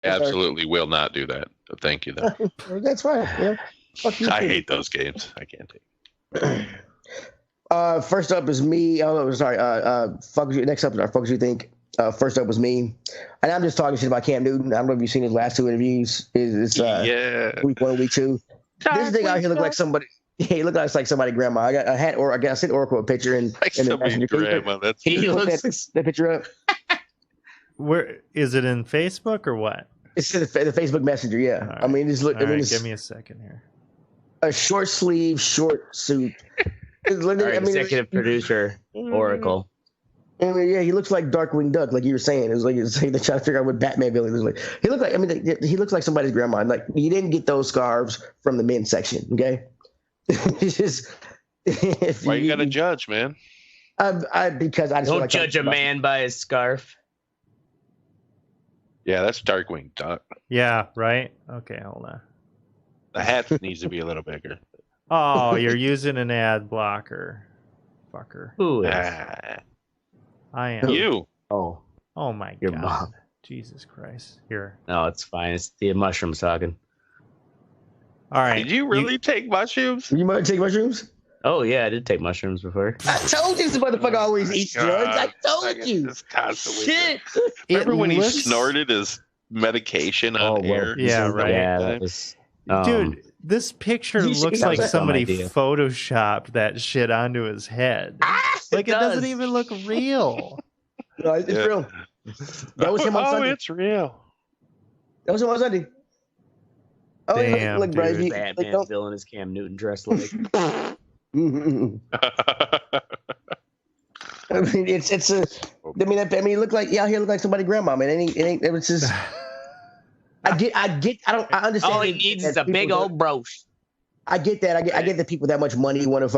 absolutely will not do that. But thank you, though. That's fine. Yeah. Fuck you. I hate those games. I can't take it. First up is me. Oh, sorry. Fuck you. Next up is our fuck you think. First up was me, and I'm just talking shit about Cam Newton. I don't know if you've seen his last two interviews. It's week 1, week 2. This thing out here look like somebody. Yeah, he looked like somebody's grandma. I sent Oracle a picture and Like somebody's grandma. That's he looks that picture up. Where is it, in Facebook or what? It's in the Facebook Messenger. Yeah, right. I mean, just look. Give me a second here. A short sleeve, short suit. Executive producer Oracle. I mean, yeah, he looks like Darkwing Duck, like you were saying. It's like they're trying to figure out what Batman villain looks like. He looks like, I mean, he looks like somebody's grandma. Like, you didn't get those scarves from the men's section, okay? It's just, why you gotta judge, man? Because I just don't judge a man by his scarf. Yeah, that's Darkwing Duck. Yeah, right. Okay, hold on. The hat needs to be a little bigger. Oh, you're using an ad blocker, fucker. Who is? I am. You. Oh my your God. Mom. Jesus Christ. Here. No, it's fine. It's the mushrooms talking. All right. Did you really take mushrooms? You might take mushrooms? Oh, yeah, I did take mushrooms before. I told you this motherfucker always eats drugs. I told you. Shit. Remember when he snorted his medication on air? Yeah, right. Yeah, that was... Dude, this picture looks like somebody photoshopped that shit onto his head. Like, it doesn't even look real. No, it's real. That was him on Sunday. Oh, it's real. That was him on Sunday. Oh, damn, look, Bryce, dude, Batman villain is Cam Newton dressed like. I mean, it's a. I mean, it looked like here look like somebody's grandma, man. It was just. I understand. All he needs is a big old brooch. I get that. I get that people that much money want to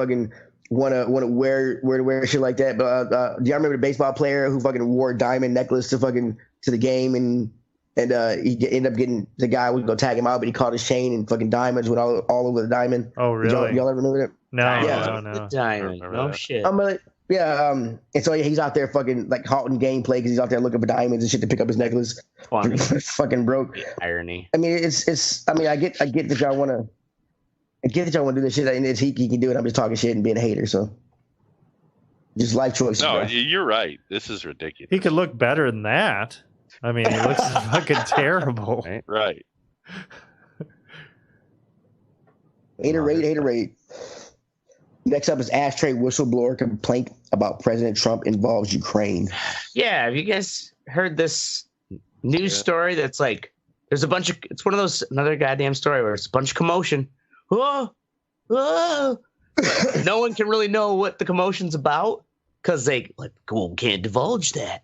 wear shit like that. But do y'all remember the baseball player who fucking wore a diamond necklace to the game and he ended up getting the guy was gonna tag him out, but he caught his chain and fucking diamonds went all over the diamond. Oh really? Y'all ever remember that? No. Diamond. No shit. And so he's out there fucking like halting gameplay because he's out there looking for diamonds and shit to pick up his necklace. Fucking broke. Irony. I mean, it's. I mean, I get that y'all want to. I get that y'all want to do this shit, and he can do it. I'm just talking shit and being a hater. So, just life choices. No, bro. You're right. This is ridiculous. He could look better than that. I mean, he looks fucking terrible. Right. Haterade. Next up is ashtray whistleblower complaint about President Trump involves Ukraine. Yeah, have you guys heard this news story that's like there's a bunch of it's one of those another goddamn story where it's a bunch of commotion. Oh. No one can really know what the commotion's about because they can't divulge that.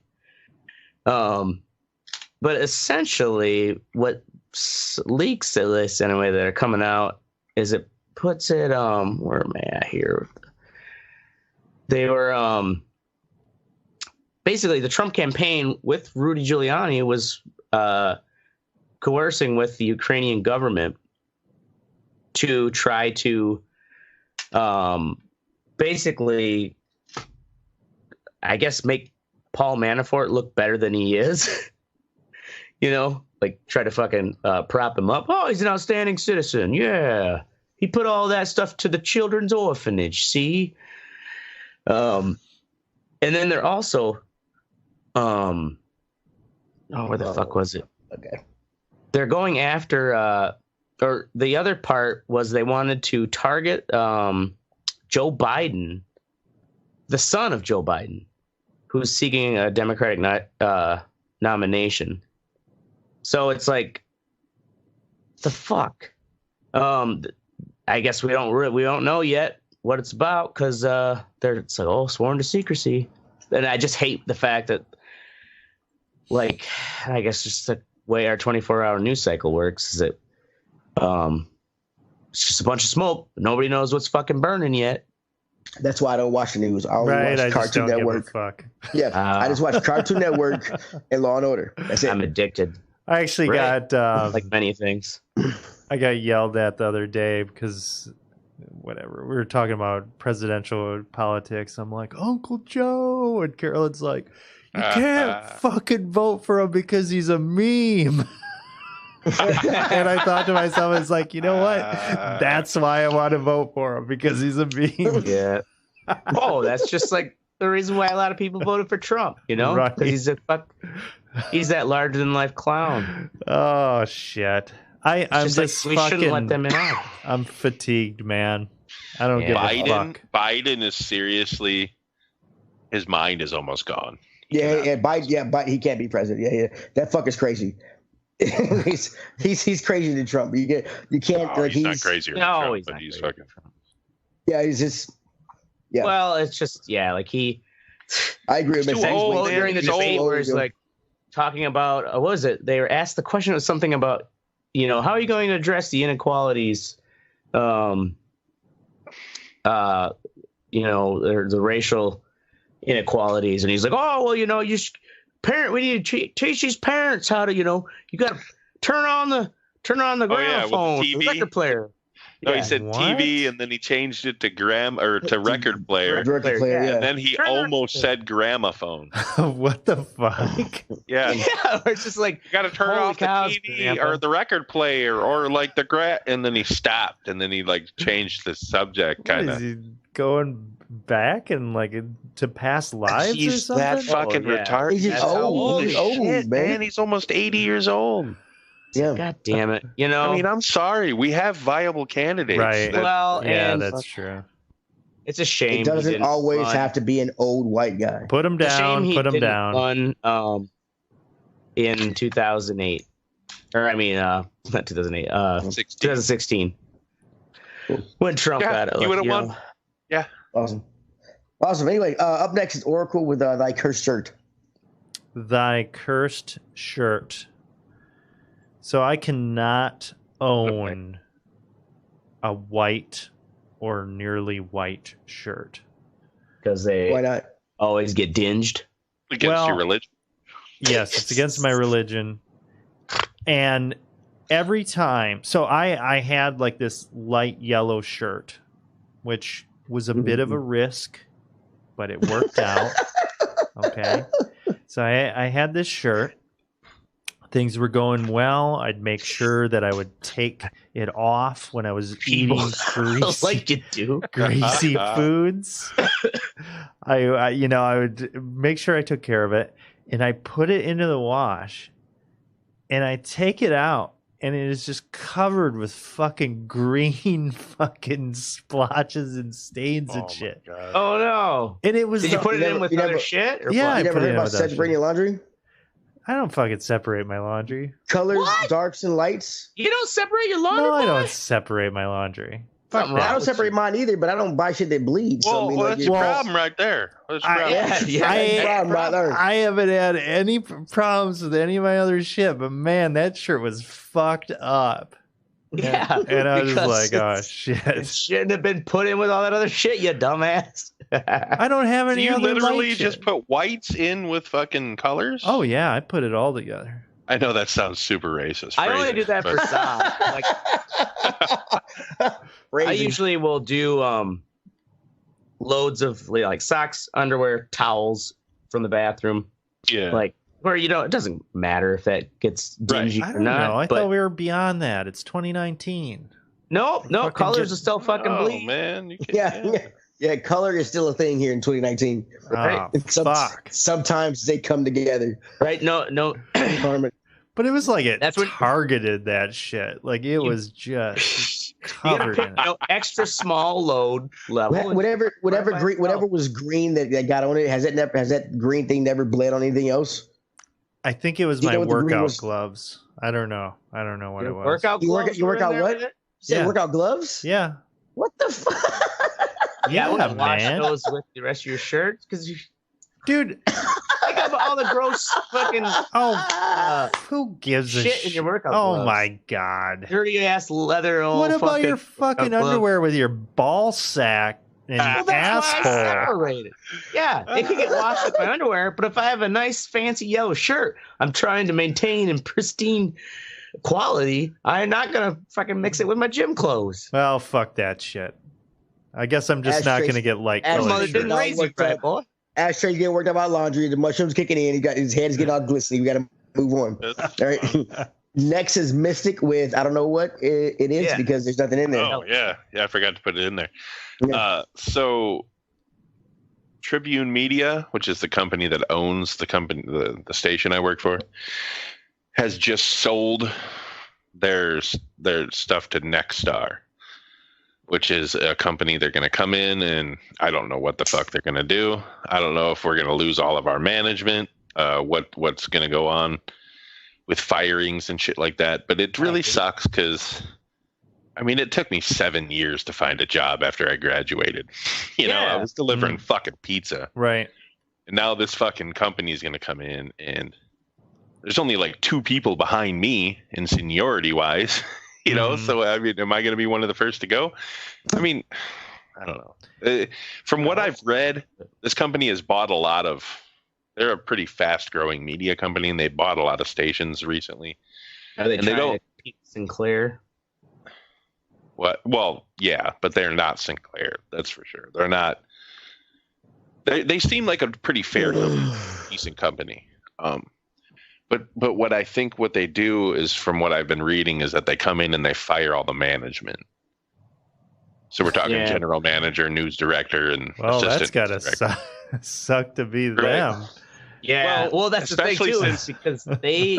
But essentially what leaks of this anyway that are coming out is it puts it where am I at here? They were basically the Trump campaign with Rudy Giuliani was coercing with the Ukrainian government to try to basically I guess make Paul Manafort look better than he is. You know, like try to fucking prop him up. Oh, he's an outstanding citizen. Yeah. He put all that stuff to the children's orphanage, see? And then they're also where the fuck was it? Okay. They're going after or the other part was they wanted to target Joe Biden, the son of Joe Biden, who's seeking a Democratic nomination. So it's like the fuck. I guess we don't know yet what it's about because it's like sworn to secrecy, and I just hate the fact that like I guess just the way our 24-hour news cycle works is that it's just a bunch of smoke. Nobody knows what's fucking burning yet. That's why I don't watch the news. I only watch Cartoon Network. Yeah, I just watch Cartoon Network and Law and Order. That's it. I'm addicted. I actually got like many things. I got yelled at the other day because whatever we were talking about presidential politics. I'm like, Uncle Joe, and Carolyn's like, you can't fucking vote for him because he's a meme. And I thought to myself, it's like, you know what? That's why I want to vote for him, because he's a meme. Yeah. Oh, that's just like the reason why a lot of people voted for Trump, you know? Right. Because he's that larger than life clown. Oh shit. I'm just like, we shouldn't let them in on. I'm fatigued, man. I don't give a fuck. Biden is seriously, his mind is almost gone. Biden, he can't be president. Yeah. That fuck is crazy. he's crazier than Trump. You can't. Oh, he's not crazier than Trump, he's but he's fucking. Yeah, he's just. Yeah. Well, it's just like he. I agree with him. During the debate, where he's like talking about what was it? They were asked the question was something about, how are you going to address the inequalities, the racial inequalities, and he's like, oh well, we need to teach these parents how to, you got to turn on the gramophone, the record player. No, he said what? TV, and then he changed it to record player. Record player, yeah. And then he almost said gramophone. What the fuck? Yeah. Yeah, it's just like, you got to turn off the TV or the record player or like and then he stopped, and then he like changed the subject kind of. Is he going back and like to past lives or He's something? that fucking retarded. He's just old. He's old, man. He's almost 80 years old. Yeah. God damn it. I mean, I'm sorry. We have viable candidates. Right. And that's true. It's a shame. It doesn't always have to be an old white guy. Put him down. Put him down. Run, in 2008. Or, I mean, not 2008. 2016. When Trump got it. He would have won. Yeah. Awesome. Anyway, up next is Oracle with Thy Cursed Shirt. Thy Cursed Shirt. So I cannot own a white or nearly white shirt. Because they Why not? always get dinged. Against your religion? Yes, it's against my religion. And every time, so I had like this light yellow shirt, which was a bit of a risk, but it worked out. Okay. So I had this shirt. Things were going well. I'd make sure that I would take it off when I was eating greasy, like you do. greasy foods. I would make sure I took care of it, and I put it into the wash, and I take it out, and it is just covered with fucking green fucking splotches and stains and shit. God. Oh no! And it was. Did you put it in with other shit? Or Yeah, You I never put it heard in about with other separating shit. laundry? I don't fucking separate my laundry. Colors, What? darks, and lights? You don't separate your laundry? No, I boy? don't separate my laundry. Fuck Something that. I don't separate mine either, but I don't buy shit that bleeds. Well, So, I mean, that's your problem right there. That's your problem. I haven't had any problems with any of my other shit, but man, that shirt was fucked up. Yeah. And I was just because like, oh It shit. shouldn't have been put in with all that other shit, you dumbass. I don't have So any you other literally light just shit. put whites in with fucking colors? Oh yeah, I put it all together. I know that sounds super racist. I only phrasing, do that for but- Saab. I usually will do loads of like socks, underwear, towels from the bathroom. Yeah. Like where it doesn't matter if that gets dingy I or don't not. know. I but thought we were beyond that. It's 2019. no, fucking colors just- are still fucking Oh bleed. man, you can't, Yeah, color is still a thing here in 2019. Oh, fuck. Sometimes they come together. Right? No. Carmen. But it was like it That's what- targeted that shit. Like it was just You gotta covered pick in it. extra small load level. Whatever was green that got on it, has that green thing never bled on anything else? I think it was You my know what the green workout was? gloves. I don't know what it was. Workout You work- gloves you work were in out there what? with it? You said Yeah. workout gloves? Yeah. What the fuck? Yeah, I Yeah, would wash man. those with the rest of your shirts because you Dude, think of all the gross fucking who gives a shit in your workout Oh gloves. my god. dirty ass leather. Old What about fucking your fucking glove. underwear with your ball sack and Well, that's why I asshole? separated. Yeah, it can get washed with my underwear, but if I have a nice fancy yellow shirt, I'm trying to maintain in pristine quality. I'm not gonna fucking mix it with my gym clothes. Well, fuck that shit. I guess I'm just not Ashtrays- gonna get light Ashtrays- Your colored mother didn't shirts. raise you right, boy. Ashtray's getting worked out about laundry. The mushroom's kicking in. His head's getting all glistening. We got to move on. All right. Next is Mystic with I don't know what it is because there's nothing in there. Oh yeah, I forgot to put it in there. Yeah. So Tribune Media, which is the company that owns the station I work for, has just sold their stuff to Nexstar, which is a company. They're going to come in, and I don't know what the fuck they're going to do. I don't know if we're going to lose all of our management, what's going to go on with firings and shit like that. But it really sucks because, I mean, it took me 7 years to find a job after I graduated. You know, I was delivering fucking pizza. Right. And now this fucking company is going to come in, and there's only like 2 people behind me in seniority wise, you know? So, I mean, am I going to be one of the first to go? I mean, I don't know. From what I've read, this company has bought a lot of, they're a pretty fast growing media company, and they bought a lot of stations recently. Are they trying to beat Sinclair? What? Well, yeah, but they're not Sinclair. That's for sure. They're not. They seem like a pretty fair, decent company. But what I think what they do is, from what I've been reading, is that they come in and they fire all the management. So we're talking general manager, news director, and assistant. That's gotta suck to be them. Yeah, well, that's the thing too, is because they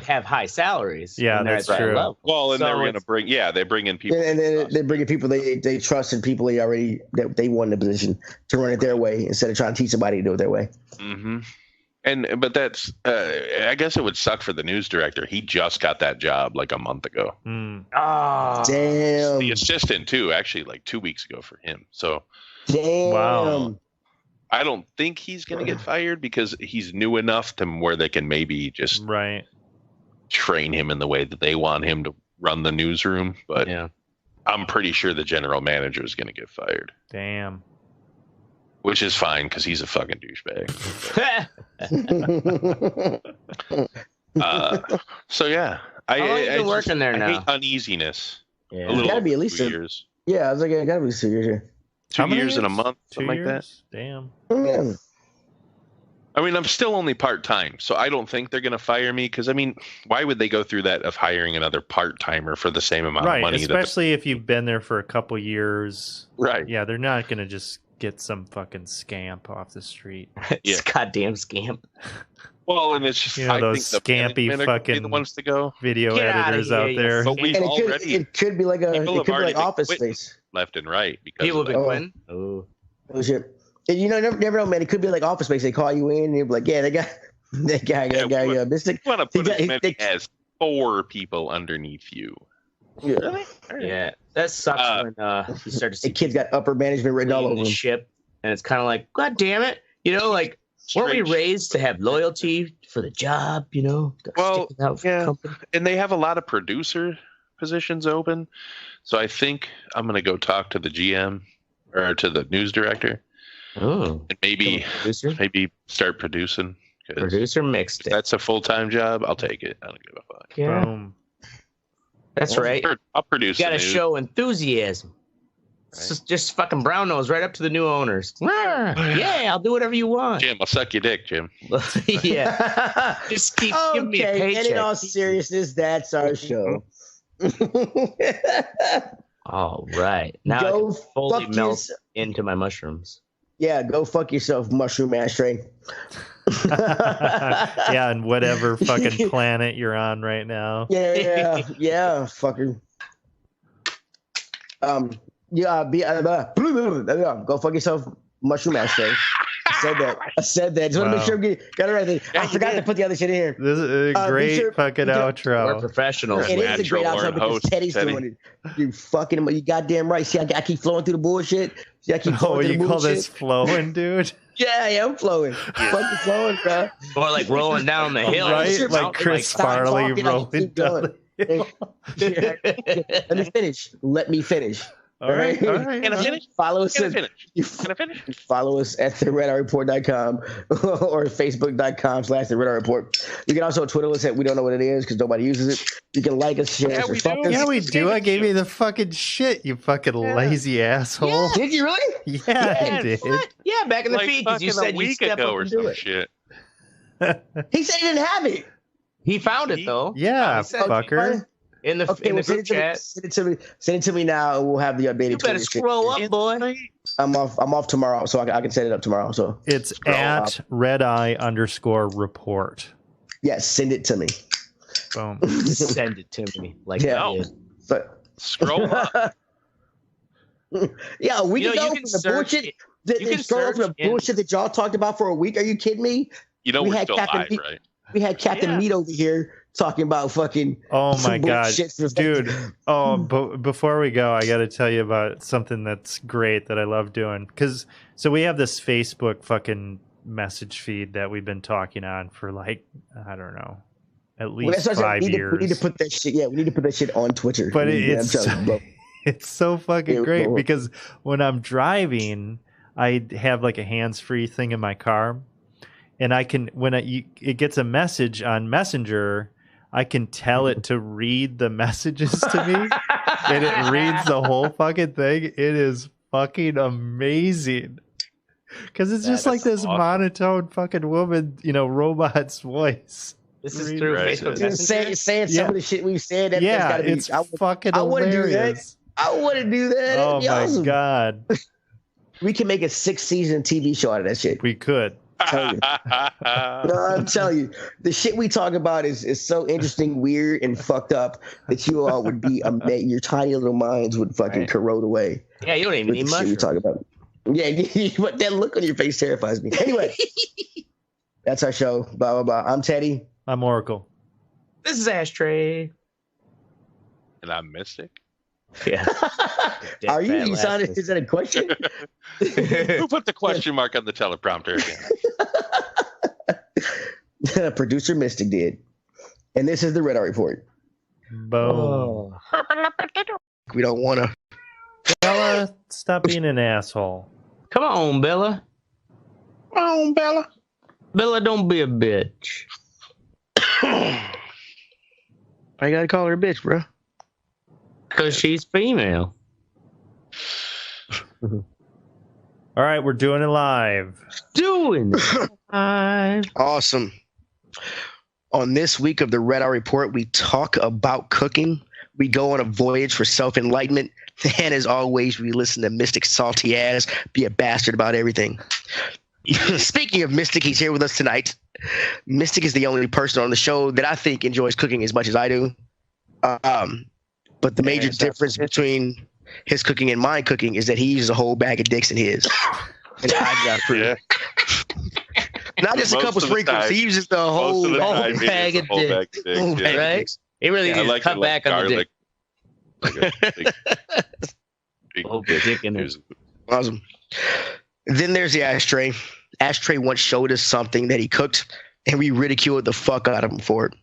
have high salaries. Yeah, that's true. Well, and they're going to bring, they bring in people, and then they bring in people they trust and people they won the position to run it their way instead of trying to teach somebody to do it their way. Mm-hmm. But that's, I guess it would suck for the news director. He just got that job like a month ago. Oh, damn. The assistant too, actually, like 2 weeks ago for him. So, damn. Wow. I don't think he's going to get fired because he's new enough to where they can maybe just train him in the way that they want him to run the newsroom. But I'm pretty sure the general manager is going to get fired. Damn. Which is fine because he's a fucking douchebag. So yeah, How long you been working there now? I hate uneasiness. Yeah, it gotta be at least 3 years. Yeah, I was like, it gotta be 2 years here. 2 years and a month, something like that. Damn. Yeah. I mean, I'm still only part-time, so I don't think they're going to fire me because, I mean, why would they go through that of hiring another part-timer for the same amount of money? Especially if you've been there for a couple years. Right. Yeah, they're not going to just get some fucking scamp off the street. Yeah. Goddamn scamp. Well, and it's just, I think those scampy fucking the ones to go. Video editors out there. But it could be like Office Space. Left and right. Because people have been quitting. Oh shit. And you know, never know, man. It could be like Office Space. They call you in and you're like, yeah, that guy, Mystic. You want to put as many as 4 people underneath you. Yeah. Really? Yeah. That sucks when you start to see the kid's got upper management written all over the ship, and it's kind of like, God damn it, you know, like weren't we raised to have loyalty for the job, you know? Well, and they have a lot of producer positions open, so I think I'm gonna go talk to the GM or to the news director. Oh, and maybe start producing. Producer mixed. If that's a full-time job, I'll take it. I don't give a fuck. Yeah. That's right. I'll produce. You got to show enthusiasm. Right. Just fucking brown nose right up to the new owners. Yeah, I'll do whatever you want. Jim, I'll suck your dick, Jim. Yeah. Just keep giving me a paycheck. And in all seriousness, that's our show. All right. Now go I can fully melt into my mushrooms. Yeah, go fuck yourself, mushroom ashtray. Yeah, and whatever fucking planet you're on right now. Yeah, fucker. Go fuck yourself, mushroom ashtray. I said that. Just want to make sure we got it right. I forgot to put the other shit in here. This is a great fucking outro. We're professionals. It is a great outro because Teddy's doing it. You goddamn right. See, I keep flowing through the bullshit. See, I keep flowing through the bullshit. You call this flowing, dude? Yeah, I'm flowing. Fucking flowing, bro. Or like rolling down the hill. Right? Like Chris Farley rolling down the hill. Let me finish. All right. Can I finish? Follow us. Can I finish? Follow us at theredareport.com or facebook.com/theradar report. You can also Twitter us at we don't know what it is because nobody uses it. You can like us, share us, or fuck us. Yeah, we do. I gave you the fucking shit, you fucking lazy asshole. Yeah. Did you really? Yeah, I did. What? Yeah, back in the feed because you said a week ago or some shit. He said he didn't have it. He found it though. Yeah, He said- fucker. In the Okay, in the well, group chat. send it to me now, and we'll have the updated. You better Twitter shit. scroll up, boy. I'm off tomorrow, so I can set it up tomorrow. So It's at redeye_report. yes, send it to me. Boom. Send it to me. Like Yeah. I did. But Scroll up. yeah, a week You know, ago you from can the search bullshit. it- The, you can scroll search from the in- bullshit that y'all talked about for a week. Are you kidding me? You know We we're had still Captain live, Meat- right? We had Captain Yeah. Meat over here talking about fucking. Oh my some god, bullshit for- dude! Oh, but before we go, I got to tell you about something that's great that I love doing. So we have this Facebook fucking message feed that we've been talking on for like I don't know, at Well, least that's what I said. 5 years. We need to put that shit. Yeah, we need to put that shit on Twitter. But Yeah, I'm telling you, bro. it's so fucking Yeah, great bro. because when I'm driving, I have like a hands-free thing in my car, and I can it gets a message on Messenger, I can tell it to read the messages to me, and it reads the whole fucking thing. It is fucking amazing because it's just like this awesome. monotone fucking woman, robot's voice. This is Read- through Right. Facebook Just Messenger. saying some Yeah. of the shit we've said. That's Yeah, gotta be. it's fucking I wanna do that. hilarious. I want to do that. Oh That'd be my awesome. god, We can make a 6-season TV show out of that shit. we could. Tell you. No, I'm telling you, the shit we talk about is so interesting, weird, and fucked up that you all would be amazed. Your tiny little minds would fucking Right. corrode away Yeah, you don't even with need the shit we mushrooms. talk about. Yeah, but that look on your face terrifies me. Anyway, that's our show. Blah blah blah. I'm Teddy. I'm Oracle. This is Ashtray. And I'm Mystic. Yeah. Are you? You sounded. Is that a question? Who put the question mark on the teleprompter again? Producer Mystic did, and this is the Red Eye Report. Boom. We don't want to. Bella, stop being an asshole. Come on, Bella. Come on, Bella. Bella, don't be a bitch. I gotta call her a bitch, bro. Because she's female. All right, we're doing it live. Doing it. Awesome. On this week of the Red Eye Report, we talk about cooking. We go on a voyage for self-enlightenment. And as always, we listen to Mystic's salty ass be a bastard about everything. Speaking of Mystic, he's here with us tonight. Mystic is the only person on the show that I think enjoys cooking as much as I do. But the major difference between his cooking and my cooking is that he uses a whole bag of dicks in his. And I got proof. Yeah. Not just a Most couple of the sprinkles. time- He uses the whole, Most of the whole time, it bag is of a whole dicks. bag of dicks, Whole yeah. bag of Right? dicks. It really I needs like to cut it back on the dick. Like a big, Oh, dick in there. Awesome. Then there's the Ashtray. Ashtray once showed us something that he cooked, and we ridiculed the fuck out of him for it.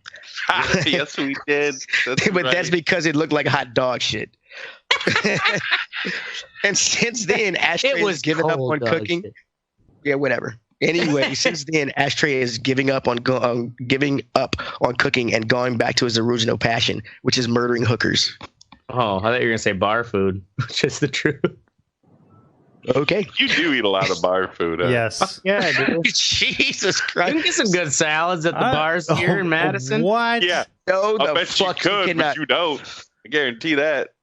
Yes, we did. That's But that's right. because it looked like hot dog shit. And since then, Ashtray It was has given up cold on dog cooking. shit. Yeah, whatever. Anyway, since then, Ashtray is giving up on cooking and going back to his original passion, which is murdering hookers. Oh, I thought you were going to say bar food, which is the truth. Okay. You do eat a lot of bar food. Huh? Yes. Yeah, dude. Jesus You Christ. can get some good salads at the bars here in Madison. What? Yeah. No, I the bet you fuck could, cannot. but you don't. I guarantee that.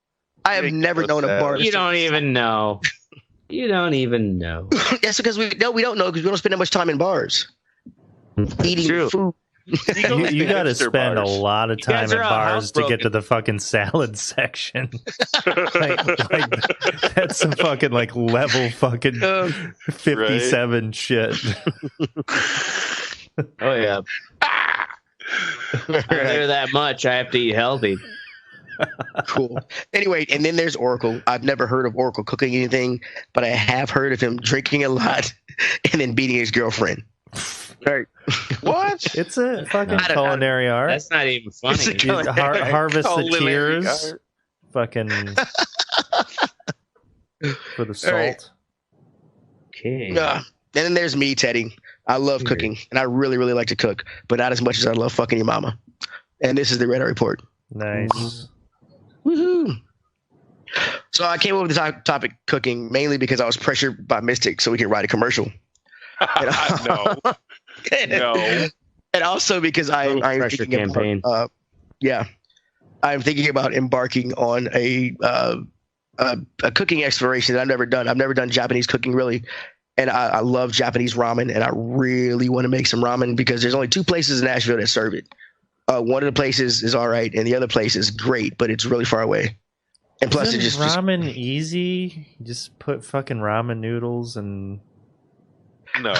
I have never known a bar. You don't even know. You don't even know. That's because we don't know because we don't spend that much time in bars eating True. food. You got to Hipster spend bars. a lot of time guys at are bars to get housebroken. to the fucking salad section. like, that's some fucking like level fucking 57 shit. Oh, yeah. I do that much. I have to eat healthy. Cool. Anyway, and then there's Oracle. I've never heard of Oracle cooking anything, but I have heard of him drinking a lot and then beating his girlfriend. Right. What? It's a fucking I don't- culinary art. That's not even It's a funny. culinary Harvest the Culinary tears. art. Fucking for the All right. salt. Okay. And then there's me, Teddy. I love cooking, and I really, really like to cook, but not as much as I love fucking your mama. And this is the Red Eye Report. Nice. Woohoo! So I came up with the topic cooking mainly because I was pressured by Mystic so we could write a commercial. No. No. And also because I'm thinking campaign. I'm thinking about embarking on a cooking exploration that I've never done. I've never done Japanese cooking really, and I love Japanese ramen, and I really want to make some ramen because there's only 2 places in Nashville that serve it. One of the places is all right, and the other place is great, but it's really far away. And plus, Isn't it just ramen easy? You just put fucking ramen noodles and No,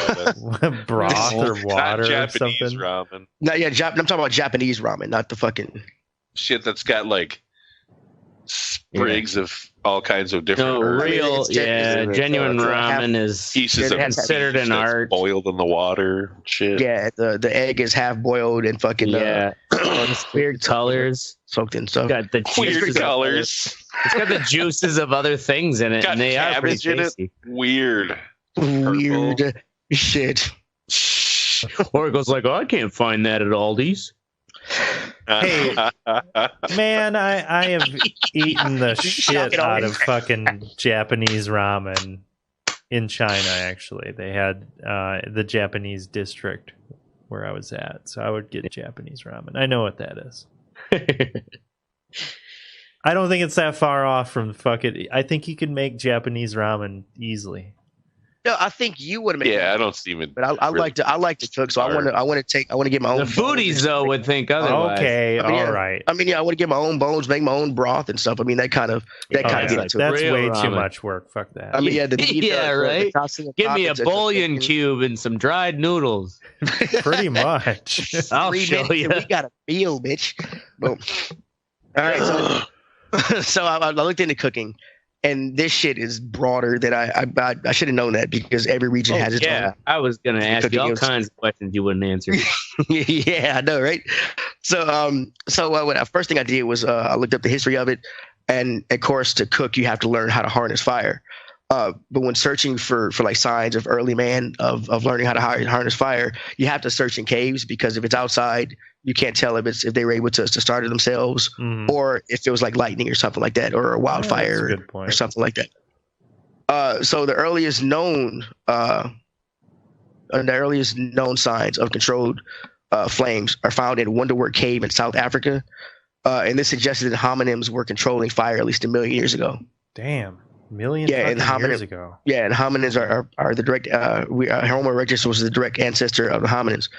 broth or water or Japanese something. ramen. No, yeah, I'm talking about Japanese ramen, not the fucking shit that's got like sprigs of all kinds of different genuine ramen is pieces of considered an art. Boiled in the water. Shit. Yeah, the egg is half boiled and fucking weird colors soaked in stuff. Got the weird colors. It's got the juices of other things in it, and they are pretty tasty. Weird shit. Or it goes like, I can't find that at Aldi's. Hey, man, I have eaten the shit out of fucking Japanese ramen in China, actually. They had the Japanese district where I was at, so I would get Japanese ramen. I know what that is. I don't think it's that far off from fucking... I think you could make Japanese ramen easily. No, I think you would make. Yeah, I don't see it. But I like to cook, so I want to get my own. The foodies though would think otherwise. Okay, all right. I mean, I want to get my own bones, make my own broth and stuff. I mean, that kind of gets into it. That's way too much work. Fuck that. I mean, yeah, right. Give me a bouillon cube and some dried noodles. Pretty much. I'll show you. We got a meal, bitch. Boom. All right, so I looked into cooking. And this shit is broader than I should have known that because every region has its own. I was gonna ask you all kinds of questions you wouldn't answer. Yeah, I know, right? So first thing I did was I looked up the history of it, and of course, to cook you have to learn how to harness fire. But when searching for like signs of early man of learning how to harness fire, you have to search in caves because if it's outside, you can't tell if they were able to start it themselves or if it was like lightning or something like that or a wildfire or something like that. So the earliest known signs of controlled flames are found in Wonderwork Cave in South Africa, and this suggested that hominins were controlling fire at least 1 million years ago. Damn. Millions years ago. Yeah, and hominids are the direct. Homo erectus was the direct ancestor of the hominins.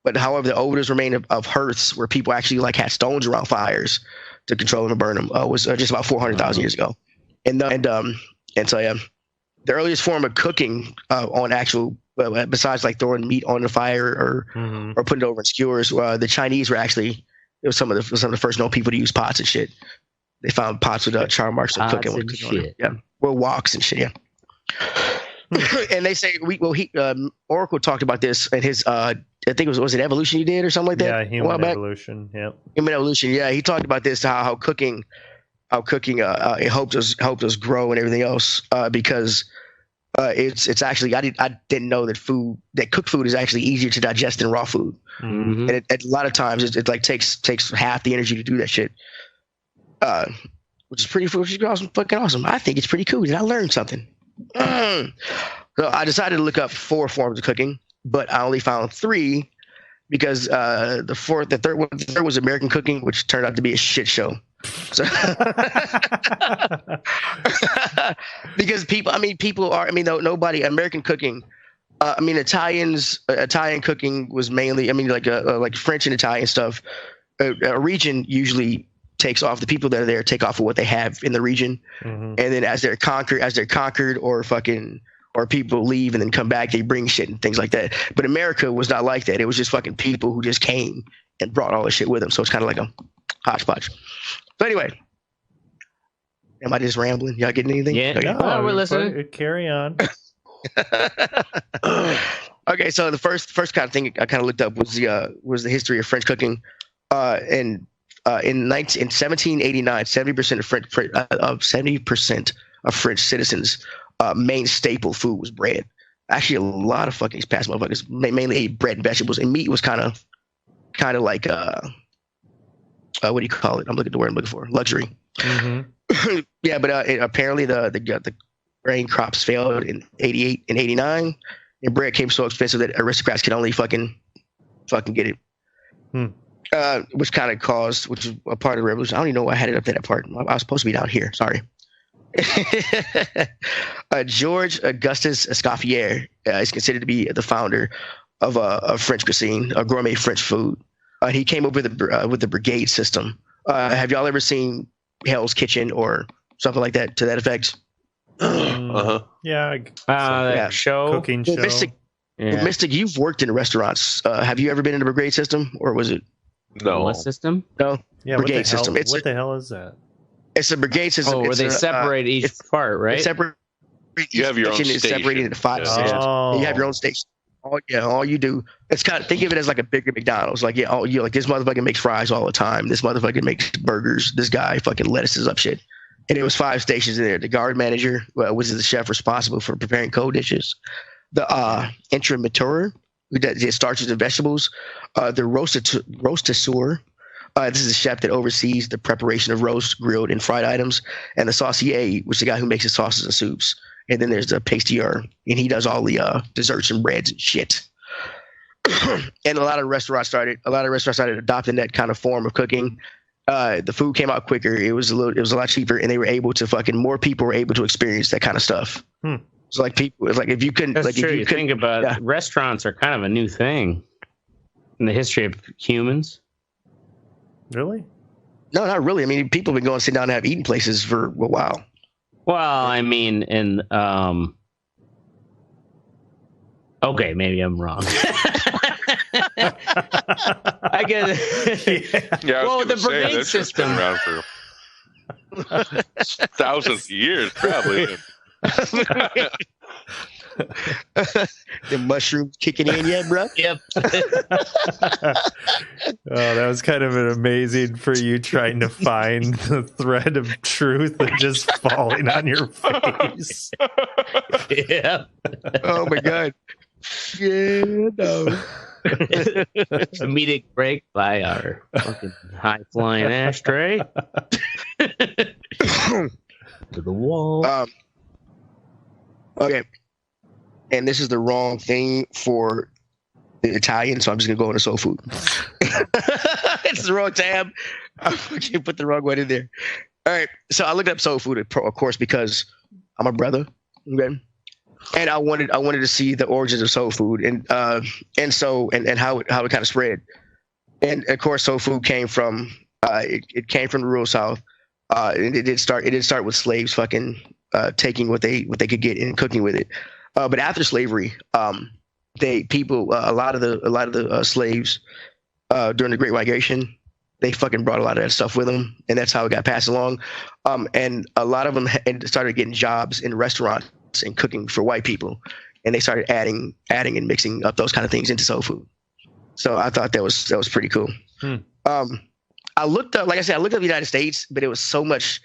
But however, the oldest remain of hearths where people actually like had stones around fires to control them and burn them was just about 400,000 years ago. And so yeah, the earliest form of cooking on actual besides like throwing meat on the fire or putting it over in skewers, the Chinese were actually some of the first known people to use pots and shit. They found pots with char marks of cooking. Yeah, well, woks and shit. Yeah. And they say Oracle talked about this in his I think was it Evolution he did or something like that. Yeah, Human Evolution. Yeah, Human Evolution. Yeah, he talked about this how cooking it helped us grow and everything else because it's actually I didn't know that cooked food is actually easier to digest than raw food, and a lot of times it like takes half the energy to do that shit. Which is awesome, fucking awesome. I think it's pretty cool. Did I learn something? So I decided to look up 4 forms of cooking, but I only found 3 because the third was American cooking, which turned out to be a shit show. So because nobody American cooking. Italian cooking was mainly like French and Italian stuff. A region usually takes off. The people that are there take off of what they have in the region, and then as they're conquered or people leave and then come back, they bring shit and things like that. But America was not like that. It was just fucking people who just came and brought all this shit with them. So it's kind of like a hodgepodge. So anyway, am I just rambling? Y'all getting anything? Yeah, okay. No, we're listening. Carry on. Okay, so the first kind of thing I kind of looked up was the history of French cooking, and in 1789, 70% of French citizens' main staple food was bread. Actually, a lot of fucking past motherfuckers mainly ate bread and vegetables, and meat was kind of like what do you call it? I'm looking at the word I'm looking for. Luxury. Yeah, but apparently the grain crops failed in 88 and 89, and bread came so expensive that aristocrats could only fucking fucking get it. Which kind of caused, which is a part of the revolution. I don't even know why I had it up to that part. I was supposed to be down here. Sorry. George Augustus Escoffier is considered to be the founder of French cuisine, a gourmet French food. He came up with the brigade system. Have y'all ever seen Hell's Kitchen or something like that to that effect? Yeah. Show Cooking show. Mystic, you've worked in restaurants. Have you ever been in a brigade system, or was it? No. What system? No. Yeah. Brigade system. What the hell is that? It's a brigade system. Oh, where they separate each part, right? You have your own station. It's separated into 5 stations. Oh. You have your own station. All you do. It's kind of, think of it as like a bigger McDonald's. Like, yeah, you like, this motherfucker makes fries all the time. This motherfucker makes burgers. This guy fucking lettuces up shit. And it was 5 stations in there. The guard manager, which is the chef responsible for preparing cold dishes. The entremetteur, that starches and vegetables. The roastasseur. This is the chef that oversees the preparation of roast, grilled, and fried items. And the saucier, which is the guy who makes the sauces and soups. And then there's the pastier, and he does all the desserts and breads and shit. And a lot of restaurants started adopting that kind of form of cooking. The food came out quicker. It was a lot cheaper, and they were able to more people were able to experience that kind of stuff. It's like people. It's like if you couldn't. That's like true. if you think about it, restaurants are kind of a new thing in the history of humans. Really? No, not really. I mean, people have been going to sit down and have eating places for a while. Well, I mean, okay, maybe I'm wrong. I get it. Yeah, well, the brigade system been around for thousands of years, probably. The mushrooms kicking in yet, bro? Yep. Oh, that was kind of an amazing for you trying to find the thread of truth and just falling on your face. Yeah. Oh my god. Yeah, no. Comedic break by our fucking high flying ashtray to the wall. Okay. And this is the wrong thing for the Italian, so I'm just gonna go into soul food. It's the wrong tab. I fucking put the wrong one in there. All right, so I looked up soul food, of course, because I'm a brother, okay? And I wanted to see the origins of soul food, and how it kind of spread. And of course, soul food came from it came from the rural South. And it did start with slaves fucking taking what they could get and cooking with it. But after slavery, a lot of the slaves during the Great Migration, they fucking brought a lot of that stuff with them, and that's how it got passed along. And a lot of them started getting jobs in restaurants and cooking for white people, and they started adding and mixing up those kind of things into soul food. So I thought that was pretty cool. I looked up the United States, but it was so much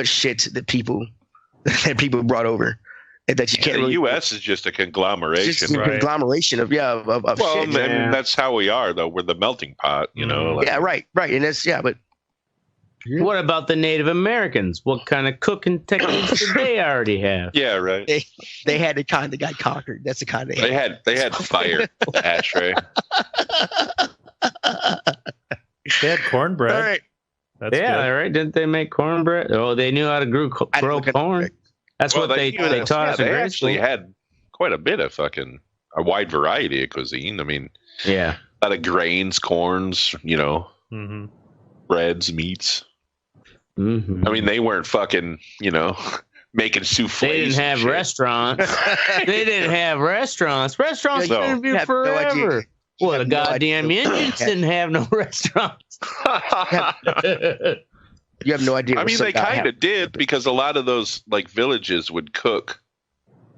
shit that people brought over. That you can't. The really, U.S. is just a conglomeration, it's just a right? conglomeration of shit. I mean, that's how we are, though. We're the melting pot, you know. Yeah, right, and that's but. What about the Native Americans? What kind of cooking techniques did they already have? Yeah, right. They had the kind that got conquered. That's the kind they had. They had fire, ashtray. They had cornbread. All right. That's good. Right. Didn't they make cornbread? Oh, they knew how to grow corn. That's what they taught us in grade actually school. had quite a bit of a wide variety of cuisine. I mean, yeah, a lot of grains, corns, breads, meats. Mm-hmm. I mean, they weren't fucking, making souffles. They didn't have restaurants. Restaurants didn't be forever. Well, the goddamn Indians didn't have no restaurants. You have no idea. I mean, they kind of did, because a lot of those villages would cook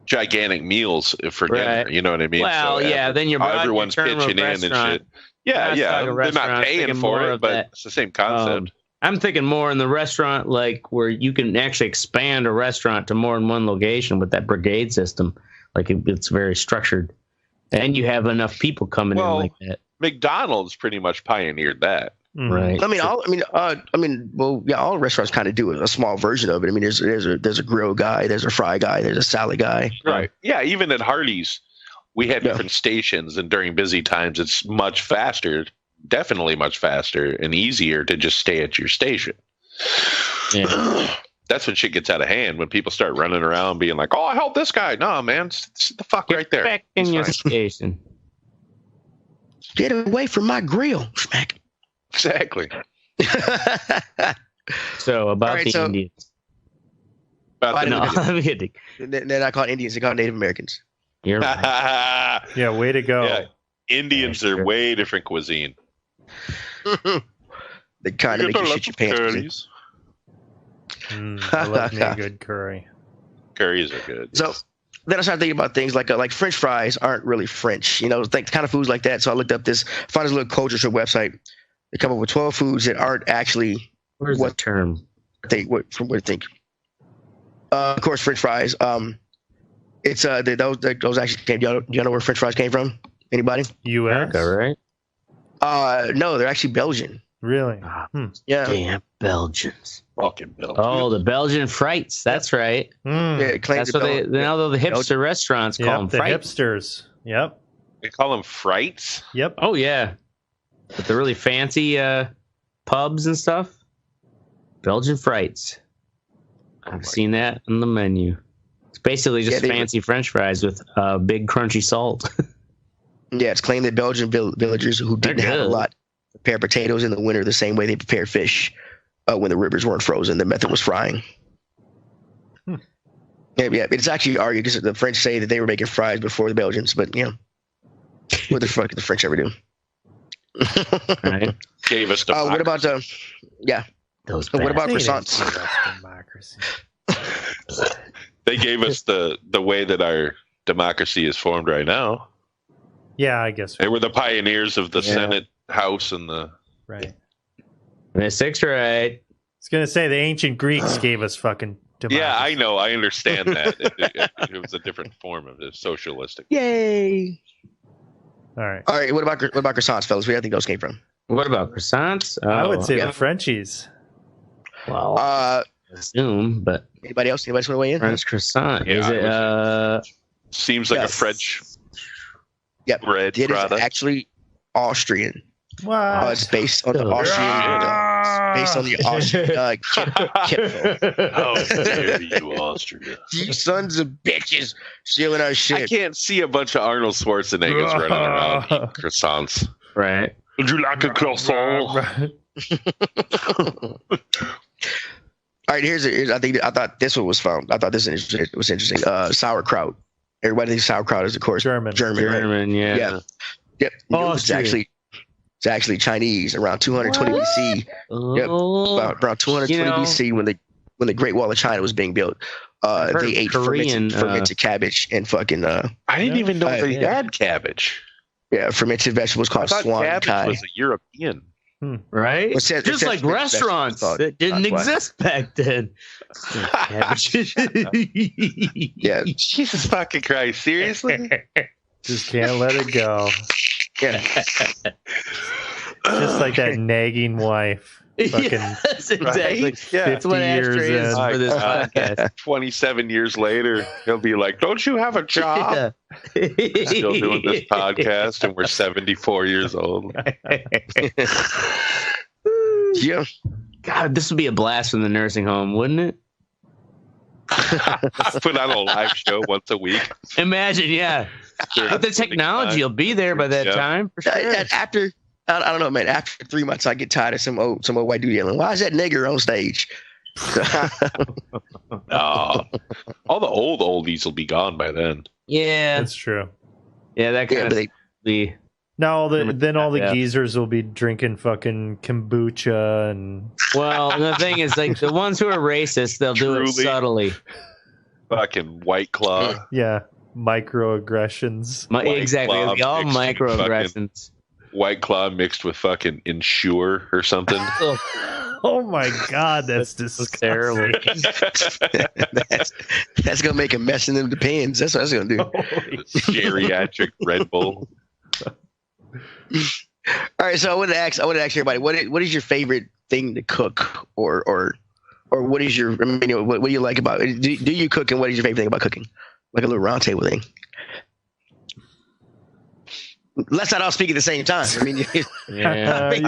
gigantic meals for dinner. You know what I mean? Well, then everyone's pitching in and shit. Yeah. They're not paying for it, but it's the same concept. I'm thinking more in the restaurant, where you can actually expand a restaurant to more than one location with that brigade system. It's very structured, and you have enough people coming in like that. McDonald's pretty much pioneered that. Right. All restaurants kind of do a small version of it. I mean, there's a grill guy, there's a fry guy, there's a salad guy. Right. Yeah. Even at Hardee's, We had different stations, and during busy times, it's much faster, definitely much faster and easier to just stay at your station. Yeah. That's when shit gets out of hand, when people start running around being like, oh, I helped this guy. No, man, sit the fuck right there. Back in your station. Get away from my grill. Smack. Exactly. So, about the Indians. They're not called Indians, they're called Native Americans. You're right. Yeah, way to go. Yeah, Indians are way different cuisine. They kind of make you shit your pants. I love me a good curry. Curries are good. So then I started thinking about things like French fries aren't really French, you know, kind of foods like that. So I looked up found this little culture show website. They come up with 12 foods that aren't actually. Where's the term? From what they think. Of course, French fries. It's those actually came. Do you know where French fries came from? Anybody? U.S. America, right? No, they're actually Belgian. Really? Yeah. Damn Belgians. Fucking Belgians. Oh, the Belgian frites. That's right. Yeah, that's what now the hipster restaurants call them. The hipsters. Yep. They call them frites? Yep. Oh, yeah. But the really fancy pubs and stuff. Belgian frites. I've seen that on the menu. It's basically just fancy French fries with big crunchy salt. Yeah, it's claimed that Belgian villagers who didn't have a lot prepare potatoes in the winter the same way they prepare fish when the rivers weren't frozen. The method was frying. Yeah, it's actually argued because the French say that they were making fries before the Belgians, but you know, what the fuck did the French ever do? Right. Gave us democracy. What about what about croissants? They gave us the way that our democracy is formed right now. Yeah, I guess they were the pioneers of the Senate, House, and the right. Six, right? I was gonna say the ancient Greeks gave us fucking democracy. Yeah, I know. I understand that. It was a different form of it, socialistic. Yay! All right. What about croissants, fellas? Where do you think those came from? What about croissants? I would say the Frenchies. Well, assume, but anybody else? Anybody want to weigh in? French croissant. Yeah, is it? Seems like a French. Yep. Bread it product. Is actually Austrian. Wow. It's based on the Austrian. Based on the Austrian kipfel. How dare you, Austria? You sons of bitches stealing our shit. I can't see a bunch of Arnold Schwarzeneggers running around eating croissants. Right. Would you like a croissant? All right, I thought this one was fun. I thought this was interesting. Sauerkraut. Everybody thinks sauerkraut is, of course, German. Right? Yeah. Yep. It's actually Chinese around 220 BC. Yep. Around 220 BC when the Great Wall of China was being built. They ate fermented cabbage and fucking. I didn't even know they had cabbage. Yeah, fermented vegetables called swan cabbage kai. Was a European. Right? Just like restaurants that didn't exist back then. Yeah. Jesus fucking Christ. Seriously? Just can't let it go. Yeah. Just like that nagging wife. Fucking yes, exactly. Right? Yeah. That's what Ashtray is for this podcast. 27 years later, he'll be like, don't you have a job? Yeah. Still doing this podcast, and we're 74 years old. Yeah. God, this would be a blast from the nursing home, wouldn't it? Put on a live show once a week. Imagine, yeah. But the technology will be there by that time. For sure. After, I don't know, man. After 3 months, I get tired of some old white dude yelling, "Why is that nigger on stage?" All the old oldies will be gone by then. Yeah, that's true. Yeah, that kind of be. No, then all the geezers will be drinking fucking kombucha and. Well, the thing is, like the ones who are racist, they'll do it subtly. Fucking White Claw. Yeah, microaggressions. Exactly, all microaggressions. White Claw mixed with fucking Ensure or something. Oh my God, that's terrible. That's gonna make a mess in them depends. That's what that's gonna do. Geriatric Red Bull. All right, so I want to ask everybody, what is your favorite thing to cook, or what is your, what do you like about it? Do you cook, and what is your favorite thing about cooking? Like a little round table thing. let's not all speak at the same time. I mean, I'm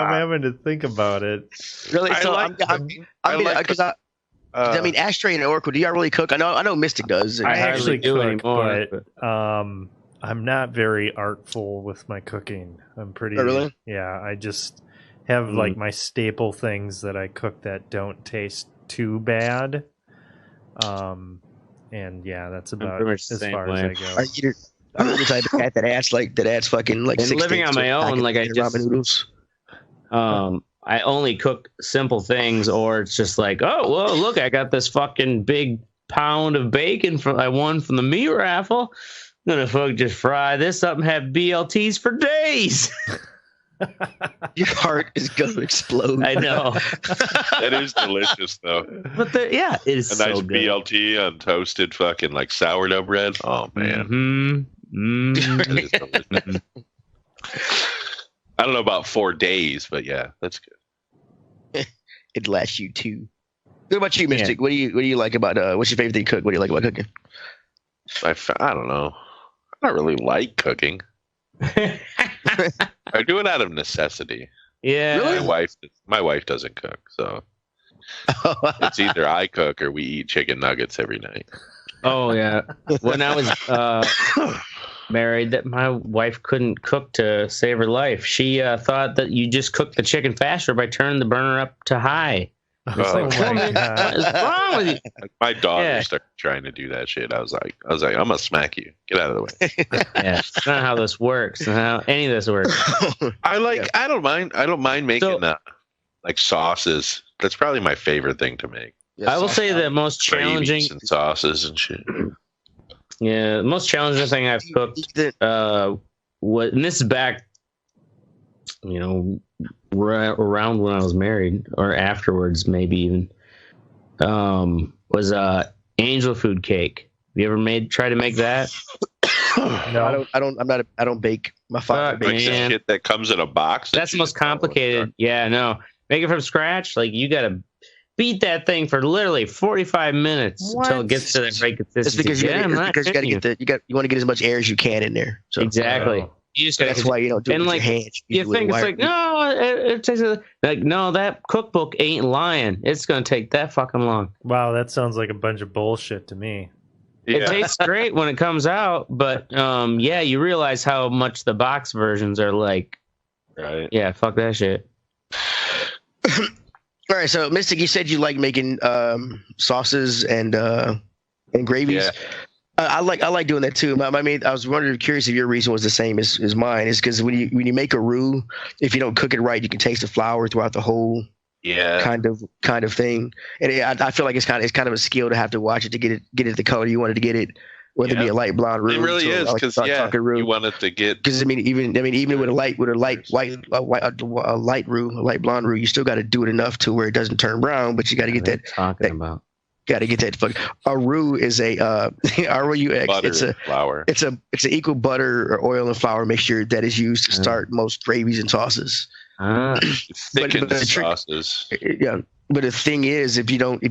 having to think about it. Really? So I mean, Ashtray and Oracle, do y'all really cook? I know Mystic does. I actually do anymore, but I'm not very artful with my cooking. I'm pretty. Oh, really? Yeah, I just have like my staple things that I cook that don't taste too bad. And yeah, that's about as far as I go. I'm the type of cat that adds fucking like. And living on my own, like I just ramen noodles. I only cook simple things, or it's just like, oh well, look, I got this fucking big pound of bacon I won from the meat raffle. I'm gonna just fry this up and have BLTs for days. Your heart is gonna explode. I know. That is delicious, though. But it is a so nice good. BLT on toasted fucking like sourdough bread. Oh man. That is delicious. I don't know about 4 days, but yeah, that's good. It lasts you 2. What about you, Mystic? Yeah. What do you like about what's your favorite thing to cook? What do you like about cooking? I don't know. I don't really like cooking. I do it out of necessity. Yeah. Really? My wife doesn't cook, so it's either I cook or we eat chicken nuggets every night. Oh yeah. When I was married, that my wife couldn't cook to save her life. She thought that you just cook the chicken faster by turning the burner up to high. It's like, what is wrong with you? My daughter started trying to do that shit. I was like, I'm gonna smack you. Get out of the way. Yeah, that's not how this works. Not how any of this works. I don't mind making like sauces. That's probably my favorite thing to make. I will say the most challenging and sauces and shit. Yeah, the most challenging thing I've cooked and this is back, around when I was married or afterwards, maybe even, was angel food cake. Have you ever tried to make that? No, I don't bake. My father bakes shit that comes in a box. That's the most complicated. Yeah, no. Make it from scratch. Like you gotta beat that thing for literally 45 minutes until it gets to the right consistency. It's because you want to get as much air as you can in there. So. Exactly. You just that's why you don't do it with your hands. You think it's like, no, it takes no, that cookbook ain't lying. It's gonna take that fucking long. Wow, that sounds like a bunch of bullshit to me. It tastes great when it comes out, but you realize how much the box versions are like. Right. Yeah, fuck that shit. All right, so Mystic, you said you like making sauces and gravies. Yeah. I like doing that too. I mean, I was curious if your reason was the same as mine. Is because when you make a roux, if you don't cook it right, you can taste the flour throughout the whole kind of thing. And I feel like it's kind of a skill to have to watch it to get it the color you wanted to get it. Whether it be a light blonde roux, it really is because you want it to get. Because even with a light blonde roux, you still got to do it enough to where it doesn't turn brown, but you got to get that. Got to get that. A roux is a R-O-U-X. It's a flour. It's an equal butter or oil and flour mixture that is used to start most gravies and sauces. Thicken sauces. Yeah, but the thing is, if you don't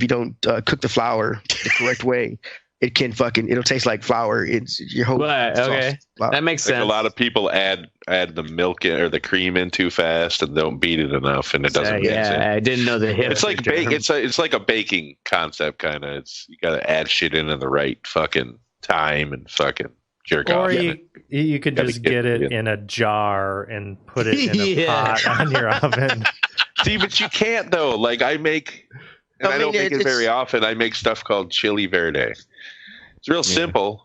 cook the flour the correct way, it'll taste like flour. It's your whole. Okay, that makes sense. A lot of people add the milk or the cream in too fast and don't beat it enough, and it doesn't mix in. I didn't know the hit. It's like it's like a baking concept kind of. You got to add shit in the right fucking time and fucking jerk off. Or you could just get it in a jar and put it in a pot on your oven. See, but you can't though. Like I make. And I don't make it very often. I make stuff called chili verde. It's real simple.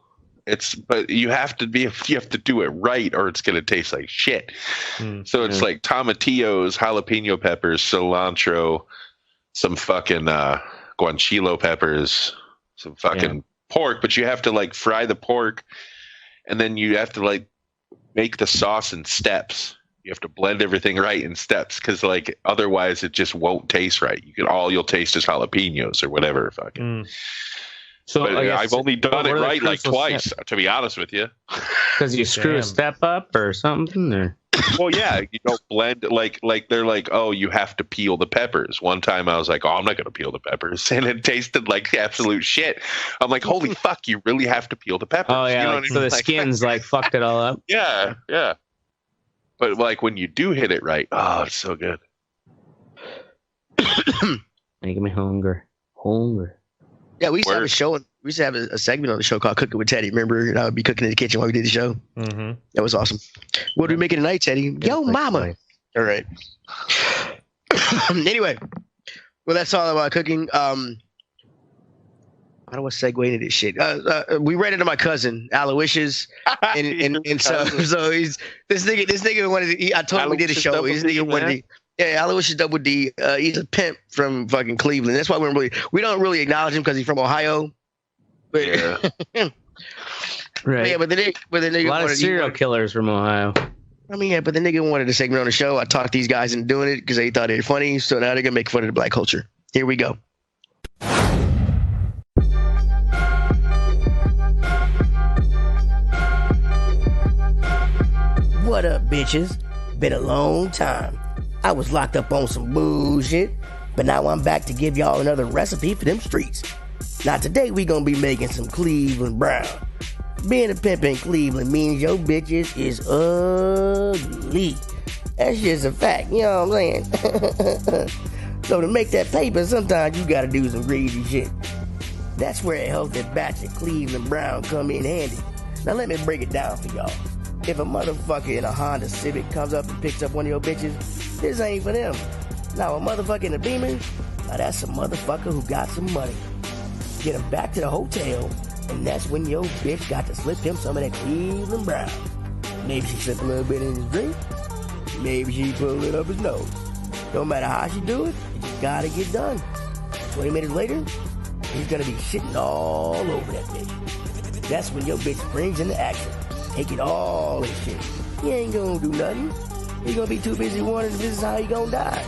But you have to do it right, or it's gonna taste like shit. So it's like tomatillos, jalapeno peppers, cilantro, some fucking guanciale peppers, some fucking pork. But you have to like fry the pork, and then you have to like make the sauce in steps. You have to blend everything right in steps because, like, otherwise it just won't taste right. You'll taste is jalapenos or whatever. Fucking. So I've only done it right like twice, to be honest with you. Because you screw a step up or something, or Well, yeah, you don't blend like they're like, oh, you have to peel the peppers. One time I was like, oh, I'm not going to peel the peppers, and it tasted like absolute shit. I'm like, holy fuck, you really have to peel the peppers. Oh yeah, you know like, so the skins like fucked it all up. Yeah, yeah. But like when you do hit it right, oh, it's so good. Making me hungry. Yeah, we used to have a show. We used to have a segment on the show called Cooking with Teddy. Remember? And I would be cooking in the kitchen while we did the show. Mm-hmm. That was awesome. What are we making tonight, Teddy? Yo, mama. Nice. All right. Anyway, well, that's all about cooking. I don't want to segue into this shit. We ran into my cousin Aloysius, and so he's this nigga wanted to. I told him we did a show. This nigga wanted to. Yeah, Aloysius Double D. He's a pimp from fucking Cleveland. That's why we don't really acknowledge him because he's from Ohio. But, Yeah. Right. Yeah, but the nigga a lot of serial killers from Ohio. I mean, yeah, but the nigga wanted a segment on the show. I talked these guys into doing it because they thought they were funny. So now they're gonna make fun of the black culture. Here we go. What up, bitches? Been a long time. I was locked up on some bullshit, but now I'm back to give y'all another recipe for them streets. Now today we gonna be making some Cleveland brown. Being a pimp in Cleveland means your bitches is ugly. That's just a fact, you know what I'm saying? So to make that paper, sometimes you gotta do some greasy shit. That's where a healthy batch of Cleveland brown come in handy. Now let me break it down for y'all. If a motherfucker in a Honda Civic comes up and picks up one of your bitches, this ain't for them. Now a motherfucker in a Beamer, now that's a motherfucker who got some money. Get him back to the hotel, and that's when your bitch got to slip him some of that Cleveland brown. Maybe she slipped a little bit in his drink. Maybe she pulled it up his nose. No matter how she do it, it just gotta get done. 20 minutes later, he's gonna be shitting all over that bitch. That's when your bitch springs into action. Taking all this shit. He ain't gonna do nothing. He gonna be too busy wondering if this is how he gonna die.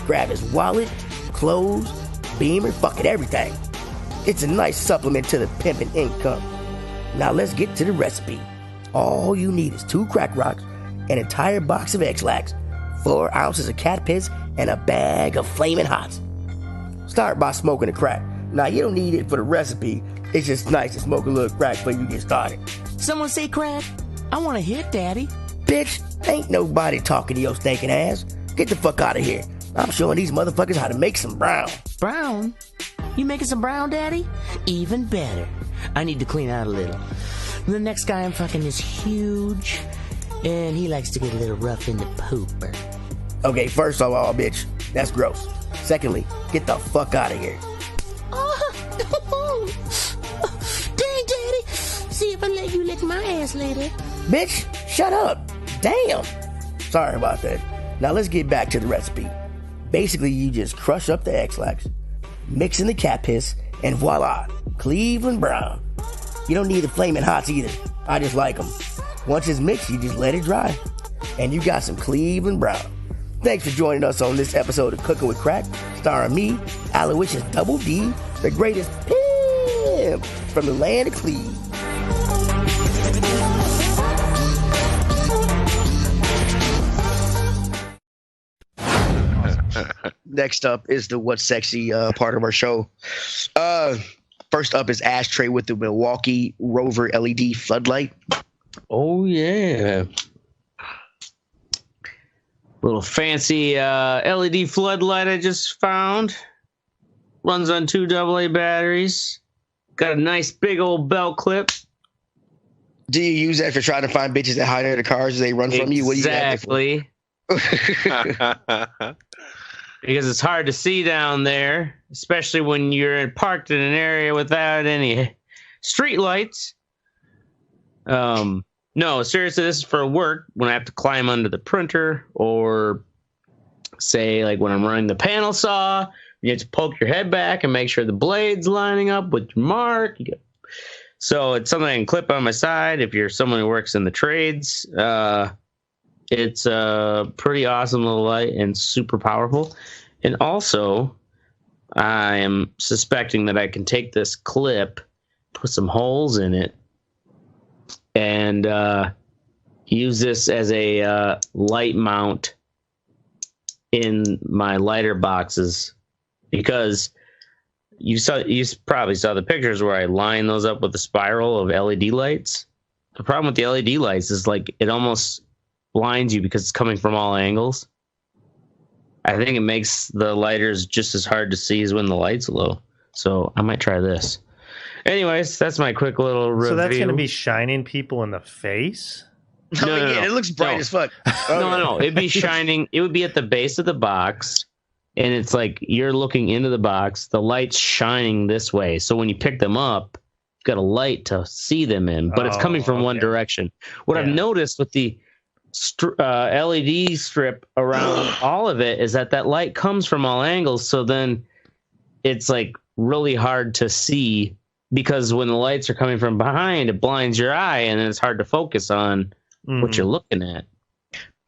Grab his wallet, clothes, Beamer, fucking everything. It's a nice supplement to the pimping income. Now let's get to the recipe. All you need is 2 crack rocks, an entire box of X-Lax, 4 ounces of cat piss, and a bag of flaming hots. Start by smoking the crack. Now you don't need it for the recipe. It's just nice to smoke a little crack before you get started. Someone say crack? I want to hit, Daddy. Bitch, ain't nobody talking to your stinking ass. Get the fuck out of here. I'm showing these motherfuckers how to make some brown. Brown? You making some brown, Daddy? Even better. I need to clean out a little. The next guy I'm fucking is huge, and he likes to get a little rough in the pooper. Okay, first of all, bitch, that's gross. Secondly, get the fuck out of here. Dang, Daddy. See if I let you lick my ass later. Bitch, shut up. Damn. Sorry about that. Now let's get back to the recipe. Basically, you just crush up the X-Lax, mix in the cat piss, and voila, Cleveland brown. You don't need the flaming hots either. I just like them. Once it's mixed, you just let it dry. And you got some Cleveland brown. Thanks for joining us on this episode of Cooking with Crack, starring me, Aloysius Double D, the greatest pimp from the land of Cleveland. Next up is the What's Sexy part of our show. First up is Ashtray with the Milwaukee Rover LED floodlight. Oh, yeah. Little fancy LED floodlight I just found. Runs on 2 AA batteries. Got a nice big old belt clip. Do you use that for trying to find bitches that hide under the cars as they run from you? What do you got Exactly. Because it's hard to see down there, especially when you're parked in an area without any street lights. No, seriously, this is for work when I have to climb under the printer, or say like when I'm running the panel saw, you have to poke your head back and make sure the blade's lining up with your mark. So it's something I can clip on my side if you're someone who works in the trades. It's a pretty awesome little light and super powerful. And also, I am suspecting that I can take this clip, put some holes in it, and use this as a light mount in my lighter boxes because you probably saw the pictures where I line those up with a spiral of LED lights. The problem with the LED lights is like it almost blinds you because it's coming from all angles. I think it makes the lighters just as hard to see as when the light's low. So I might try this. Anyways, that's my quick little review. So that's going to be shining people in the face? No, it looks bright as fuck. No, it'd be shining. It would be at the base of the box, and it's like you're looking into the box. The light's shining this way. So when you pick them up, you've got a light to see them in, but it's coming from one direction. What I've noticed with the LED strip around all of it is that light comes from all angles. So then it's like really hard to see because when the lights are coming from behind, it blinds your eye and then it's hard to focus on what you're looking at.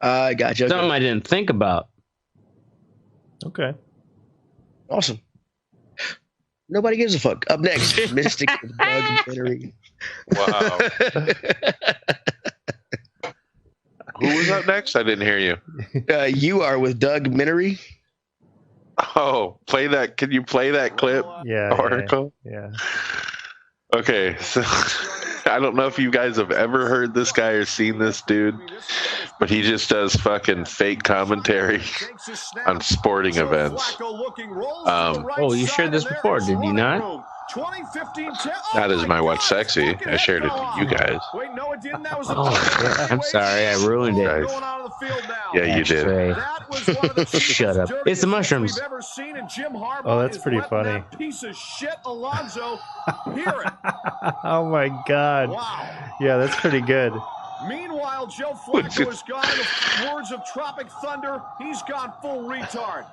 I gotcha. Something I didn't think about. Okay. Awesome. Nobody gives a fuck. Up next, Mystic documentary. Wow. Who was up next? I didn't hear you. You are with Doug Minery. Oh, play that. Can you play that clip? Article? Yeah. Okay, so I don't know if you guys have ever heard this guy or seen this dude, but he just does fucking fake commentary on sporting events. You shared this before, did you not? Not as my What's Sexy. I shared it to you guys. I'm sorry, I ruined it. Yeah, you did. Shut up. It's the mushrooms. Oh, that's pretty funny. Piece of shit, Alonzo. Hear it. Oh my God. Wow. Yeah, that's pretty good. Meanwhile, Joe Flacco has gone, in the words of Tropic Thunder, he's gone full retard.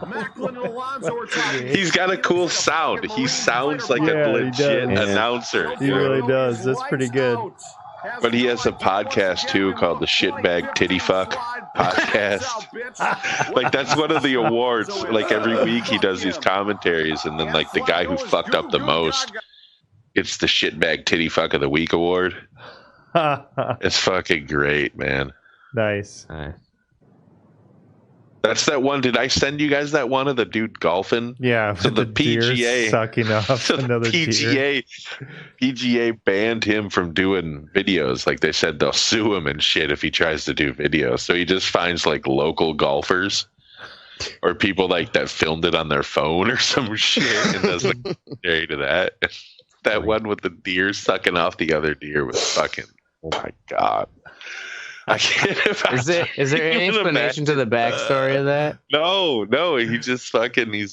Macklin and Alonzo are talking. He's got a cool sound. He sounds like a legit announcer. He really does. That's pretty good. But he has a podcast too called the Shitbag Titty Fuck Podcast. Like that's one of the awards. Like every week he does these commentaries, and then like the guy who fucked up the most gets the Shitbag Titty Fuck of the Week award. It's fucking great, man. Nice. That's that one. Did I send you guys that one of the dude golfing? Yeah. So the PGA sucking off another PGA banned him from doing videos. Like they said, they'll sue him and shit if he tries to do videos. So he just finds like local golfers or people like that filmed it on their phone or some shit and does like commentary to that. That one with the deer sucking off the other deer was fucking. Oh my God. I can't Is there any explanation to the backstory of that? No. He's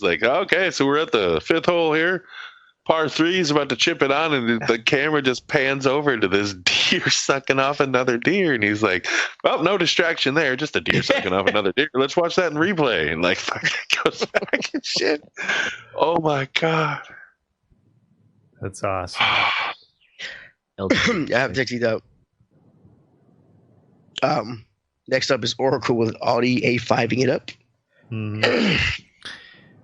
like, okay, so we're at the fifth hole here. Par 3, he's about to chip it on, and the camera just pans over to this deer sucking off another deer. And he's like, well, no distraction there, just a deer sucking off another deer. Let's watch that in replay. And like, fucking goes back and shit. Oh my God. That's awesome. I have to check these out. Next up is Oracle with Audi A5ing it up.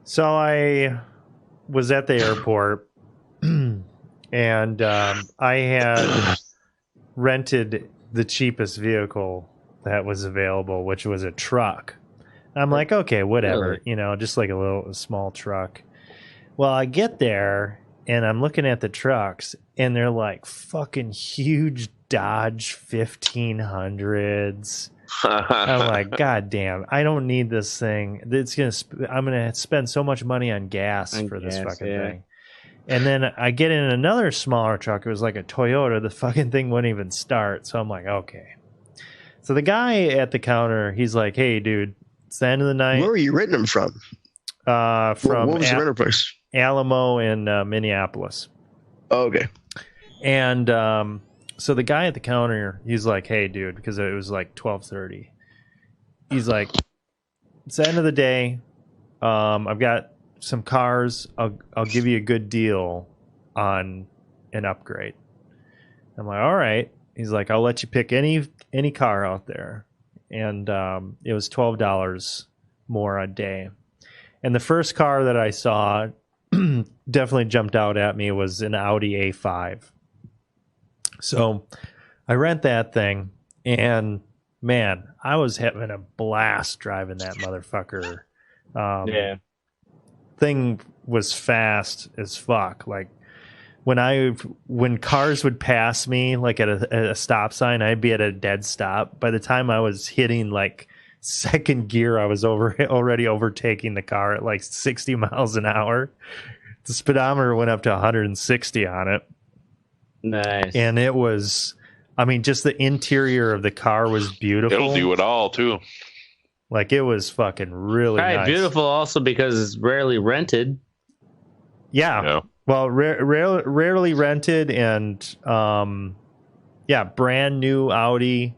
So I was at the airport and I had rented the cheapest vehicle that was available, which was a truck. I'm like, okay, whatever, just like a small truck. Well, I get there and I'm looking at the trucks and they're like fucking huge Dodge 1500s. I'm like, God damn, I don't need this thing. I'm gonna spend so much money on gas for this fucking thing. And then I get in another smaller truck. It was like a Toyota. The fucking thing wouldn't even start. So I'm like, okay. So the guy at the counter, he's like, hey, dude, it's the end of the night. Where were you renting them from? From what was the rental price? Alamo in Minneapolis. Oh, okay. And so the guy at the counter, he's like, hey, dude, because it was like 12:30. He's like, it's the end of the day. I've got some cars. I'll give you a good deal on an upgrade. I'm like, all right. He's like, I'll let you pick any car out there. And it was $12 more a day. And the first car that I saw definitely jumped out at me was an Audi A5. So I rent that thing, And man, I was having a blast driving that motherfucker. Thing was fast as fuck. Like when cars would pass me like at a stop sign, I'd be at a dead stop. By the time I was hitting like second gear, I was already overtaking the car at like 60 miles an hour. The speedometer went up to 160 on it. Nice. And it was, I mean, just the interior of the car was beautiful. It'll do it all too. Like it was fucking really nice. Beautiful also because it's rarely rented. Yeah. Well, rarely rented, and brand new Audi.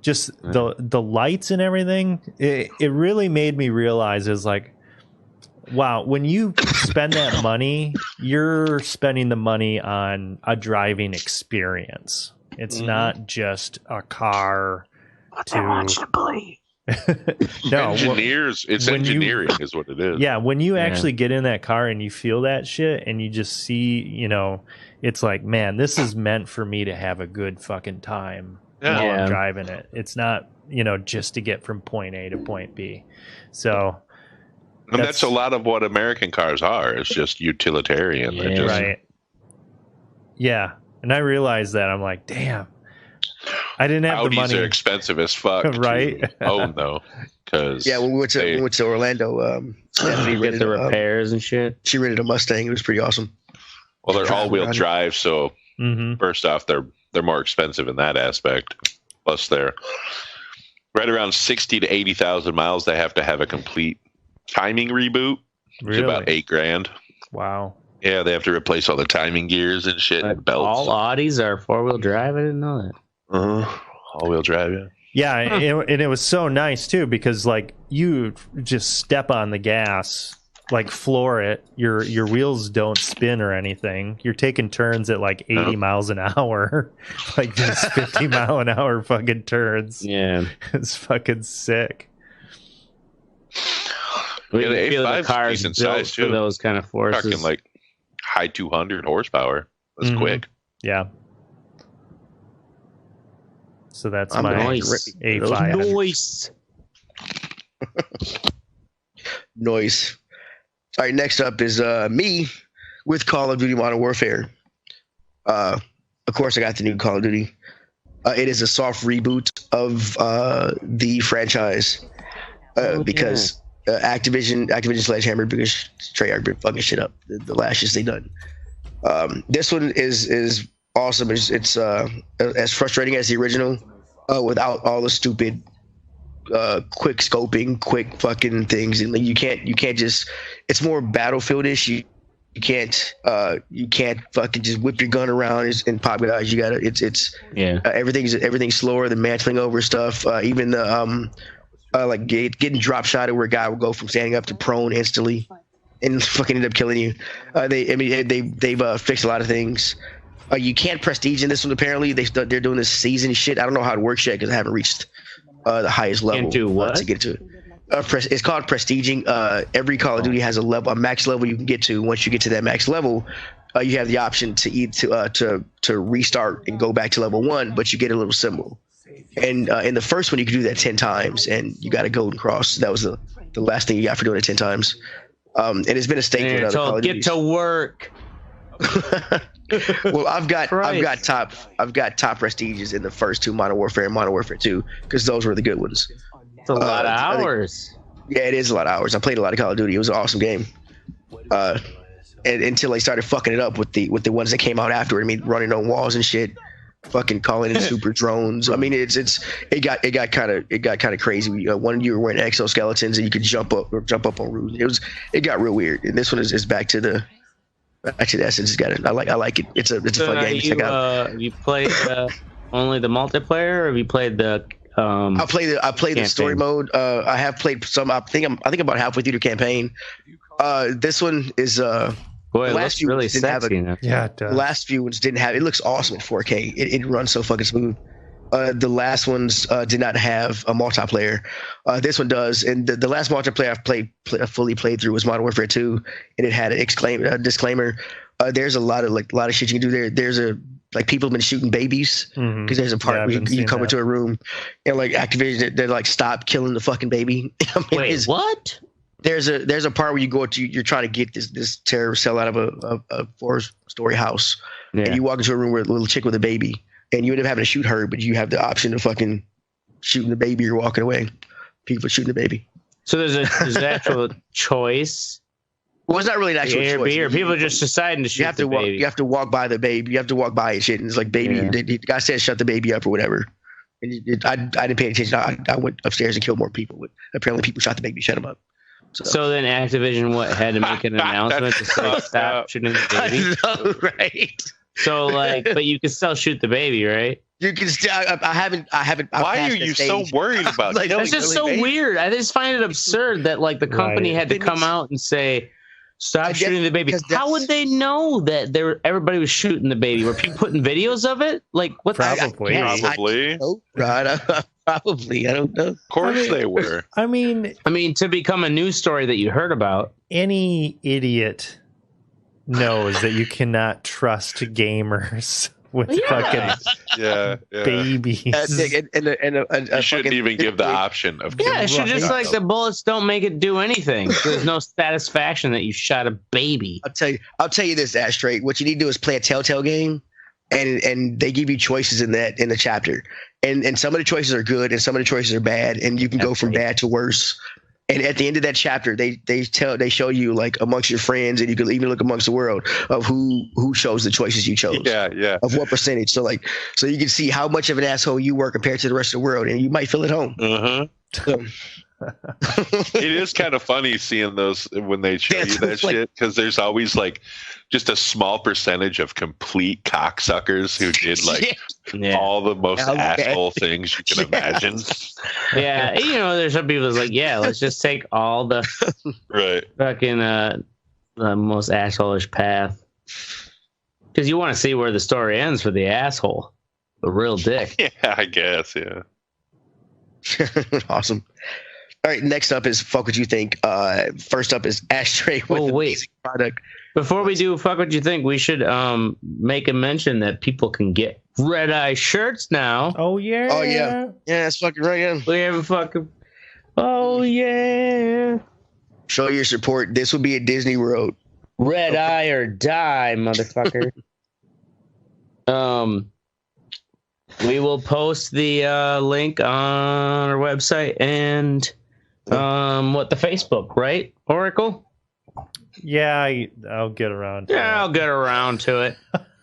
Just the lights and everything. It really made me realize is like, wow, when you spend that money, you're spending the money on a driving experience. It's not just a car to. No, it's engineering is what it is. Yeah, when you actually get in that car and you feel that shit and you just see, it's like, man, this is meant for me to have a good fucking time while I'm driving it. It's not, just to get from point A to point B. So and that's a lot of what American cars are. It's just utilitarian. Yeah. They're just, right. Yeah. And I realized that. I'm like, damn. I didn't have Audis the money. are expensive as fuck, right? To own though, because when we went to Orlando, Stephanie rented the repairs and shit. She rented a Mustang. It was pretty awesome. Well, they're all-wheel drive, so first off, they're more expensive in that aspect. Plus, they're right around 60 to 80,000 miles. They have to have a complete timing reboot. It's about $8,000. Wow. Yeah, they have to replace all the timing gears and shit and belts. All Audis are 4-wheel drive. I didn't know that. All-wheel drive, yeah. And it was so nice too because like you just step on the gas, like floor it. Your wheels don't spin or anything. You're taking turns at like 80 miles an hour, like just 50 mile an hour fucking turns. Yeah, it's fucking sick. Yeah, the feel A5 the cars decent built size for too. those kind of forces. Talking like high 200 horsepower. That's quick. Yeah. So that's my A5. Noise. Noise. All right, next up is me with Call of Duty Modern Warfare. Of course, I got the new Call of Duty. It is a soft reboot of the franchise because Activision Sledgehammer, because Treyarch been fucking shit up the last shit they done. This one is awesome. It's as frustrating as the original, without all the stupid quick scoping, quick fucking things, and you can't just. It's more Battlefield-ish. You can't fucking just whip your gun around and pop guys. You gotta. Everything's slower. The mantling over stuff. Even the like getting drop shotted where a guy will go from standing up to prone instantly and fucking end up killing you. They've fixed a lot of things. You can't prestige in this one. Apparently, they're doing this season shit. I don't know how it works yet because I haven't reached the highest level. Can't do what? To get to it. It's called prestiging. Every Call of Duty has a max level you can get to. Once you get to that max level, you have the option to restart and go back to level 1, but you get a little symbol. And in the first one, you could do that 10 times, and you got a golden cross. That was the last thing you got for doing it 10 times. And it's been a staple in other Call of Duties. Get to work. Well, I've got top prestiges in the first two, Modern Warfare and Modern Warfare 2, because those were the good ones. It's a lot of hours. Yeah, it is a lot of hours. I played a lot of Call of Duty. It was an awesome game. And until they started fucking it up with the ones that came out after. I mean, running on walls and shit, fucking calling in super drones. I mean, it got kind of crazy. One you were wearing exoskeletons and you could jump up on roofs. It got real weird. And this one is back to the essence. It's got it. I like it. It's a fun game to check out. Have you played only the multiplayer, or have you played the? I played the story mode. I have played some. I think about halfway through the campaign. This one is boy, it looks really sexy. Yeah, it does. The last few ones didn't have. It looks awesome in 4K. It runs so fucking smooth. The last ones did not have a multiplayer. This one does, and the last multiplayer I've fully played through was Modern Warfare 2, and it had a disclaimer. There's a lot of shit you can do there. There's like people have been shooting babies because there's a part where you come into a room and like Activision, they're like, stop killing the fucking baby. I mean, wait, what? There's a part where you're trying to get this terrorist cell out of a 4-story house, and you walk into a room with a little chick with a baby, and you end up having to shoot her, but you have the option of fucking shooting the baby or walking away. People are shooting the baby. So there's an actual choice. Well, it's not really an actual choice. Or people are just deciding to shoot the baby. You have to walk by the baby. You have to walk by it, shit, and it's like, baby. The guy said, "Shut the baby up" or whatever. And I didn't pay attention. I went upstairs and killed more people. But apparently, people shot the baby, shut him up. So then Activision had to make an announcement to say stop shooting the baby. I know, right? So but you can still shoot the baby, right? You can still. I haven't. Why are you so worried about? Like, that's just so weird. I just find it absurd that like the company had to come out and say stop shooting the baby. How would they know that everybody was shooting the baby? Were people putting videos of it? Like what? Probably. Right. Probably. I don't know. Of course they were. I mean, to become a news story that you heard about. Any idiot knows that you cannot trust gamers with fucking babies. You shouldn't even give the option of. Yeah, it should just like the bullets don't make it do anything. There's no satisfaction that you shot a baby. I'll tell you this, Ashtray. What you need to do is play a Telltale game, and they give you choices in the chapter, and some of the choices are good and some of the choices are bad, and you can go from bad to worse. And at the end of that chapter, they show you like amongst your friends, and you can even look amongst the world of who chose the choices you chose. Yeah. Of what percentage. So you can see how much of an asshole you were compared to the rest of the world, and you might feel at home. So. It is kind of funny seeing those when they show you that shit, because there's always like just a small percentage of complete cocksuckers who did like all the most asshole things you can imagine. Yeah, there's some people that's like, let's just take all the fucking the most asshole-ish path, because you want to see where the story ends for the asshole, the real dick. Yeah, I guess. Yeah. Awesome. All right, next up is Fuck What You Think. First up is Ashtray with amazing product. Before we do Fuck What You Think, we should make a mention that people can get Red Eye shirts now. Oh, yeah. Oh, yeah. Yeah, that's fucking right. Yeah. We have a fucking... Oh, yeah. Show your support. This will be at Disney World. Red Eye or die, motherfucker. We will post the link on our website and... the Facebook, right, Oracle? Yeah, I'll get around to it. I'll get around to it.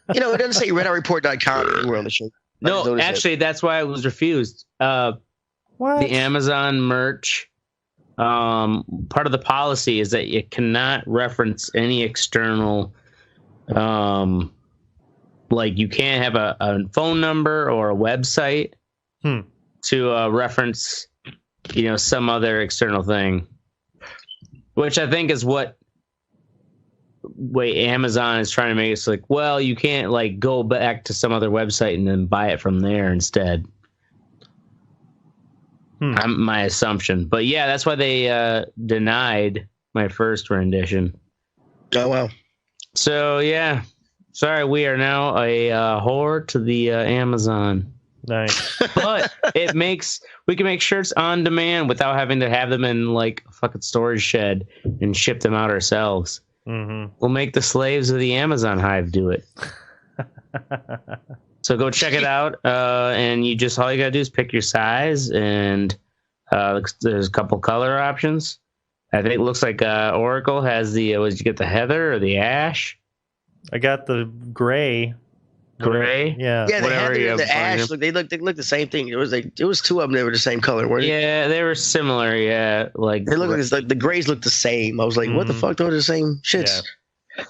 It doesn't say RedEyeReport.com anywhere on the show. No, actually, that's why I was refused. What? The Amazon merch, part of the policy is that you cannot reference any external, like you can't have a phone number or a website to reference some other external thing, which I think is what Amazon is trying to make us like, well, you can't like go back to some other website and then buy it from there instead. My assumption, but yeah, that's why they denied my first rendition. Oh, wow. So yeah, sorry, we are now a whore to the Amazon. Nice. But we can make shirts on demand without having to have them in like a fucking storage shed and ship them out ourselves. Mm-hmm. We'll make the slaves of the Amazon hive do it. So go check it out. And all you gotta do is pick your size, and there's a couple color options. I think it looks like Oracle has the, did you get the heather or the ash? I got the gray. Gray, yeah. The heather and the ash they look the same thing. It was two of them. They were the same color, weren't they? Yeah, they were similar. Yeah, like they look like the grays look the same. I was like, what the fuck? Those are the same shits. Yeah.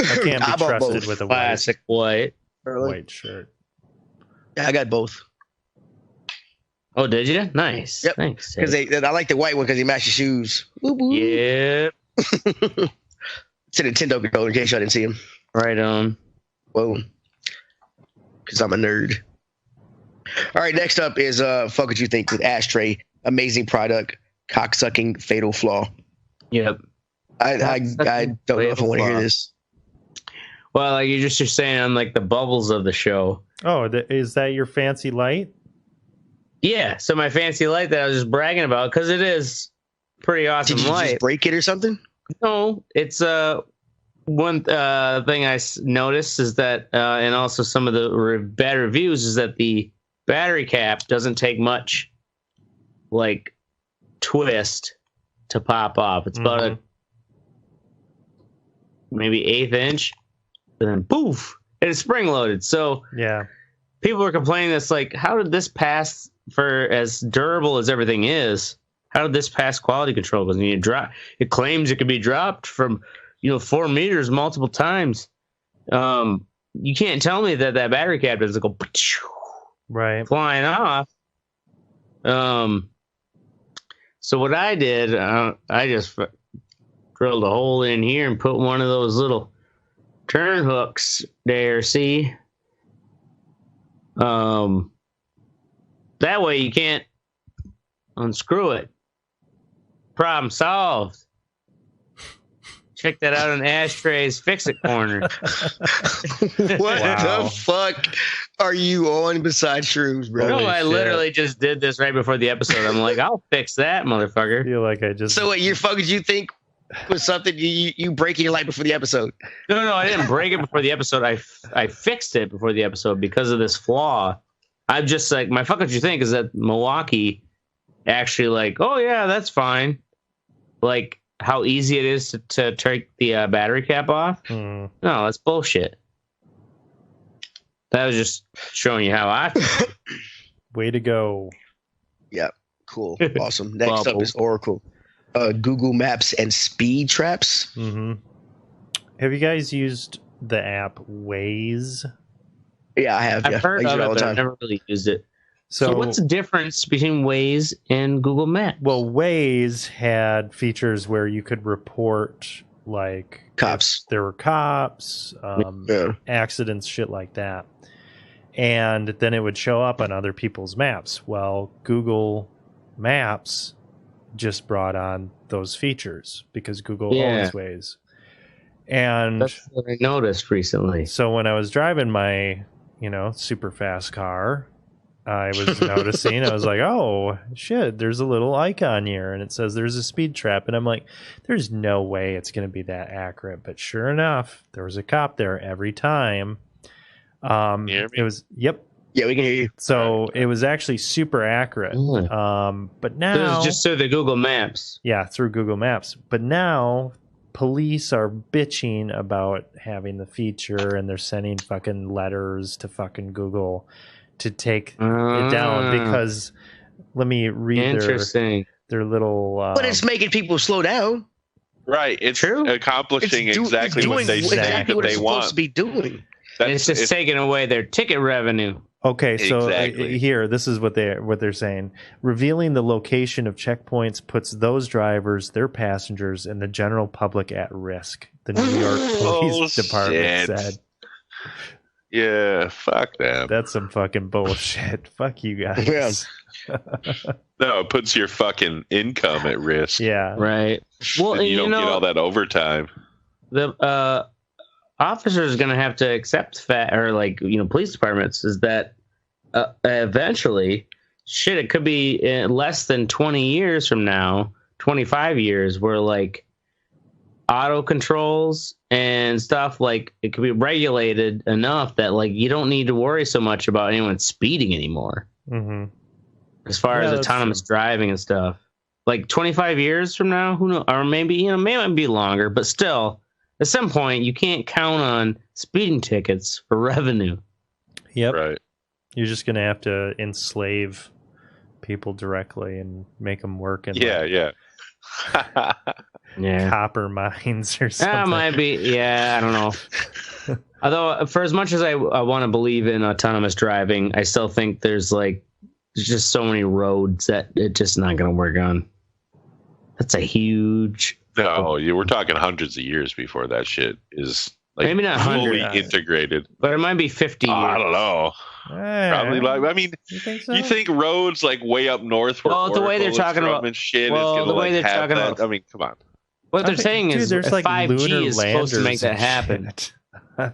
I can't be trusted with a classic white shirt. Yeah, I got both. Oh, did you? Nice. Yep. Thanks. Because I like the white one because he matches shoes. Yeah. It's a Nintendo controller in case y'all didn't see him. Right on. Whoa. Because I'm a nerd. All right, next up is Fuck What You Think with Ashtray. Amazing product. Cocksucking fatal flaw. Yep. I don't know if I want to hear this. Well, like you're saying on like the bubbles of the show. Oh, is that your fancy light? Yeah. So my fancy light that I was just bragging about, because it is pretty awesome Did you light. just break it or something? No, it's one thing I noticed is that, and also some of the bad reviews is that the battery cap doesn't take much, like, twist to pop off. It's about a maybe 1/8 inch, and then poof, and it's spring loaded. So yeah, people were complaining that's like, how did this pass for as durable as everything is? How did this pass quality control? Because it claims it could be dropped from 4 meters multiple times. You can't tell me that battery cap doesn't go right flying off. So what I did, I just drilled a hole in here and put one of those little turn hooks there. See, that way you can't unscrew it. Problem solved. Check that out on Ashtray's Fix It Corner. What the fuck are you on besides shrooms, bro? No, I literally just did this right before the episode. I'm like, I'll fix that, motherfucker. I feel like I just. So what your fuck did you think was something you breaking your light before the episode? No, I didn't break it before the episode. I fixed it before the episode because of this flaw. I'm just like, my fuck what you think is that Milwaukee actually like, oh yeah, that's fine. Like how easy it is to take the battery cap off. No, that's bullshit. That was just showing you how I feel. Way to go. Yeah, cool. Awesome. Next up is Oracle. Google Maps and speed traps. Have you guys used the app Waze? Yeah, I have. I've heard of it, but I've never really used it. So what's the difference between Waze and Google Maps? Well, Waze had features where you could report like cops. There were cops, accidents, shit like that. And then it would show up on other people's maps. Well, Google Maps just brought on those features because Google owns Waze. And that's what I noticed recently. So when I was driving my, super fast car, I was noticing, I was like, oh, shit, there's a little icon here, and it says there's a speed trap. And I'm like, there's no way it's going to be that accurate. But sure enough, there was a cop there every time. It was, yep. Yeah, we can hear you. So it was actually super accurate. But now... So it was just through the Google Maps. Yeah, through Google Maps. But now police are bitching about having the feature, and they're sending fucking letters to fucking Google to take it down because let me read their little but it's making people slow down, right? It's accomplishing exactly what they say that they want to be doing. It's just taking away their ticket revenue. Okay, so here, this is what they're saying. Revealing the location of checkpoints puts those drivers, their passengers, and the general public at risk, the New York Police Department said. Yeah, fuck them. That's some fucking bullshit. Fuck you guys. Yeah. No, it puts your fucking income at risk. Yeah. Right. Well, and you don't get all that overtime. The officer is going to have to accept police departments is that eventually, it could be in less than 20 years from now, 25 years, where like auto controls and stuff, like it could be regulated enough that like you don't need to worry so much about anyone speeding anymore. As far as autonomous driving and stuff, like 25 years from now, who knows? Or maybe maybe be longer, but still, at some point, you can't count on speeding tickets for revenue. Yep. Right. You're just gonna have to enslave people directly and make them work in copper mines or something. That might be. Yeah, I don't know. Although, for as much as I want to believe in autonomous driving, I still think there's just so many roads that it's just not going to work on. That's a huge. No, we're talking hundreds of years before that shit is maybe not fully integrated. But it might be 50 years. I don't know. Probably you think roads like way up north where the way they're talking about and shit is going to have that. I mean, come on. What they're saying is there's 5G is supposed to make that happen.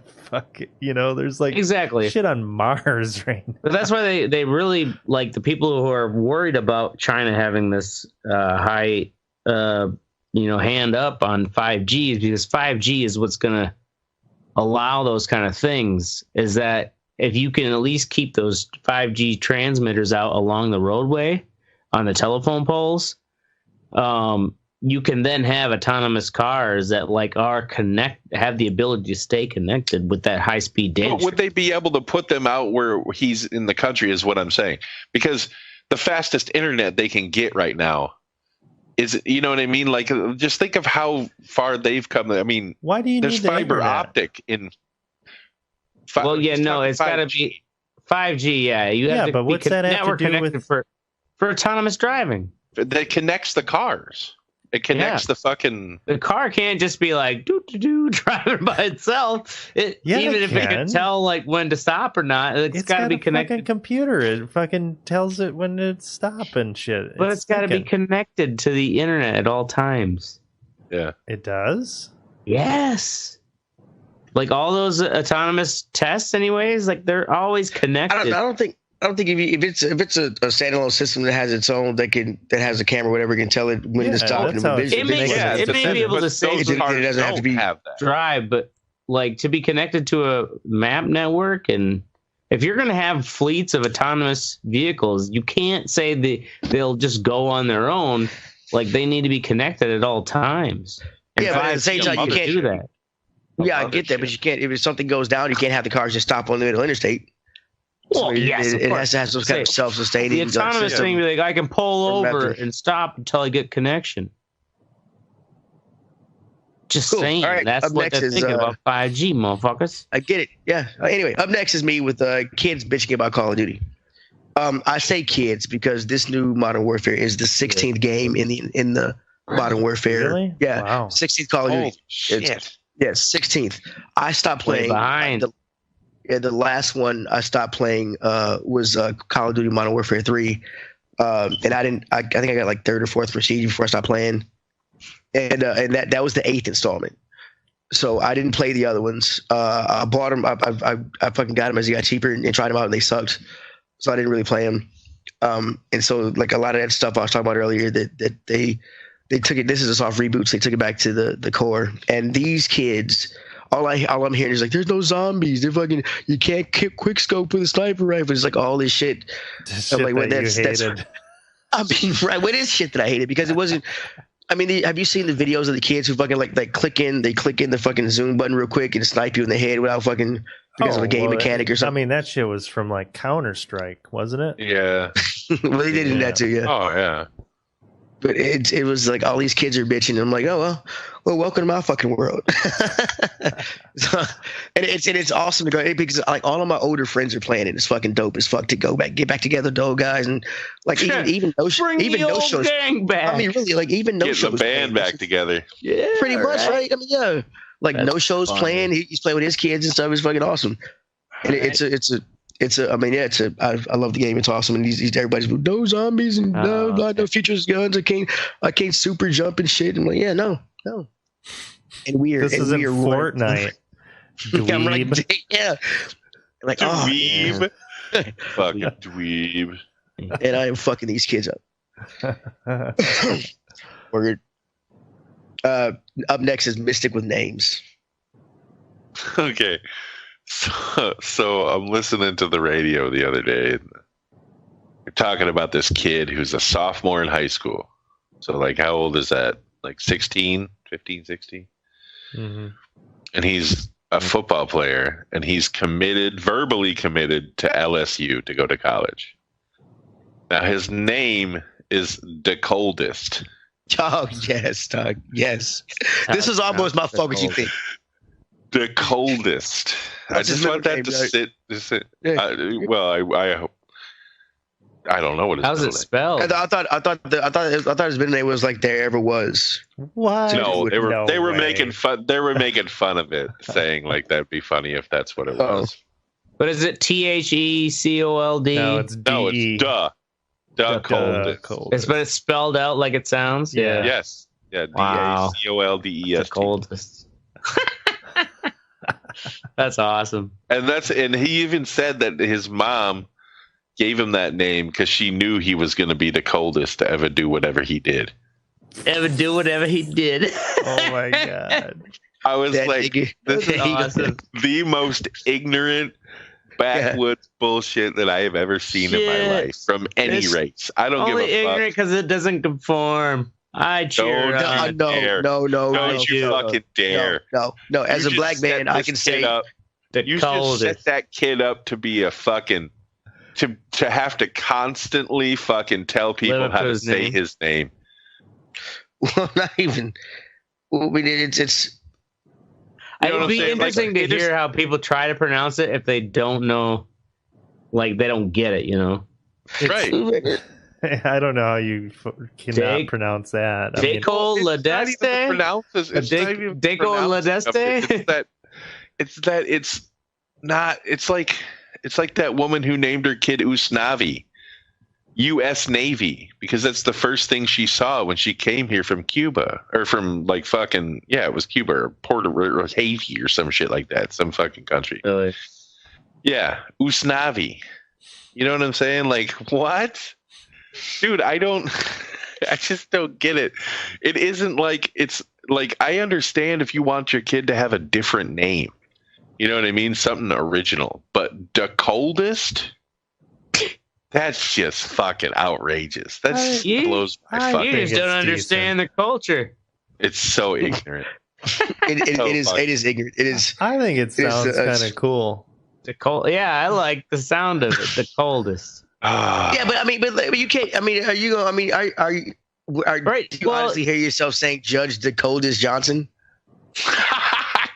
Fuck it. You know, there's like exactly shit on Mars right now. But that's why they really like the people who are worried about China having this high, hand up on 5G, because 5G is what's going to allow those kind of things. Is that if you can at least keep those 5G transmitters out along the roadway on the telephone poles, you can then have autonomous cars that have the ability to stay connected with that high speed data. But would they be able to put them out where he's in the country is what I'm saying? Because the fastest internet they can get right now is, you know what I mean? Like, just think of how far they've come. I mean, why do you there's need the fiber internet? optic in. It's got to be 5G. Yeah, you have to but be what's that have to network do connected with for autonomous driving? That connects the cars. It connects the fucking. The car can't just be like driving by itself. Even if it can tell like when to stop or not, it's got to be connected. Fucking computer. It fucking tells it when to stop and shit. But it's got to be connected to the internet at all times. Yeah, it does. Yes. Like all those autonomous tests, anyways, like they're always connected. I don't think if it's a standalone system that has its own that has a camera, whatever, can tell it when to stop and it may be able to say it doesn't have to be drive, but like to be connected to a map network, and if you're going to have fleets of autonomous vehicles, you can't say they'll just go on their own. Like they need to be connected at all times. And but at the same time, you can't do that. Yeah, I get that, but you can't. If something goes down, you can't have the cars just stop on the middle interstate. Well, so yes, it has to have some kind of self-sustaining. The autonomous thing, like I can pull over and stop until I get connection. Just saying, right, that's what they're thinking about 5G, motherfuckers. I get it. Yeah. Anyway, up next is me with kids bitching about Call of Duty. I say kids because this new Modern Warfare is the 16th game in the Modern Warfare. Really? Yeah. Wow. 16th Call of Duty. Shit. Yes, 16th. I stopped playing. The last one I stopped playing was Call of Duty Modern Warfare 3. And I think I got like third or fourth prestige before I stopped playing. And that was the 8th installment. So I didn't play the other ones. I bought them. I fucking got them as they got cheaper and tried them out and they sucked. So I didn't really play them. And so like a lot of that stuff I was talking about earlier that they took it. This is a soft reboot. So they took it back to the core. And these kids, all I'm hearing is like, there's no zombies. They're fucking. You can't quick scope with a sniper rifle. It's like all this shit. I'm like, well, that's. I mean, right? What is shit that I hated because it wasn't. I mean, have you seen the videos of the kids who fucking like click in the fucking zoom button real quick and snipe you in the head without fucking because of a game mechanic or something? I mean, that shit was from like Counter-Strike, wasn't it? Yeah. Well, they did that too, yeah. Oh yeah. But it was like all these kids are bitching. And I'm like, oh well, welcome to my fucking world. So, and it's awesome to go because like all of my older friends are playing it. It's fucking dope as fuck to get back together, though, guys, and like even no shows. Gang back. I mean, really, like even no shows. Get the band back together. Yeah, pretty much, right? I mean, yeah, like that's no shows funny. Playing. He's playing with his kids and stuff. It's fucking awesome. And I love the game. It's awesome. And everybody's like, no zombies and no futures guns. I can't super jump and shit. I'm like, yeah, no. And this isn't Fortnite. Dweeb. Yeah. Like, dweeb. Fucking dweeb. And I am fucking these kids up. Word. Up next is Mystic with names. Okay. So I'm listening to the radio the other day. And we're talking about this kid who's a sophomore in high school. So like, how old is that? Like 15, 16? Mm-hmm. And he's a football player, and he's verbally committed to LSU to go to college. Now his name is The Coldest. Oh yes, Doug. Yes, this is almost my focus. You think? The Coldest. I just want that to sit. I don't know what it's. How's it spelled? I thought his middle name was like there ever was. What? No, they were making fun. They were making fun of it, saying like that'd be funny if that's what it was. But is it THECOLD? No, it's D. No, it's The Coldest. But it's spelled out like it sounds. Yeah. Yes. Yeah. Wow. DACOLDEST. The Coldest. That's awesome. And he even said that his mom gave him that name because she knew he was going to be the coldest to ever do whatever he did. Ever do whatever he did. Oh my god! I was this is awesome. The most ignorant backwoods bullshit that I have ever seen in my life from any race. I don't give a fuck. Only ignorant because it doesn't conform. I cheer. No. Don't you fucking dare. No. As a black man, I can say you just set that kid up to be a fucking to have to constantly fucking tell people how to say his name. Well, not even. I mean, it's. It would be interesting to hear how people try to pronounce it if they don't know, like they don't get it, you know. Right. I don't know how you cannot pronounce that. Deco Ledeste? Deco Ledeste? It's like that woman who named her kid Usnavi. U.S. Navy, because that's the first thing she saw when she came here from Cuba, or from it was Cuba or or Haiti or some shit like that, some fucking country. Really? Yeah, Usnavi. You know what I'm saying? Like, what? Dude, I just don't get it. It isn't like, it's like, I understand if you want your kid to have a different name. You know what I mean? Something original. But the coldest? That's just fucking outrageous. That blows my fucking. You just don't understand the culture. It's so ignorant. It is ignorant. It is. I think it sounds kind of cool. The cold. Yeah, I like the sound of it. The coldest. Yeah, but you can't. I mean, are you going? I mean, are you? Do you honestly hear yourself saying "Judge the coldest Johnson"?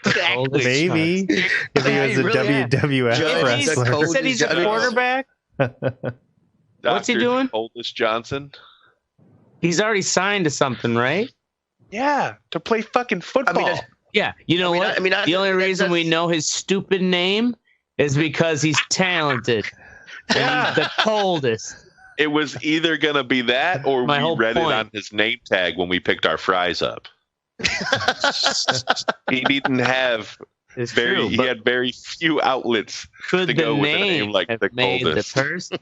Maybe if he was a WWF wrestler. He said he's a quarterback. What's he doing? Coldest Johnson. He's already signed to something, right? Yeah, to play fucking football. You know what? The only reason we know his stupid name is because he's talented. Yeah, he's the coldest. It was either gonna be that, or we read it on his name tag when we picked our fries up. He didn't have. He had very few outlets to go with a name like the coldest. The person?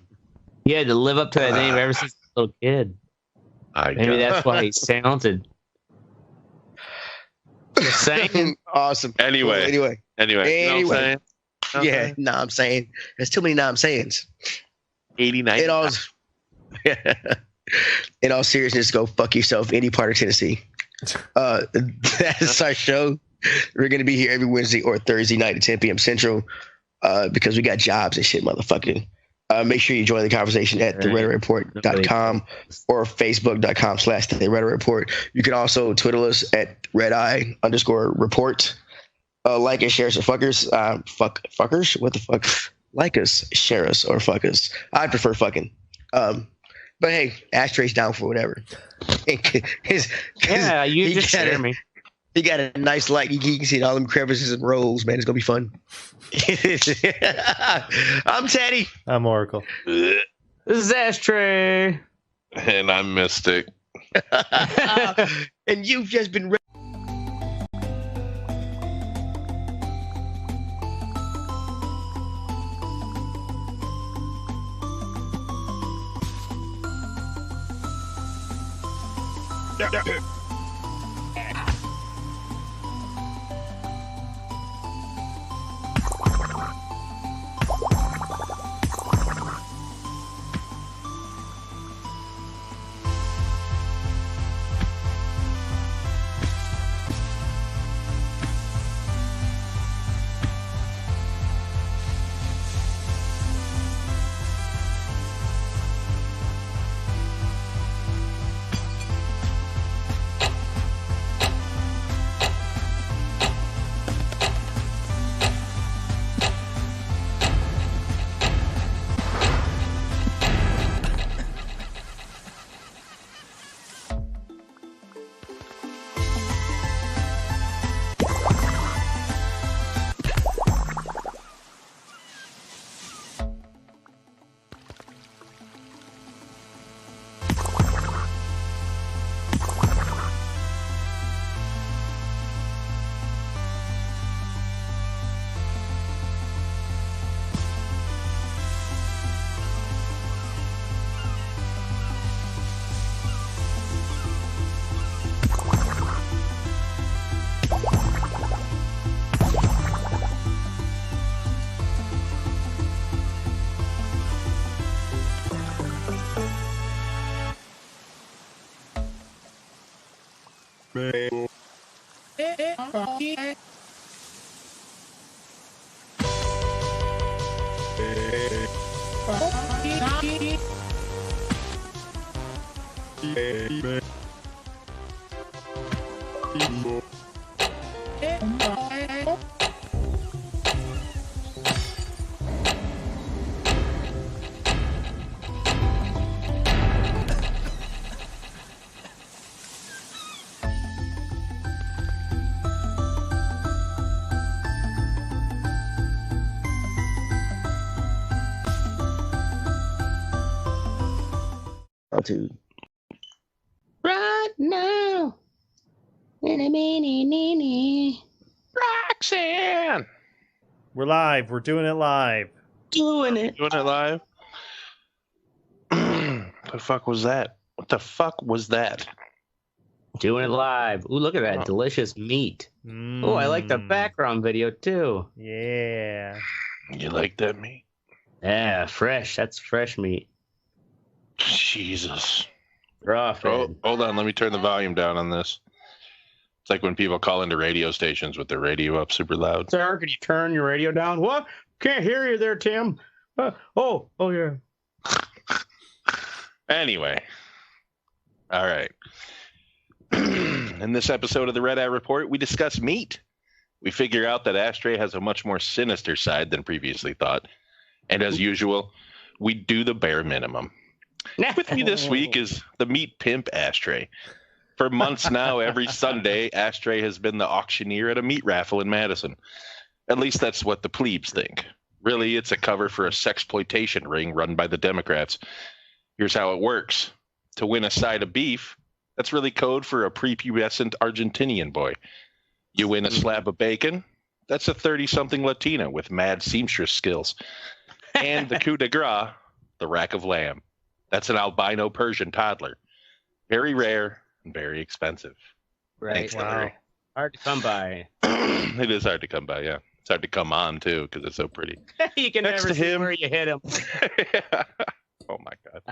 He had to live up to that name ever since he was a little kid. Maybe that's why he's talented. Just saying. Awesome. Anyway. You know what I'm saying? I'm saying. There's too many I'm sayings. 89. In all seriousness, go fuck yourself any part of Tennessee. That's our show. We're going to be here every Wednesday or Thursday night at 10 p.m. Central because we got jobs and shit, motherfucking. Make sure you join the conversation at theredeyereport.com or facebook.com/theredeyereport. You can also Twitter us at redeye_report. Like and share us or fuckers. Fuckers? What the fuck? Like us, share us, or fuck us. I prefer fucking. But hey, ashtrays down for whatever. You just share me. He got a nice light. You can see all them crevices and rolls, man. It's going to be fun. I'm Teddy. I'm Oracle. This is Ashtray. And I'm Mystic. And you've just been... Right now. Roxanne! We're live. We're doing it live. Doing it. Doing it live? The fuck was that? What the fuck was that? Doing it live. Ooh, look at that delicious meat. Oh, I like the background video too. Yeah. You like that meat? Yeah, fresh. That's fresh meat. Jesus. Raw Oh, fed. hold on. Let me turn the volume down on this. It's like when people call into radio stations with their radio up super loud. Sir, can you turn your radio down? What? Can't hear you there, Tim. Oh, yeah. Anyway. All right. In this episode of the Red Eye Report, we discuss meat. We figure out that Ashtray has a much more sinister side than previously thought. And as usual, we do the bare minimum. With me this week is the meat pimp Ashtray. For months now, every Sunday, Ashtray has been the auctioneer at a meat raffle in Madison. At least that's what the plebes think. Really, it's a cover for a sexploitation ring run by the Democrats. Here's how it works. To win a side of beef, that's really code for a prepubescent Argentinian boy. You win a slab of bacon, that's a 30-something Latina with mad seamstress skills. And the coup de grace, the rack of lamb. That's an albino Persian toddler. Very rare and very expensive. Right. Thanks, Wow. Larry. Hard to come by. It is hard to come by, yeah. It's hard to come on, too, because it's so pretty. You can Next never to see him- where you hit him. Oh, my God.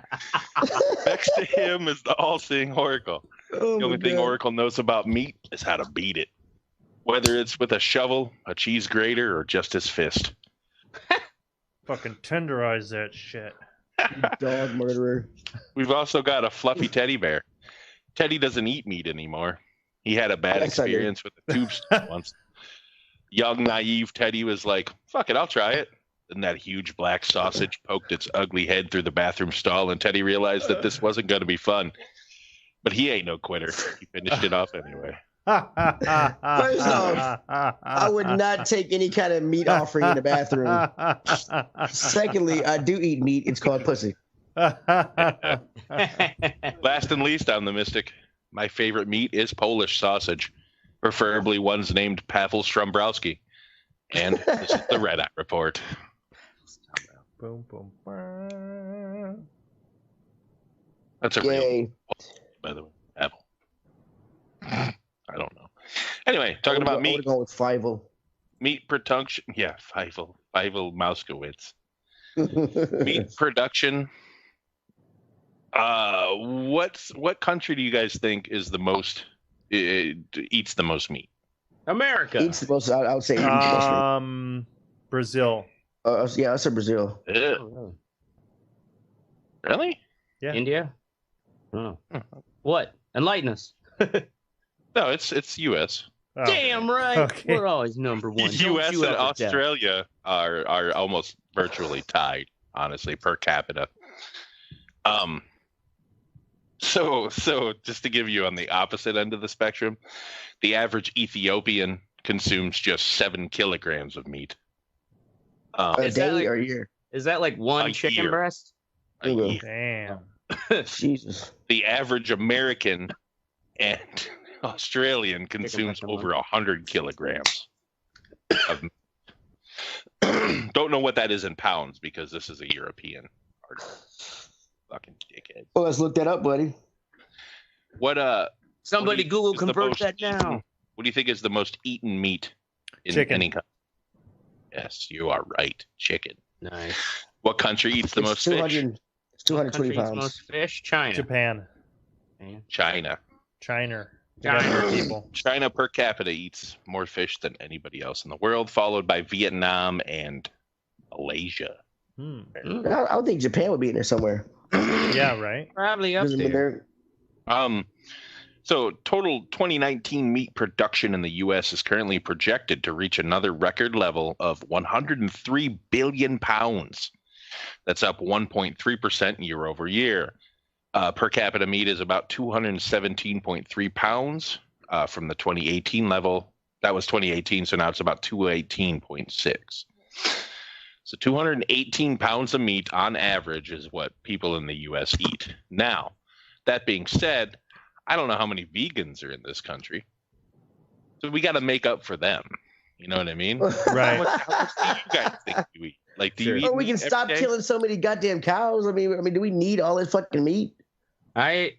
Next to him is the all-seeing Oracle. The only thing Oracle knows about meat is how to beat it. Whether it's with a shovel, a cheese grater, or just his fist. Fucking tenderize that shit. Dog murderer. We've also got a fluffy teddy bear. Teddy doesn't eat meat anymore. He had a bad Yes, I do. experience with the tubes once. Young, naive Teddy was like, fuck it, I'll try it. Then that huge black sausage poked its ugly head through the bathroom stall, and Teddy realized that this wasn't going to be fun. But he ain't no quitter. He finished it off anyway. First off, I would not take any kind of meat offering in the bathroom. Secondly, I do eat meat. It's called pussy. Last and least, I'm the mystic. My favorite meat is Polish sausage, preferably ones named Pavel Strombrowski. And this is the Red Eye Report. Boom, boom, boom. That's a real, Yay. by the way, Pavel. I don't know. Anyway, talking about I meat. would go with Fievel. Meat production. Yeah, Fievel Mauskowitz. Meat production. What country do you guys think is the most eats the most meat? America. Eats the most. I would say eats the most meat. Brazil. Yeah, I said Brazil. Ew. Really? Yeah. India? Oh. What? Enlighten us. No, it's U.S. Oh, Damn right. Okay. We're always number one. Don't U.S. you and ever doubt. Australia are almost virtually tied, honestly, per capita. So just to give you on the opposite end of the spectrum, the average Ethiopian consumes just 7 kilograms of meat. A Is that day like- or a year? Is that like one A chicken year. breast? A Ooh. year. Damn. Jesus. The average American and Australian consumes over 100 kilograms of meat. Don't know what that is in pounds because this is a European article. Fucking dickhead. Well, let's look that up, buddy. What Somebody What do you Google think is the convert most that now. eaten- What do you think is the most eaten meat in Chicken. any country? Yes, you are right. Chicken. Nice. What country eats the most It's fish? 200. It's 220 Country eats pounds. most fish? China. Japan. China. China. China per capita eats more fish than anybody else in the world, followed by Vietnam and Malaysia. I don't think Japan would be in there somewhere. Yeah, right. Probably up there. So total 2019 meat production in the U.S. is currently projected to reach another record level of 103 billion pounds. That's up 1.3% year over year. Per capita meat is about 217.3 pounds from the 2018 level. That was 2018, so now it's about 218.6. So 218 pounds of meat on average is what people in the U.S. eat. Now, that being said, I don't know how many vegans are in this country. So we got to make up for them. You know what I mean? Right. How much do you guys think you eat? Like, do you eat we can stop killing so many goddamn cows. I mean, do we need all this fucking meat? I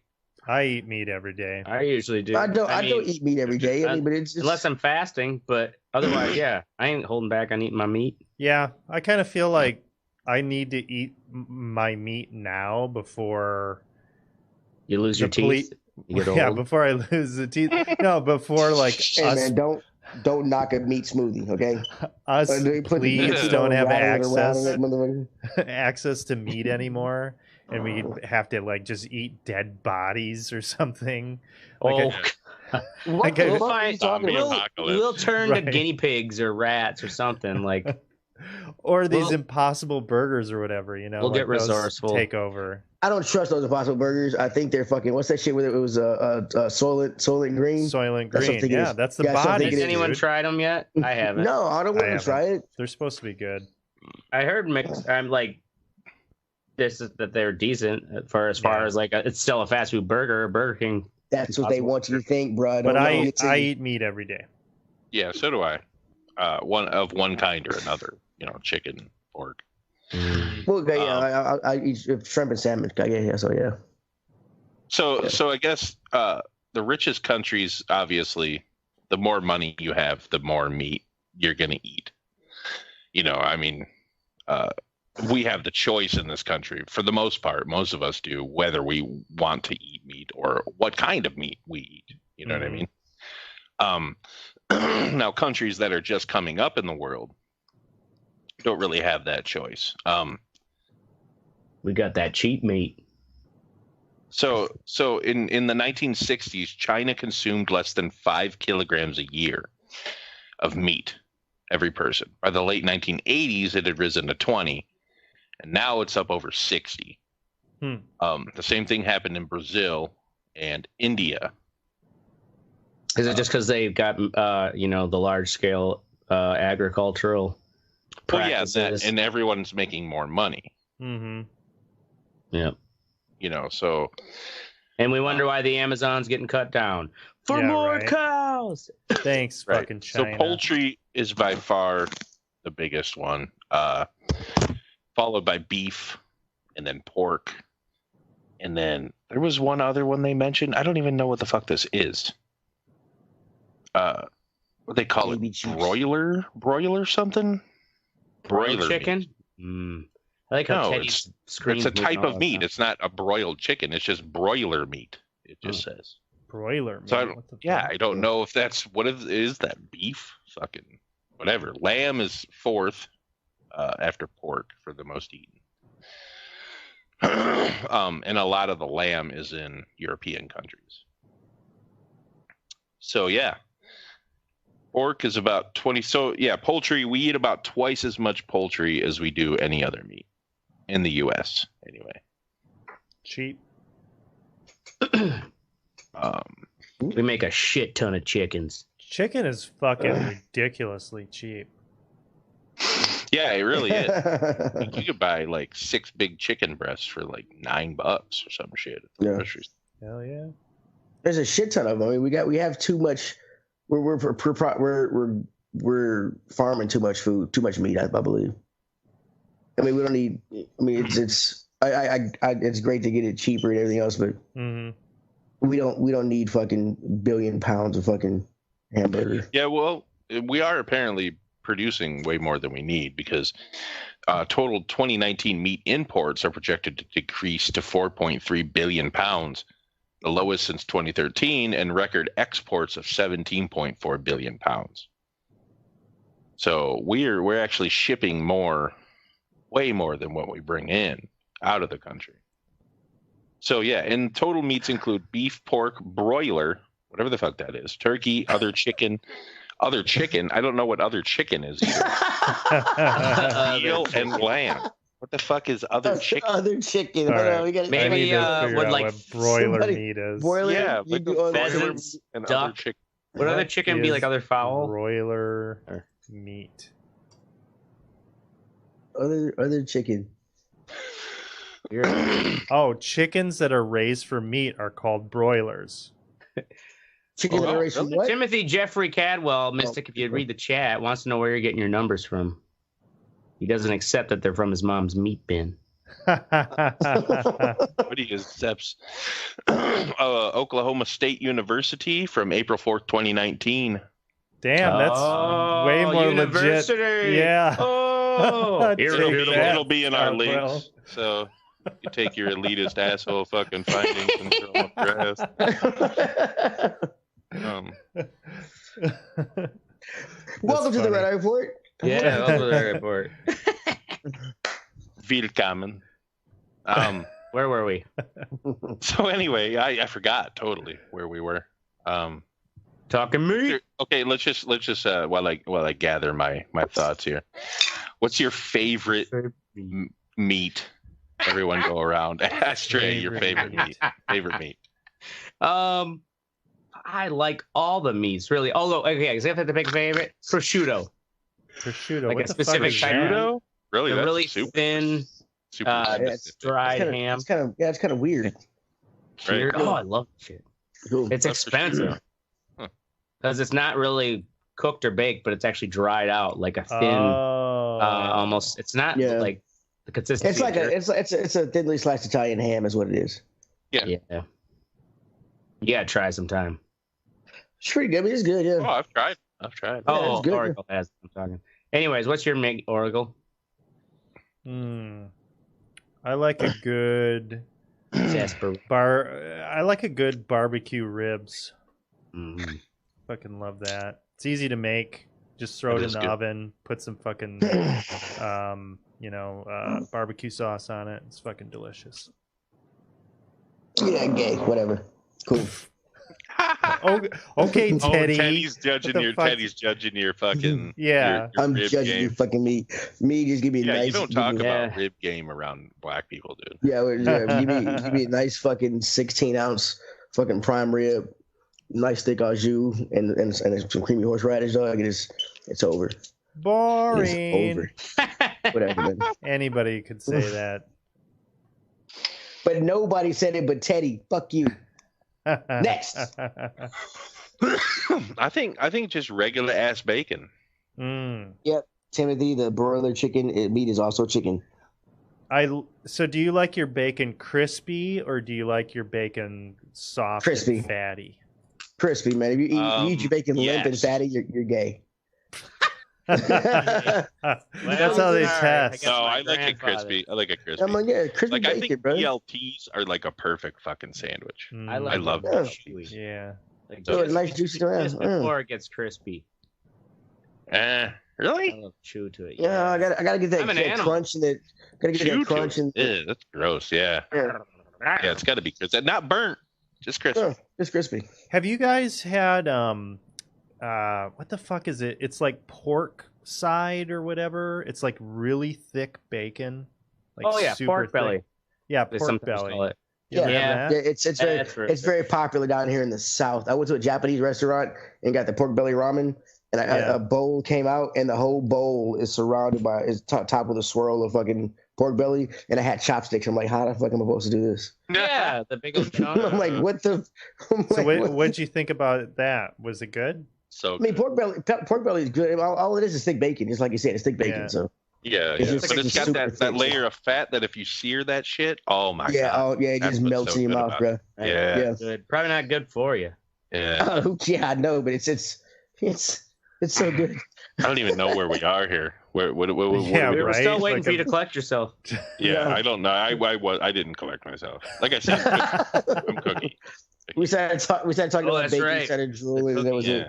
eat meat every day. I usually do. I don't eat meat every day. I mean, but it's just... unless I'm fasting. But otherwise, yeah, I ain't holding back on eating my meat. Yeah, I kind of feel like I need to eat my meat now before you lose your teeth. You get old. Yeah, before I lose the teeth. No, before like hey, man, don't knock a meat smoothie, okay? Us please don't have access to meat anymore, and we have to like just eat dead bodies or something. We'll turn to guinea pigs or rats or something like. Or these impossible burgers or whatever, you know. We'll get resourceful. Take over. I don't trust those impossible burgers. I think they're fucking. What's that shit? Where it was Soylent Green. Soylent Green. Yeah, that's the body. Has anyone tried them yet? I haven't. No, I don't want to try it. They're supposed to be good. I heard I'm like, that they're decent for as far as like it's still a fast food burger. Burger King. That's what they want you to think, bro. But I eat meat every day. Yeah, so do I. One kind or another. You know, chicken, pork. Well, yeah, I eat shrimp and salmon. Yeah, so yeah. So I guess the richest countries, obviously, the more money you have, the more meat you're gonna eat. You know, I mean, we have the choice in this country, for the most part. Most of us do, whether we want to eat meat or what kind of meat we eat. You know what I mean? Now, countries that are just coming up in the world don't really have that choice. We got that cheap meat. So in the 1960s, China consumed less than 5 kilograms a year of meat, every person. By the late 1980s, it had risen to 20, and now it's up over 60. The same thing happened in Brazil and India. Is it just because they've got, the large scale agricultural? Well, yeah, and everyone's making more money. Mm-hmm. Yeah. You know, so. And we wonder why the Amazon's getting cut down. For more cows! Thanks, fucking China. So poultry is by far the biggest one, followed by beef, and then pork. And then there was one other one they mentioned. I don't even know what the fuck this is. What they call it? Broiler something? Broiler chicken? I like how Teddy's it's a type of meat. It's not a broiled chicken. It's just broiler meat. It just says broiler meat. So I don't know if that's what is that beef? Fucking whatever. Lamb is fourth after pork for the most eaten. And a lot of the lamb is in European countries. So yeah. Pork is about 20. So yeah, poultry, we eat about twice as much poultry as we do any other meat in the US anyway. Cheap. We make a shit ton of chickens. Chicken is fucking ridiculously cheap. Yeah, it really is. You could buy like 6 big chicken breasts for like $9 or some shit at the groceries. Hell yeah. There's a shit ton of them. I mean, we have too much. We're farming too much food, too much meat. I believe. I mean, we don't need. I mean, it's great to get it cheaper and everything else, but we don't need fucking billion pounds of fucking hamburger. Yeah, well, we are apparently producing way more than we need because total 2019 meat imports are projected to decrease to 4.3 billion pounds. the lowest since 2013, and record exports of 17.4 billion pounds. So we're actually shipping way more than what we bring in out of the country. So yeah, and total meats include beef, pork, broiler, whatever the fuck that is, turkey, other chicken. I don't know what other chicken is either. Veal and lamb. What the fuck is other chicken? Other chicken. Right. Maybe would like what broiler meat is. Broiler, Yeah, like the pheasants, and duck. other chicken. Would other chicken be like other fowl? Broiler meat. Other chicken. Oh, chickens that are raised for meat are called broilers. Chicken that are raised from what? Timothy Jeffrey Cadwell, Mystic, if you read the chat, wants to know where you're getting your numbers from. He doesn't accept that they're from his mom's meat bin. What he accepts? Oklahoma State University from April 4th, 2019. Damn, that's way more university. legit. Yeah. Oh, it'll be in our links. So you take your elitist asshole fucking findings and throw them up your ass. Welcome to the Red Eye Report. Yeah, welcome to the Red Eye Report. Willkommen. Where were we? So anyway, I forgot totally where we were. Talking meat. Okay, let's just while I gather my thoughts here. What's your favorite meat? Everyone go around. Ask Trey your favorite meat. Favorite meat. I like all the meats really. Although, okay, because I have to pick a favorite. Prosciutto. Prosciutto. Like what a specific fuck type. Prosciutto? Really? The really super thin, dried ham. It's kind of weird. Right. Oh, I love that shit. Cool. It's expensive because it's not really cooked or baked, but it's actually dried out like a thin, almost. It's not like the consistency. It's a thinly sliced Italian ham, is what it is. Yeah. Yeah, try sometime. It's pretty good. I mean, it's good. Yeah. Oh, I've tried. Oh, it's good. Oracle has. I'm talking. Anyways, what's your Oracle? I like a good I like a good barbecue ribs. Fucking love that. It's easy to make. Just throw it in the oven. Put some fucking, barbecue sauce on it. It's fucking delicious. Yeah, gay. Whatever. Cool. Okay, Teddy. Teddy's judging your fucking. Yeah, I'm judging you fucking meat. Me, just give me a nice. You don't talk about rib game around black people, dude. Yeah, give me a nice fucking 16-ounce fucking prime rib, nice thick au jus, and some creamy horseradish, dog. It's over. Boring. It's over. Whatever. Man. Anybody could say that. But nobody said it but Teddy. Fuck you. Next. I think just regular ass bacon. Yep. Timothy, the broiler chicken meat is also chicken. So do you like your bacon crispy or do you like your bacon soft crispy and fatty? Crispy, man. If you eat your bacon limp and fatty, you're gay. That's how they test. No, I like it crispy. I like it crispy. I'm like, yeah, crispy bacon, I think bro. BLTs are like a perfect fucking sandwich. I love them. Yeah. Like nice juicy around. Just before it gets crispy. Really? I love chew to it. Yeah, I gotta get that crunch in it. Gotta get that crunch in it. That's gross. Yeah, it's got to be crispy. Not burnt, just crispy. Yeah, just crispy. Have you guys had what the fuck is it? It's like pork side or whatever. It's like really thick bacon. Like super pork thick. belly. Yeah, pork belly. Yeah. It's very popular down here in the South. I went to a Japanese restaurant and got the pork belly ramen, and a bowl came out, and the whole bowl is surrounded by top with a swirl of fucking pork belly, and I had chopsticks. I'm like, how the fuck am I supposed to do this? Yeah, the big old chunk. I'm like, what the? So what'd you think about that? Was it good? So I mean, pork belly is good. All it is thick bacon, just like you said, it's thick bacon. Yeah. So but it's got that layer of fat that if you sear that shit, oh my god, it just melts in your mouth, bro. Yeah, good. Probably not good for you. Yeah, I know, but it's so good. I don't even know where we are here. What we're still waiting for you to collect yourself. Yeah, I don't know. I didn't collect myself. Like I said, I'm cookie. We started talking about bacon, right. started drooling, and that was it.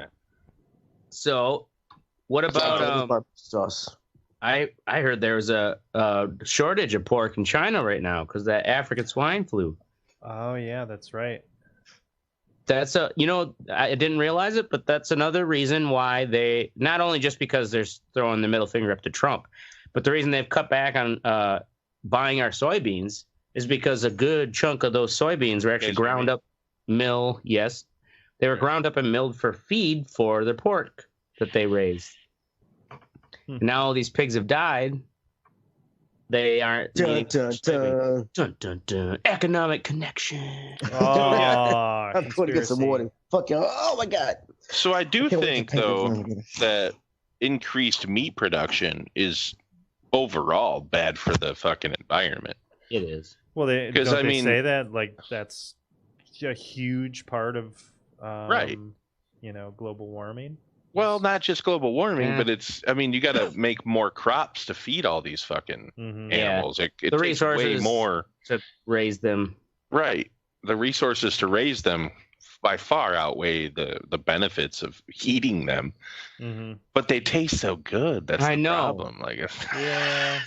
So, what about sauce? I heard there was a shortage of pork in China right now because that African swine flu. Oh yeah, that's right. That's I didn't realize it, but that's another reason why they, not only just because they're throwing the middle finger up to Trump, but the reason they've cut back on buying our soybeans is because a good chunk of those soybeans were actually ground up, Yes, they were ground up and milled for feed for their pork that they raised. Now all these pigs have died. They aren't. Dun, dun, dun. Economic connection. Oh, I'm going to get some water. Fuck you. Oh my god. So I do think though that increased meat production is overall bad for the fucking environment. It is. Well, they say that like that's a huge part of right. Global warming. Well, not just global warming, but you got to make more crops to feed all these fucking animals. It the takes resources way more to raise them. Right. The resources to raise them by far outweigh the benefits of eating them. Mm-hmm. But they taste so good. That's the problem. Like, yeah.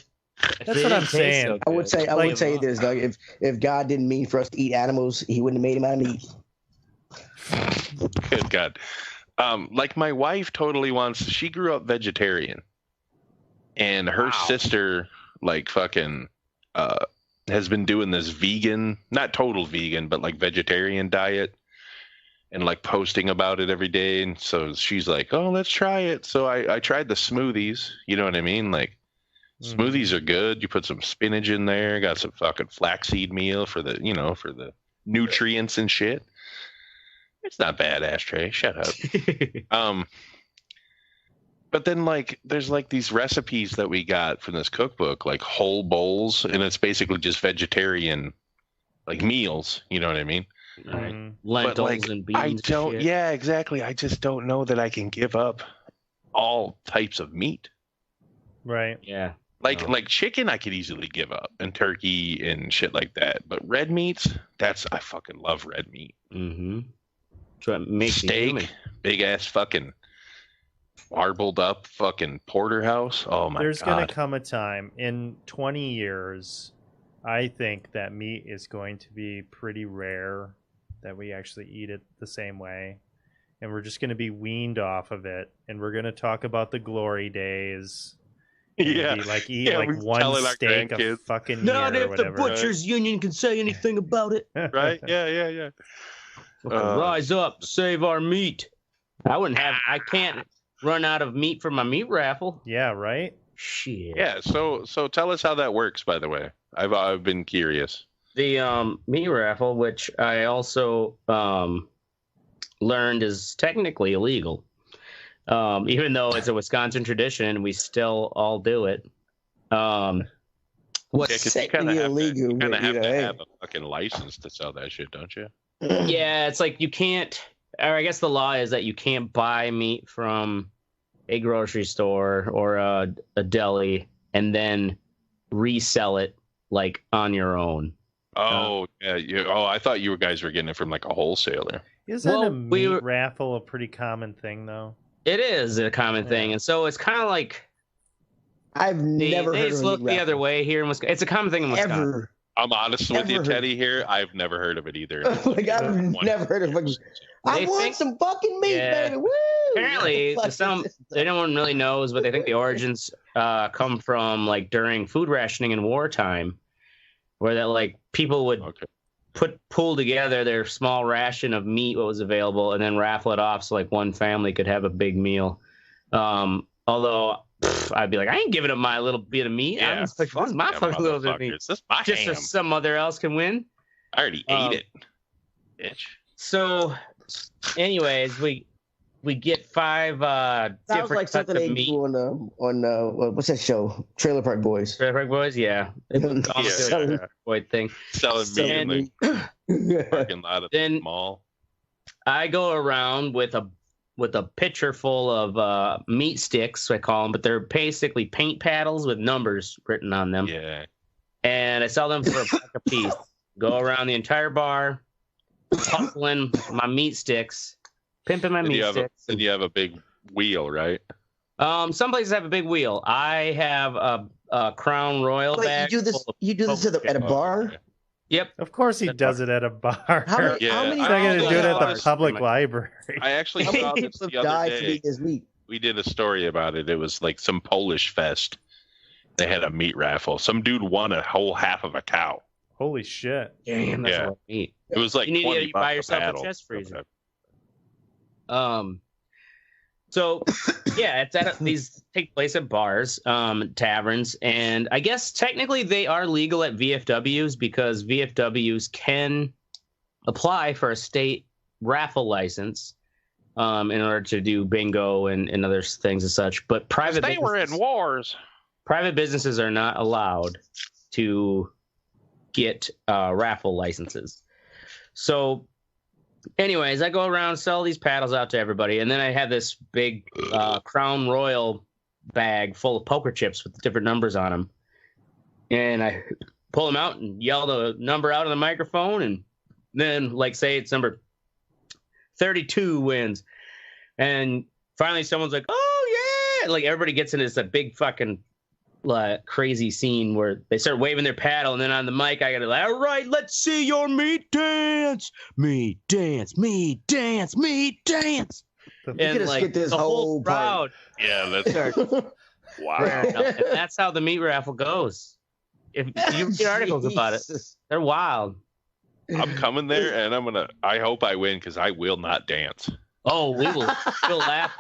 That's what I'm saying. So I would say this, Doug. If God didn't mean for us to eat animals, he wouldn't have made him out of meat. Good God. Like my wife totally she grew up vegetarian, and her sister like fucking has been doing this vegan, not total vegan, but like vegetarian diet, and like posting about it every day. And so she's like, oh, let's try it. So I tried the smoothies, you know what I mean? Like smoothies are good. You put some spinach in there, got some fucking flaxseed meal for the nutrients and shit. It's not bad, Ashtray. Shut up. But then like there's like these recipes that we got from this cookbook, like whole bowls, and it's basically just vegetarian like meals, you know what I mean? Right. Lentils and beans. Yeah, exactly. I just don't know that I can give up all types of meat. Right. Yeah. Like chicken I could easily give up, and turkey and shit like that. But red meats, I fucking love red meat. Mm-hmm. So it makes steak, big ass fucking marbled up fucking porterhouse. Oh my God. There's gonna come a time in 20 years, I think that meat is going to be pretty rare that we actually eat it the same way. And we're just gonna be weaned off of it. And we're gonna talk about the glory days. Yeah. Eat one steak a fucking not year if the butchers union can say anything about it. Right? Yeah. Rise up, save our meat. I can't run out of meat for my meat raffle. Yeah, right? Shit. Yeah, so tell us how that works, by the way. I've been curious. The meat raffle, which I also learned is technically illegal. Even though it's a Wisconsin tradition, we still all do it. What's technically illegal? You kind of have to have a fucking license to sell that shit, don't you? Yeah, it's like you can't, or I guess the law is that you can't buy meat from a grocery store or a deli and then resell it like on your own. Oh, yeah. I thought you guys were getting it from like a wholesaler. Isn't a meat raffle a pretty common thing, though? It is a common thing, and so it's kind of like I've never heard of it. Look the other way here in Wisconsin. It's a common thing in Wisconsin. Ever. I'm honest with you, Teddy. Here, I've never heard of it either. Like I've never heard of it. I want some fucking meat, baby. Woo! Apparently, anyone really knows, but they think the origins come from like during food rationing in wartime, where that like people would pull together their small ration of meat, what was available, and then raffle it off so like one family could have a big meal. Although I'd be like, I ain't giving up my little bit of meat. Yeah. Like, what's my fucking little bit of meat? Just so some other else can win. I already ate it, bitch. So, anyways, we get 5 different like something they do on what's that show? Trailer Park Boys. Trailer Park Boys, yeah. Boy thing. Selling meat in the parking lot of the mall. I go around with a pitcher full of meat sticks, I call them, but they're basically paint paddles with numbers written on them. Yeah. And I sell them for $1 a piece. Go around the entire bar, hustling my meat sticks, pimping my meat sticks. And you have a big wheel, right? Some places have a big wheel. I have a Crown Royal bag. You do this at a bar? Yep. Of course he does it at a bar. How many He's not going to do it at the public library. I actually saw this the other day. We did a story about it. It was like some Polish fest. They had a meat raffle. Some dude won a whole half of a cow. Holy shit. Damn, that's a lot of meat. It was like you need $20 to buy yourself a chest freezer. So yeah, these take place at bars, taverns, and I guess technically they are legal at VFWs because VFWs can apply for a state raffle license in order to do bingo and other things and such. But they were in wars. Private businesses are not allowed to get raffle licenses. So anyways, I go around, sell these paddles out to everybody, and then I have this big Crown Royal bag full of poker chips with different numbers on them. And I pull them out and yell the number out on the microphone, and then, like, say it's number 32 wins. And finally someone's like, oh, yeah! Like, everybody gets into this big fucking crazy scene where they start waving their paddle, and then on the mic I gotta like, all right, let's see your meat dance, meat dance, meat dance, meat dance. And like this the whole crowd, yeah, let's start. Wow, and that's how the meat raffle goes. If you read articles about it, they're wild. I'm coming there, and I hope I win because I will not dance. Oh, we'll laugh.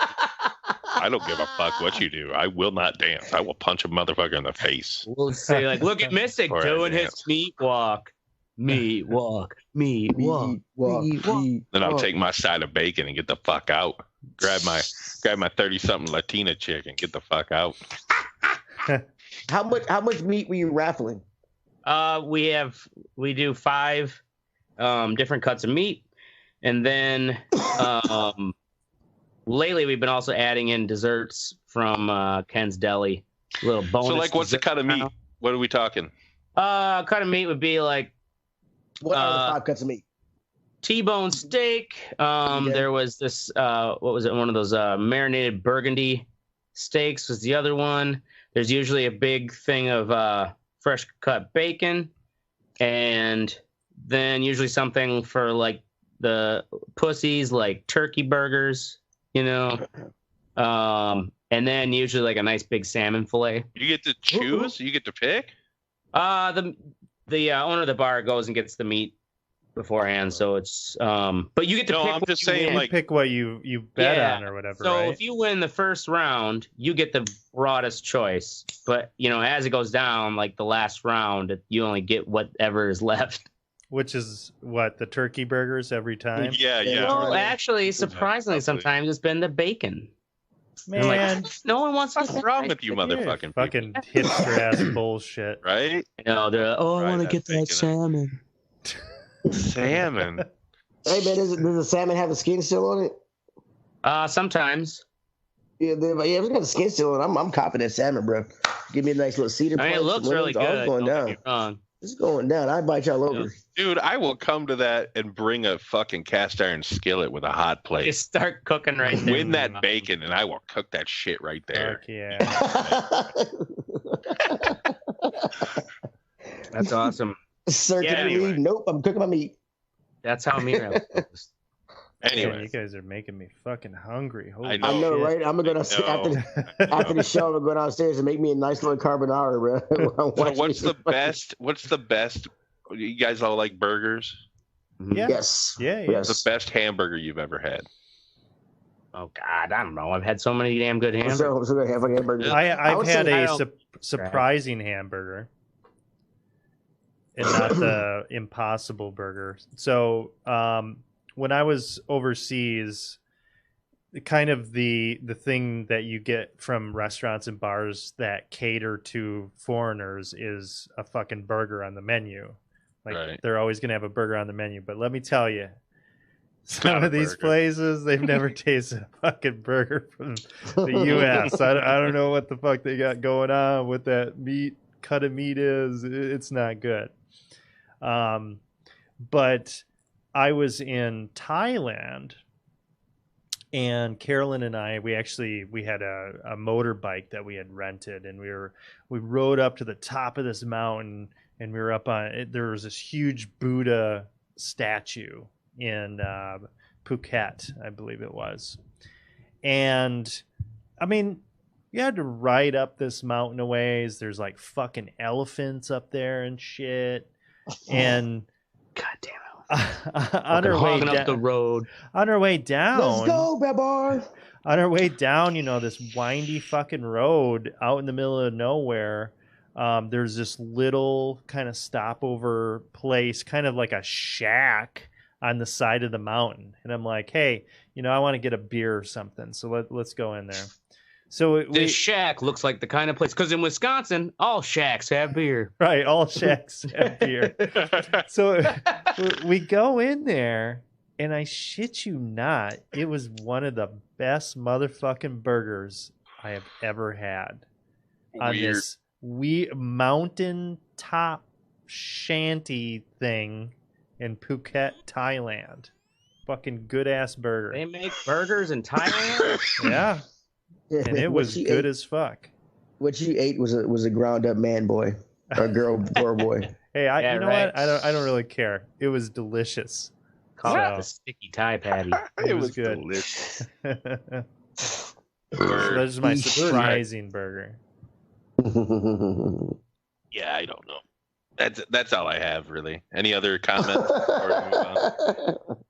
I don't give a fuck what you do. I will not dance. I will punch a motherfucker in the face. We'll say, like, look at Mystic doing his meat walk. Meat walk. Meat walk. Meat walk. Then I'll take my side of bacon and get the fuck out. Grab my 30-something Latina chick and get the fuck out. How much meat were you raffling? We do 5 different cuts of meat, and then lately we've been also adding in desserts from Ken's Deli. A little bonus. So, like, what's the cut of meat? What are we talking? Cut of meat would be like, what are the 5 cuts of meat? T-bone steak. There was this what was it? One of those marinated burgundy steaks was the other one. There's usually a big thing of fresh cut bacon, and then usually something for like the pussies, like turkey burgers, you know. And then usually like a nice big salmon fillet. You get to choose? You get to pick? The owner of the bar goes and gets the meat beforehand, so it's but you get to pick. I'm just saying, like, pick what you bet on or whatever. So right? if you win the first round, you get the broadest choice. But you know, as it goes down, like the last round, you only get whatever is left. Which is what, the turkey burgers every time? Yeah. Well, actually, surprisingly, sometimes it's been the bacon. Man, like, no one wants to. What's wrong with you, motherfucking fucking hipster ass bullshit, right? No, they're like, I want to get that salmon. Salmon. Hey man, does the salmon have the skin still on it? Sometimes. Yeah, it's got the skin still on it. I'm copping that salmon, bro. Give me a nice little cedar. I mean, it looks really good. It's going down. It's going down. I bite y'all over. Dude, I will come to that and bring a fucking cast iron skillet with a hot plate. Just start cooking right there. Win that bacon, and I will cook that shit right there. Fuck yeah. That's awesome. Sir, anyway. Nope, I'm cooking my meat. That's how meat raffle goes. Anyway, man, you guys are making me fucking hungry. Holy I know, I know, shit. right? I'm gonna after the show, I'm gonna go downstairs and make me a nice little carbonara, bro. So what's the best? What's the best? You guys all like burgers? Yeah. Yes. Yeah. Yes. What's the best hamburger you've ever had? Oh God, I don't know. I've had so many damn good hamburgers. So good hamburgers. I've had a I surprising hamburger, and not the Impossible Burger. So when I was overseas, kind of the thing that you get from restaurants and bars that cater to foreigners is a fucking burger on the menu. Like, right. They're always going to have a burger on the menu. But let me tell you, some of these places, they've never tasted a fucking burger from the U.S. I don't know what the fuck they got going on with that cut of meat is. It's not good. But I was in Thailand, and Carolyn and I, we had a motorbike that we had rented, and we rode up to the top of this mountain, and we were up on it. There was this huge Buddha statue in Phuket, I believe it was. And I mean, you had to ride up this mountain a ways. There's like fucking elephants up there and shit. And God damn it. On our way up the road. On our way down. Let's go, baby. On our way down, this windy fucking road out in the middle of nowhere. There's this little kind of stopover place, kind of like a shack on the side of the mountain. And I'm like, hey, I want to get a beer or something. So let's go in there. So this shack looks like the kind of place, because in Wisconsin, all shacks have beer. Right, all shacks have beer. So we go in there, and I shit you not, it was one of the best motherfucking burgers I have ever had. On this mountain top shanty thing in Phuket, Thailand. Fucking good ass burger. They make burgers in Thailand? Yeah. And it was good as fuck. What you ate was a ground up man boy or girl or boy. Hey, you know what? I don't really care. It was delicious. Call it the sticky Thai patty. It was good. Delicious. So that is my surprising burger. Yeah, I don't know. That's all I have, really. Any other comments before we move on?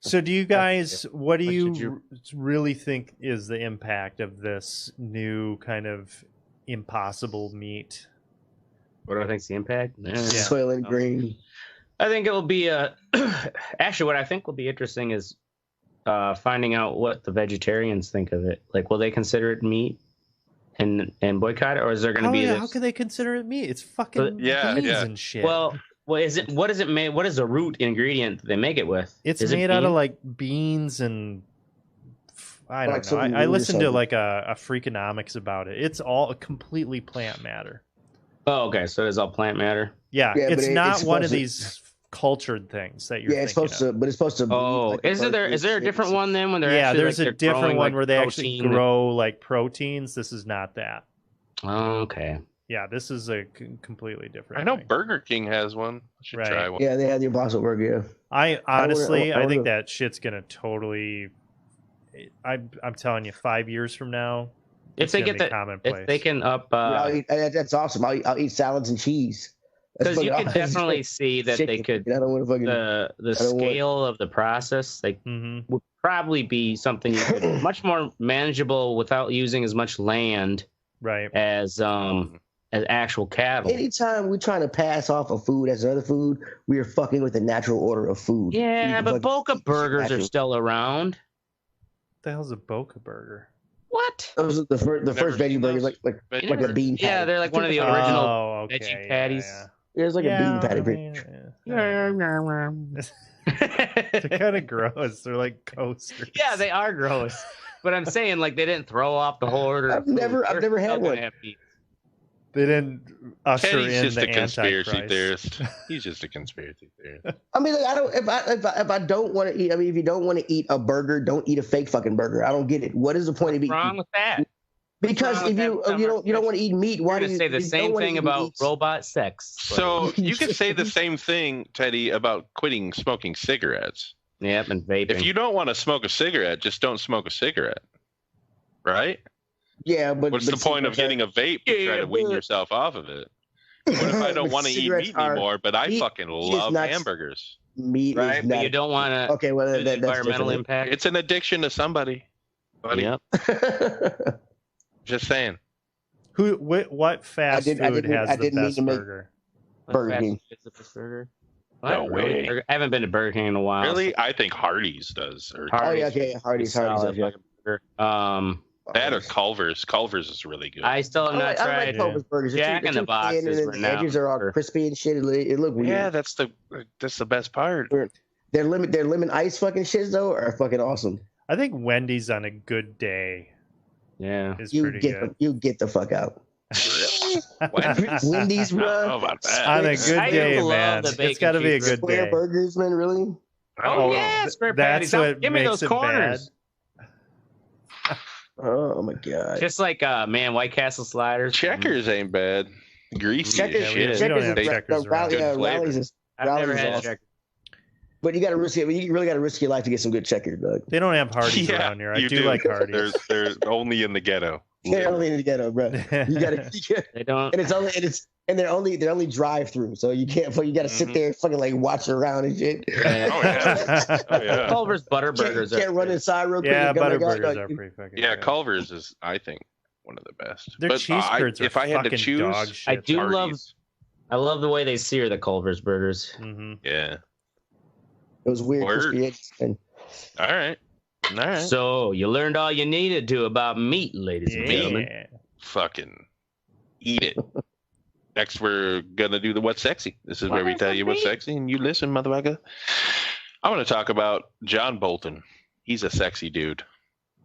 So do you guys, what do you really think is the impact of this new kind of impossible meat? What do I think's the impact? Yeah. Soylent Green. I think it'll be actually what I think will be interesting is finding out what the vegetarians think of it. Like, will they consider it meat and boycott it, or is there going to be? How can they consider it meat? It's fucking beans and shit. Well, is it? What is it made? What is the root ingredient that they make it with? It's made out of like beans and I don't know. I listened to like a Freakonomics about it. It's all completely plant matter. Oh, okay. So it's all plant matter. Yeah, it's not one of these cultured things that you're. Yeah, it's supposed to, but it's supposed to. Oh, like is there a different one then when they're? Yeah, actually, there's a different one where they actually grow like proteins. This is not that. Oh, okay. Yeah, this is a completely different. I know thing. Burger King has one. I should try one. Yeah, they had the Impossible Burger. Yeah. I honestly, I think that shit's gonna totally. I'm telling you, 5 years from now, if they get that, if they can up, that's awesome. I'll eat salads and cheese. Because you could definitely see that they could. I don't want to fucking, the scale of the process, would probably be something you could much more manageable without using as much land, right? As actual cattle. Anytime we're trying to pass off a food as another food, we are fucking with the natural order of food. Yeah, but Boca burgers are still around. What the hell's a Boca burger? What? Those are the first veggie burgers, like a bean patty. Yeah, they're like one of the original veggie patties. Yeah. There's like a bean patty. They're kind of gross. They're like coasters. Yeah, they are gross. But I'm saying, like, they didn't throw off the whole order. I've never had one. They didn't usher Teddy's in just the a conspiracy Antichrist. theorist. He's just a conspiracy theorist. I mean, like, I don't. If I don't want to eat, I mean, if you don't want to eat a burger, don't eat a fake fucking burger. I don't get it. What is the point of eating? What's wrong with that? Because if you don't want to eat meat, why do you say the same thing about robot sex? So you can say the same thing, Teddy, about quitting smoking cigarettes. Yep, and vaping. If you don't want to smoke a cigarette, just don't smoke a cigarette, right? Yeah, but what's the point of getting a vape to try to wean yourself off of it? What if I don't want to eat meat anymore, but I fucking love hamburgers? Meat, right? But you don't want to. Okay, well, that's environmental impact. It's an addiction to somebody, buddy. Yep. Just saying. What fast food has the best burger? Burger King. No way. I haven't been to Burger King in a while. Really? I think Hardee's does. Hardee's. That or Culver's. Culver's is really good. I still have not tried. I like Culver's burgers. Jack in the Box is the edges are all crispy and shit. It look weird. Yeah, that's the best part. Their lemon ice fucking shits though are fucking awesome. I think Wendy's on a good day. Yeah, is pretty good. You get the fuck out. Wendy's, bro. About that. On a good day, man. It's got to be a good day. Burgers, man, really? Oh yeah, square patties. Give me those corners. Oh my god! Just like White Castle sliders. Checkers ain't bad. Greasy Checkers, as shit. we don't have checkers around. I've never had checkers. But you got to risk it. You really got to risk your life to get some good checkers, Doug. They don't have Hardee's around here. I do like Hardee's. They're only in the ghetto. They're only in the ghetto, bro. You got to. They don't. And they're only drive through, so you can't. You got to sit there, fucking like watch around and shit. Oh yeah. Culver's Butterburgers. Can't run inside real quick. Yeah, Butterburgers are pretty fucking. Yeah, good. Culver's is, I think, one of the best. Their cheese curds are if I had to choose, dog shit. I love the way they sear the Culver's burgers. Mm-hmm. Yeah. It was weird. All right. So you learned all you needed to about meat, ladies and gentlemen. Fucking eat it. Next, we're gonna do the What's Sexy. This is where we tell you what's sexy, and you listen, motherfucker. I want to talk about John Bolton. He's a sexy dude.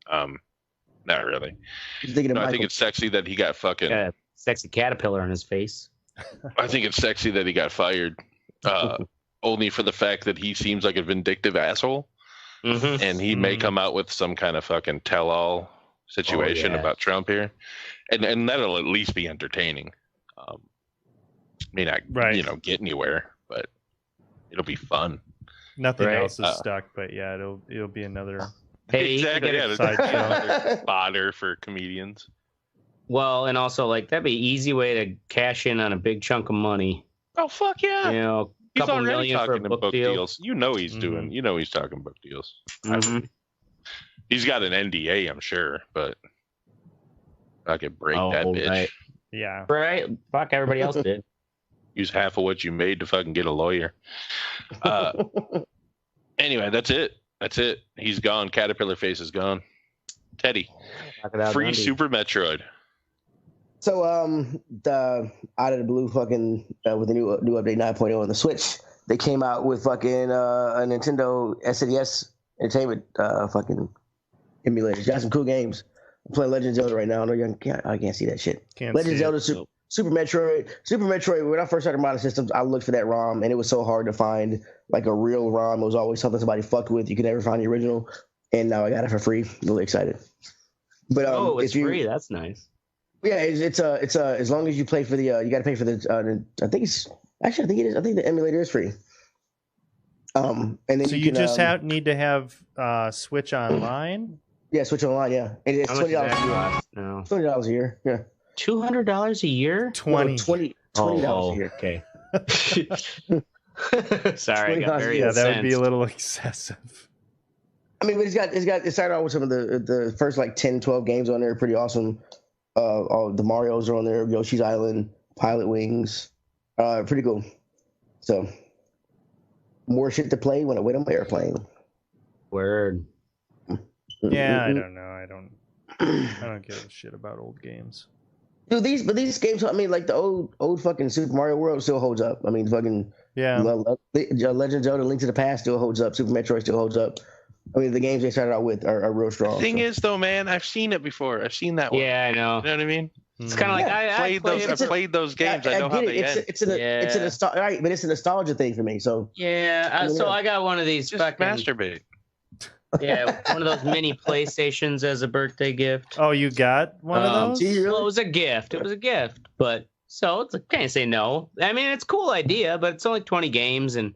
Not really. I think it's sexy that he got fucking got a sexy caterpillar on his face. I think it's sexy that he got fired. Only for the fact that he seems like a vindictive asshole, and he may come out with some kind of fucking tell-all situation about Trump here, and that'll at least be entertaining. May not, get anywhere, but it'll be fun. Nothing else is stuck, but yeah, it'll be another. Hey, exactly. Another fodder for comedians. Well, and also that'd be an easy way to cash in on a big chunk of money. Oh fuck yeah! He's couple already million talking for a book deals. You know he's doing. You know he's talking book deals. He's got an NDA, I'm sure, but I could break that bitch. Right. Yeah. Right. Fuck, everybody else did. Use half of what you made to fucking get a lawyer. Anyway, that's it. He's gone. Caterpillar face is gone. Teddy, free Super Metroid. So, the out of the blue, fucking with the new update 9.0 on the Switch, they came out with fucking a Nintendo SNES Entertainment fucking emulators. Got some cool games. I'm playing Legend of Zelda right now. I can't see that shit. Legend of Zelda, Super Metroid. When I first started modern systems, I looked for that ROM, and it was so hard to find like a real ROM. It was always something somebody fucked with. You could never find the original, and now I got it for free. Really excited. But it's free. That's nice. Yeah, it's as long as you play for the you got to pay for the I think it is. I think the emulator is free. And then so you just need to have Switch Online. Yeah, Switch Online. Yeah, and it's $20 a year. No, $20 a year. Yeah, $200 a year. $20 a year. Okay. Sorry, I got very incensed. That would be a little excessive. I mean, but it started out with some of the first 10, 12 games on there. Pretty awesome. All the Marios are on there. Yoshi's Island, Pilot Wings, pretty cool. So more shit to play when I'm airplane. Word. Yeah, I don't know. I don't give a shit about old games. Dude, these games. I mean, like the old fucking Super Mario World still holds up. I mean, fucking Legend of Zelda: Link to the Past still holds up. Super Metroid still holds up. I mean, the games they started out with are real strong. The thing is, though, man, I've seen it before. I've seen that one. Yeah, I know. You know what I mean? It's kind of like I played those games. I know how they end. It's a nostalgia thing for me. So so I got one of these. Just masturbate. Yeah, one of those mini PlayStations as a birthday gift. Oh, you got one of those? Well, it was a gift. But so it's can't say no. I mean, it's a cool idea, but it's only 20 games, and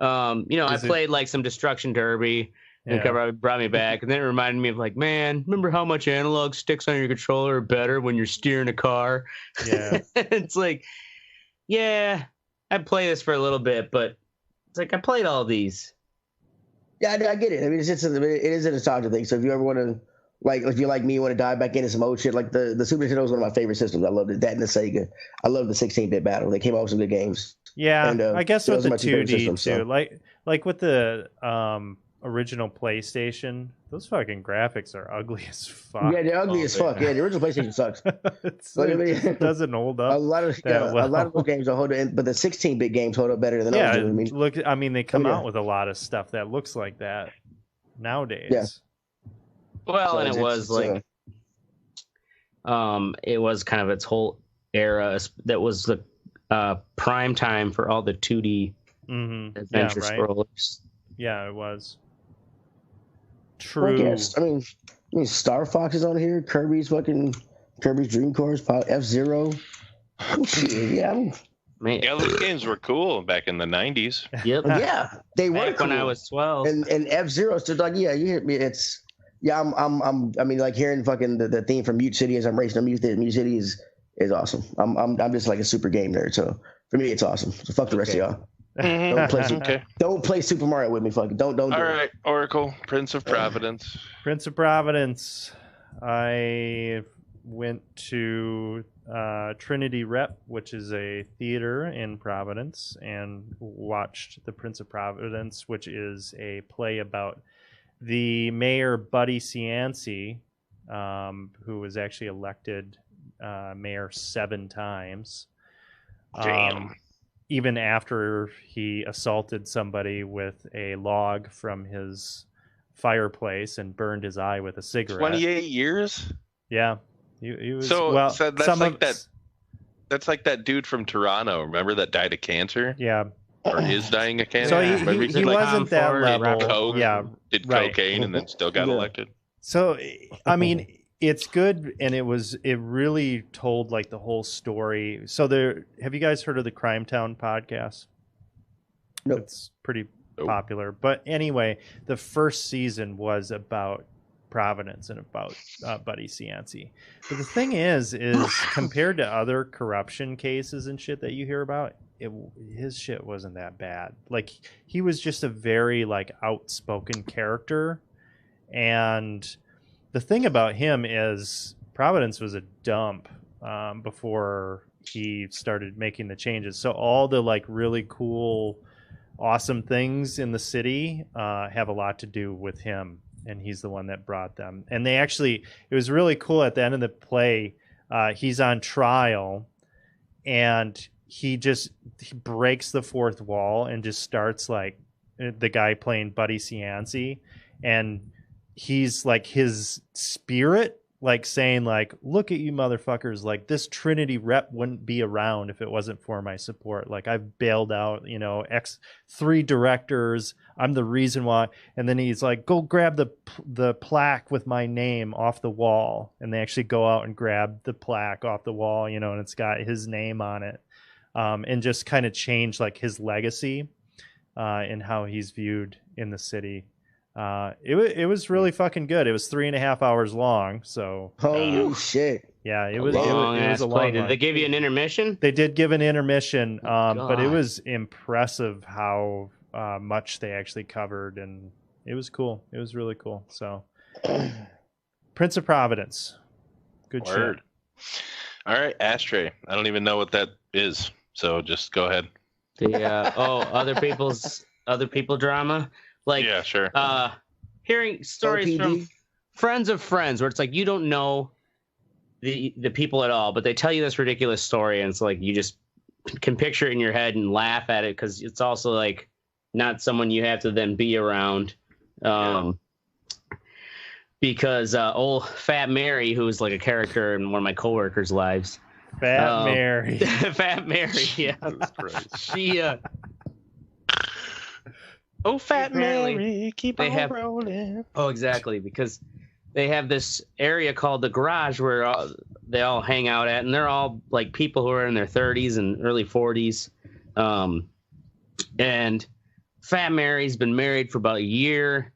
I played some Destruction Derby. And it brought me back, and then it reminded me of man, remember how much analog sticks on your controller are better when you're steering a car? Yeah, it's I'd play this for a little bit, but it's I played all these. Yeah, I get it. I mean, it is a nostalgia thing. So if you ever want to, if you're like me, you want to dive back into some old shit, the Super Nintendo is one of my favorite systems. I love it. That and the Sega. I love the 16-bit battle. They came out with some good games. Yeah, and, I guess with the 2D systems, too, like with the original PlayStation, those fucking graphics are ugly as fuck. Yeah, they're ugly as fuck. Yeah, the original PlayStation sucks. It doesn't hold up. A lot of those games don't hold up, but the 16-bit games hold up better than those. They come out with a lot of stuff that looks like that nowadays. Yeah. Well, so and it was kind of its whole era that was the prime time for all the 2D adventure scrollers. Yeah, it was. True. Yes. I mean, Star Fox is on here. Kirby's Dream Course. F-Zero. Oh, shit. Yeah. Yeah, those games were cool back in the 90s. Yep. Yeah, they were back cool. when I was 12. And F-Zero stood like, yeah, you hit me. It's I mean, like hearing fucking the theme from Mute City as I'm racing on Mute City is awesome. I'm just like a super game nerd, so for me it's awesome. So fuck the rest of y'all. Don't play Super Mario with me. Fucking don't. All right, Oracle, Prince of Providence. Prince of Providence. I went to Trinity Rep, which is a theater in Providence, and watched The Prince of Providence, which is a play about the mayor, Buddy Cianci, who was actually elected mayor 7 times. Damn. Even after he assaulted somebody with a log from his fireplace and burned his eye with a cigarette. 28 years? Yeah. He was, so that's like that. That's like that dude from Toronto. Remember that died of cancer? Yeah. Or is dying of cancer? So he wasn't that level. Did cocaine and then still got elected. So I mean, it's good, and it really told like the whole story. So have you guys heard of the Crime Town podcast? Nope. It's pretty popular. But anyway, the first season was about Providence and about Buddy Cianci. But the thing is compared to other corruption cases and shit that you hear about, his shit wasn't that bad. Like, he was just a very like outspoken character. And the thing about him is Providence was a dump before he started making the changes. So all the like really cool, awesome things in the city have a lot to do with him. And he's the one that brought them. And it was really cool at the end of the play. He's on trial, and he breaks the fourth wall and just starts like the guy playing Buddy Cianci, and he's like his spirit, like saying like, look at you motherfuckers, like this Trinity Rep wouldn't be around if it wasn't for my support. Like, I've bailed out, 3 directors. I'm the reason why. And then he's like, go grab the plaque with my name off the wall. And they actually go out and grab the plaque off the wall, and it's got his name on it. And just kind of change like his legacy and how he's viewed in the city. It was really fucking good. It was 3.5 hours long. So holy shit. Yeah, it was a long play. Did they give you an intermission? They did give an intermission, but it was impressive how much they actually covered, and it was cool. It was really cool. So Prince of Providence. Good Word. Shit. All right, Ashtray. I don't even know what that is, so just go ahead. Other people drama. Like, yeah, sure. Hearing stories from friends of friends where it's like you don't know the people at all, but they tell you this ridiculous story, and it's like you just can picture it in your head and laugh at it because it's also like not someone you have to then be around. Because old Fat Mary, who was like a character in one of my coworkers' lives. Fat Mary. Fat Mary, yeah. She Oh, Fat Mary, keep on rolling. Oh, exactly, because they have this area called the garage where they all hang out at, and they're all like people who are in their 30s and early 40s. And Fat Mary's been married for about a year,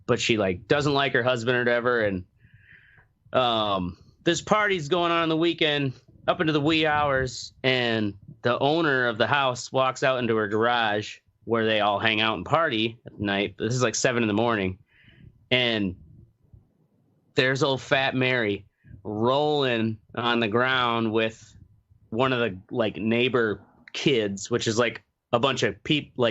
but she like doesn't like her husband or whatever. And this party's going on the weekend up into the wee hours, and the owner of the house walks out into her garage where they all hang out and party at night. This is like 7 a.m. And there's old Fat Mary rolling on the ground with one of the like neighbor kids, which is like a bunch of people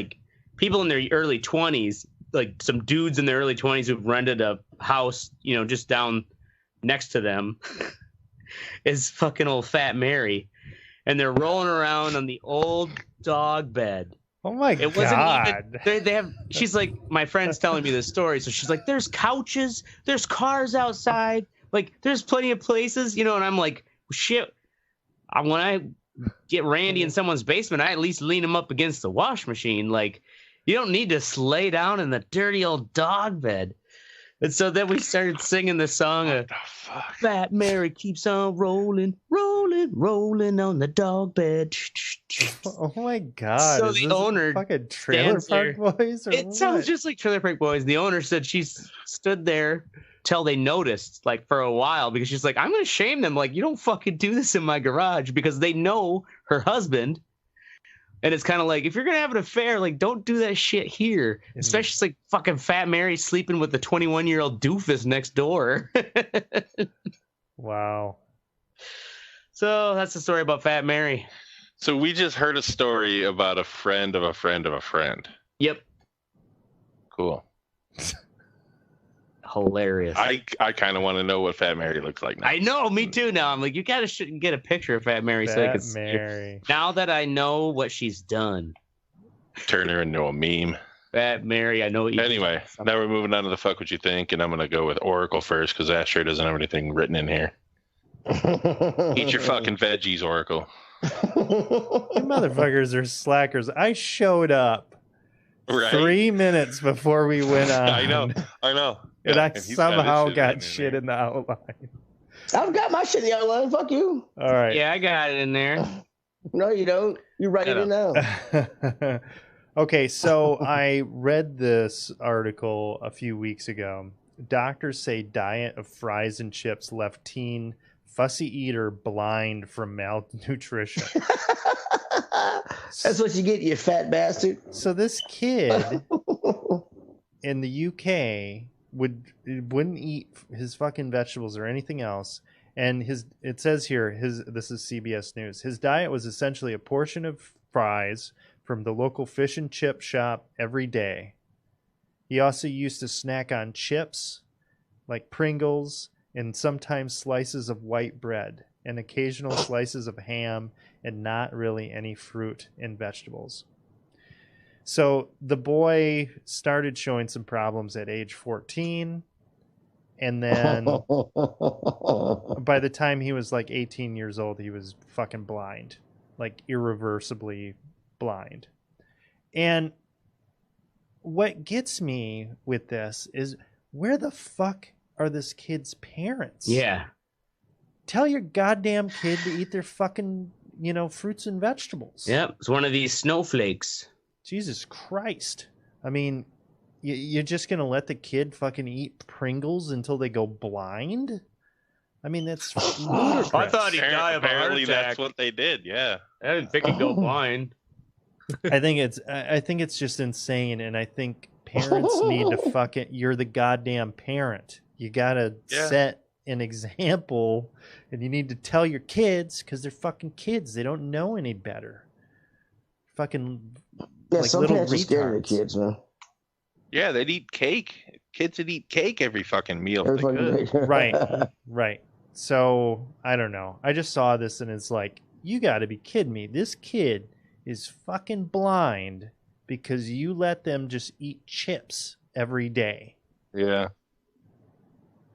in their early 20s, like some dudes in their early 20s who've rented a house, just down next to them is fucking old Fat Mary. And they're rolling around on the old dog bed. Oh my God. It wasn't even, they have, she's like, my friend's telling me this story. So she's like, there's couches, there's cars outside. Like, there's plenty of places, and I'm like, shit. When I get Randy in someone's basement, I at least lean him up against the wash machine. Like, You don't need to lay down in the dirty old dog bed. And so then we started singing the song of Fat Mary keeps on rolling, rolling, rolling on the dog bed. Oh my God. So the owner fucking Trailer Park Boys? Or it what? sounds just like Trailer Park Boys. The owner said she stood there till they noticed, like, for a while, because she's like, I'm going to shame them. Like, you don't fucking do this in my garage, because they know her husband. And it's kind of like, if you're going to have an affair, like, don't do that shit here. Especially it's like fucking Fat Mary sleeping with the 21-year-old doofus next door. Wow. So that's the story about Fat Mary. So we just heard a story about a friend of a friend of a friend. Yep. Cool. Hilarious. I kind of want to know what Fat Mary looks like now. I know, me too. Now I'm like, you gotta get a picture of Fat Mary so I can see her. Now that I know what she's done, turn her into a meme. Fat Mary, I know what you. Anyway, now we're moving on to the fuck what you think, and I'm gonna go with Oracle first because Ashtray doesn't have anything written in here. Eat your fucking veggies, Oracle. You motherfuckers are slackers. I showed up 3 minutes before we went on. I know. And I somehow got shit in the outline. I've got my shit in the outline. Fuck you. All right. Yeah, I got it in there. No, you don't. You write it in now. Okay, so I read this article a few weeks ago. Doctors say diet of fries and chips left teen fussy eater blind from malnutrition. That's what you get, you fat bastard. So this kid in the UK wouldn't eat his fucking vegetables or anything else, and it says here this is CBS News. His diet was essentially a portion of fries from the local fish and chip shop every day. He also used to snack on chips like Pringles and sometimes slices of white bread and occasional slices of ham and not really any fruit and vegetables. So the boy started showing some problems at age 14. And then by the time he was like 18 years old, he was fucking blind, like irreversibly blind. And what gets me with this is, where the fuck are this kid's parents? Yeah. Tell your goddamn kid to eat their fucking, fruits and vegetables. Yep. It's one of these snowflakes. Jesus Christ. I mean, you're just going to let the kid fucking eat Pringles until they go blind? I mean, that's ludicrous. I thought he'd die of a heart attack. That's what they did, yeah. I didn't think he'd go blind. I think it's just insane, and I think parents need to fucking, you're the goddamn parent. You got to set an example, and you need to tell your kids, because they're fucking kids. They don't know any better. Fucking like some little parents are scared of retards. their kids, man. Yeah, they'd eat cake. Kids would eat cake every fucking meal. If they could. Right. So, I don't know. I just saw this, and it's like, you got to be kidding me. This kid is fucking blind because you let them just eat chips every day. Yeah.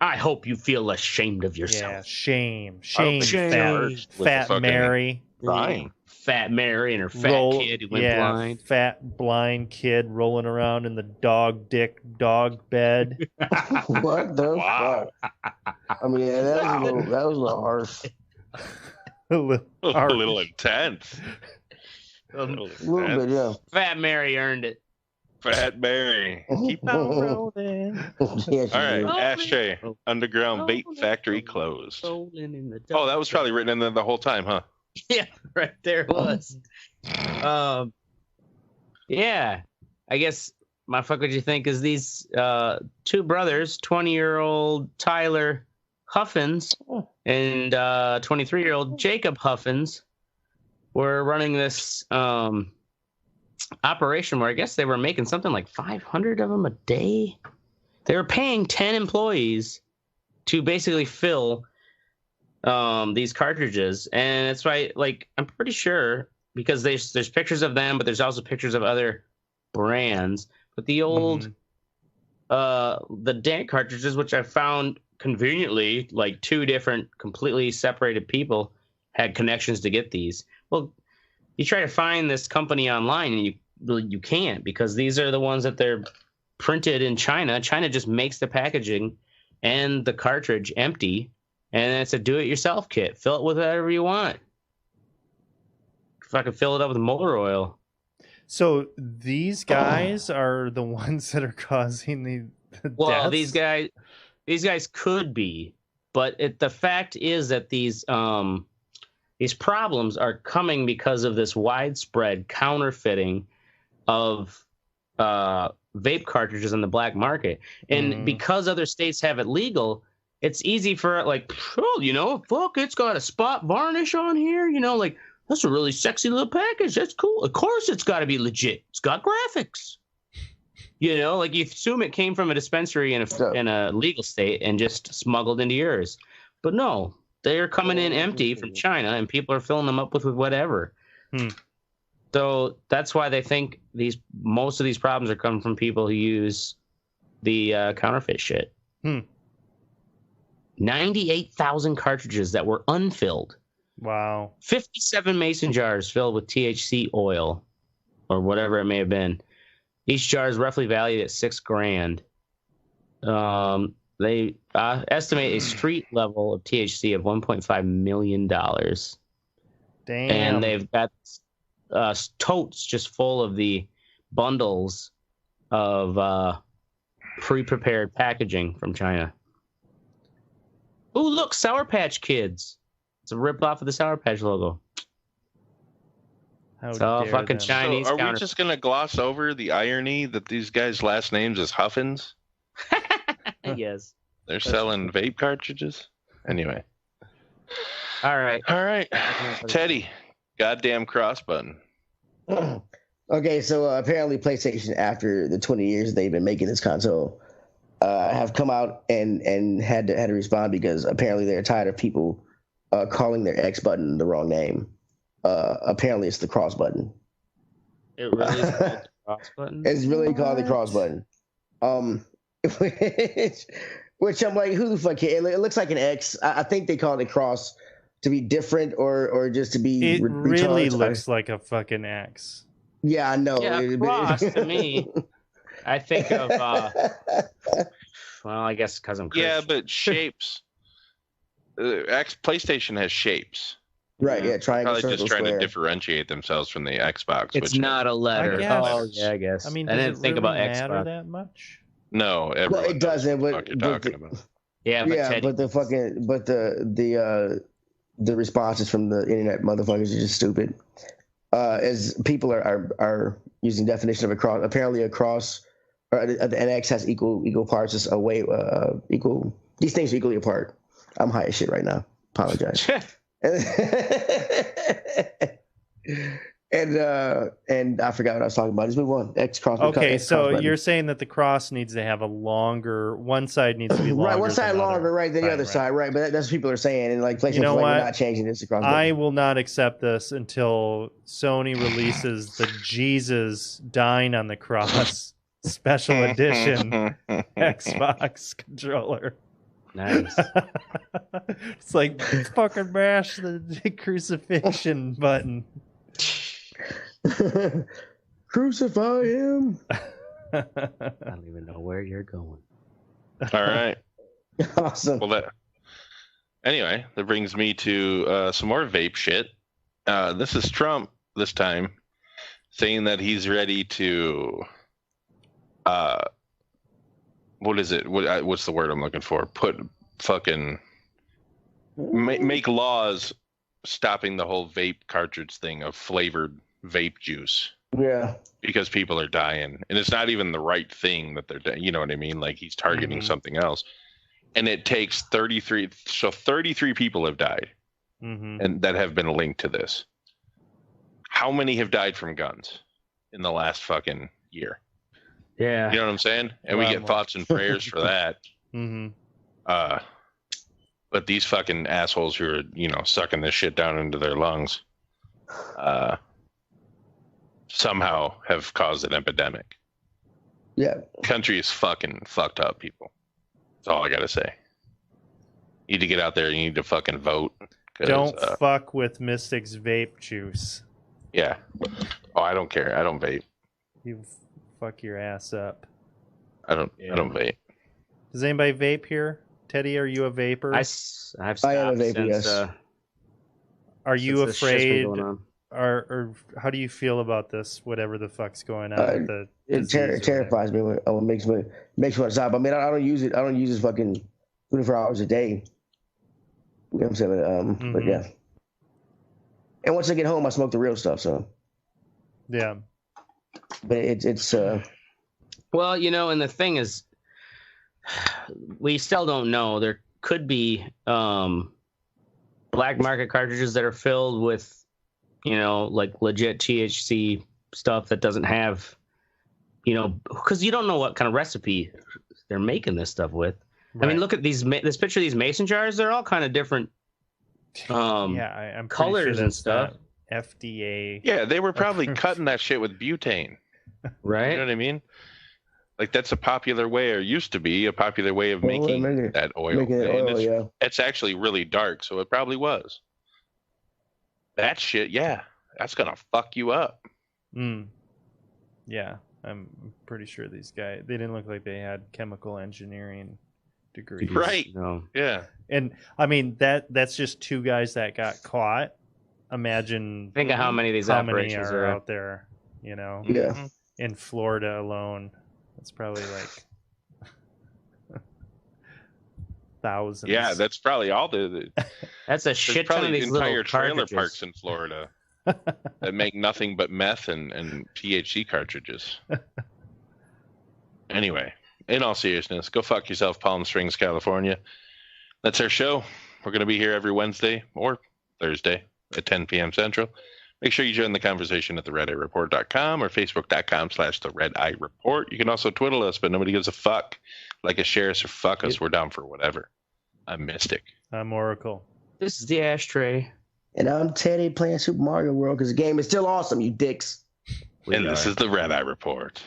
I hope you feel ashamed of yourself. Yeah, shame, fat Mary. Fine. Fat Mary and her fat kid who went blind. Fat blind kid rolling around in the dog bed. What the fuck? I mean, that was a little harsh. A little intense. A little bit, yeah. Fat Mary earned it. Fat Mary. Keep on rolling. Yeah, all right, Ashtray. Underground bait factory closed. Oh, that was probably written in there the whole time, huh? Yeah, right there it was. Yeah, I guess my fuck what you think is these two brothers, 20-year-old Tyler Huffins and 23-year-old Jacob Huffins, were running this operation where I guess they were making something like 500 of them a day. They were paying 10 employees to basically fill these cartridges, and it's right. Like, I'm pretty sure, because there's pictures of them, but there's also pictures of other brands. But the old the DAN cartridges, which I found conveniently, like two different completely separated people had connections to get these. Well, you try to find this company online and you you can't, because these are the ones that they're printed in China. China just makes the packaging and the cartridge empty, and it's a do-it-yourself kit. Fill it with whatever you want. Fucking fill it up with motor oil. So these guys are the ones that are causing the well, deaths? these guys could be, but the fact is that these problems are coming because of this widespread counterfeiting of vape cartridges in the black market. And because other states have it legal, it's easy for like, oh, you know, fuck, it's got a spot varnish on here, you know, like, that's a really sexy little package. That's cool. Of course it's got to be legit. It's got graphics. You know, like you assume it came from a dispensary in a legal state and just smuggled into yours. But no, they're coming in empty from China, and people are filling them up with whatever. So that's why they think most of these problems are coming from people who use the counterfeit shit. 98,000 cartridges that were unfilled. Wow. 57 mason jars filled with THC oil, or whatever it may have been. Each jar is roughly valued at $6,000. They estimate a street level of THC of $1.5 million. Damn. And they've got totes just full of the bundles of pre-prepared packaging from China. Ooh, look, Sour Patch Kids. It's a rip-off of the Sour Patch logo. It's all fucking Chinese. So are we just going to gloss over the irony that these guys' last names is Huffins? Yes. They're selling vape cartridges? Anyway. All right. Teddy, goddamn cross button. Okay, so apparently PlayStation, after the 20 years they've been making this console, have come out and had to respond, because apparently they're tired of people calling their X button the wrong name. Apparently it's the cross button. It really is called the cross button? It's really called the cross button. Which I'm like, who the fuck cares? It looks like an X. I think they called it cross to be different, or just to be it really looks like a fucking X. Yeah, I know. Yeah, cross to me, I think of well, I guess because I'm Christian. Yeah, but shapes. PlayStation has shapes. Right, yeah, triangle, probably circle, just trying square. to differentiate themselves from the Xbox. It's not a letter. Oh, yeah, I guess. I mean, I does didn't it think really about matter Xbox that much? No, well, it doesn't. What you're talking about. Yeah, but Teddy, the responses from the internet motherfuckers are just stupid. As people are using definition of a cross, apparently a cross or an X has equal parts. It's a way equal. These things are equally apart. I'm high as shit right now. Apologize. And I forgot what I was talking about. Just move on. X cross. Okay, X so cross you're saying that the cross needs to have one side needs to be longer. Right, one side longer, right, than the other side, right. But that's what people are saying, and like PlayStation's like, we're not changing this across. I will not accept this until Sony releases the Jesus dying on the cross special edition Xbox controller. Nice. It's like fucking mash the crucifixion button. Crucify him. I don't even know where you're going. All right. Awesome. Well, anyway, that brings me to some more vape shit. This is Trump this time saying that he's ready to what is it? What's the word I'm looking for? Make laws stopping the whole vape cartridge thing of flavored vape juice. Yeah. Because people are dying. And it's not even the right thing that they're doing. You know what I mean? Like he's targeting something else. And it takes 33. So 33 people have died and that have been linked to this. How many have died from guns in the last fucking year? Yeah. You know what I'm saying? And we get thoughts and prayers for that. But these fucking assholes who are, sucking this shit down into their lungs, somehow have caused an epidemic. Yeah. Country is fucking fucked up, people. That's all I gotta say. You need to get out there. You need to fucking vote. Don't fuck with Mystic's vape juice. Yeah. Oh, I don't care. I don't vape. You fuck your ass up. I don't vape. Does anybody vape here? Teddy, are you a vapor? I've stopped I am a vapor, since, yes. Are you since this shit's been afraid, going on. or how do you feel about this? Whatever the fuck's going on with the It terrifies me. It makes me want to stop. I mean, I don't use it. I don't use it fucking 24 hours a day. You know what I'm saying? But yeah. And once I get home, I smoke the real stuff. So yeah. But it's Well, you know, and the thing is, we still don't know. There could be black market cartridges that are filled with, you know, like legit THC stuff that doesn't have, you know, because you don't know what kind of recipe they're making this stuff with. Right. I mean, look at this picture of these mason jars. They're all kind of different I'm colors sure and stuff. FDA. Yeah, they were probably cutting that shit with butane. Right. You know what I mean? Like, that's a popular way, or used to be a popular way of making that oil. It's actually really dark, so it probably was. That shit, yeah, that's going to fuck you up. Yeah, I'm pretty sure these guys, they didn't look like they had chemical engineering degrees. Right. No. Yeah. And, I mean, that's just 2 guys that got caught. Imagine think of how many of these operations are out there, you know? Yeah. In Florida alone. It's probably like thousands. Yeah, that's probably all the that's a shit ton of these entire little trailer parks in Florida that make nothing but meth and THC cartridges. Anyway, in all seriousness, go fuck yourself, Palm Springs, California. That's our show. We're going to be here every Wednesday or Thursday at 10 p.m. Central. Make sure you join the conversation at theredeyereport.com or facebook.com/theredeyereport. You can also twiddle us, but nobody gives a fuck. Like us, share us, or fuck us. We're down for whatever. I'm Mystic. I'm Oracle. This is the Ashtray. And I'm Teddy playing Super Mario World because the game is still awesome, you dicks. This is the Red Eye Report.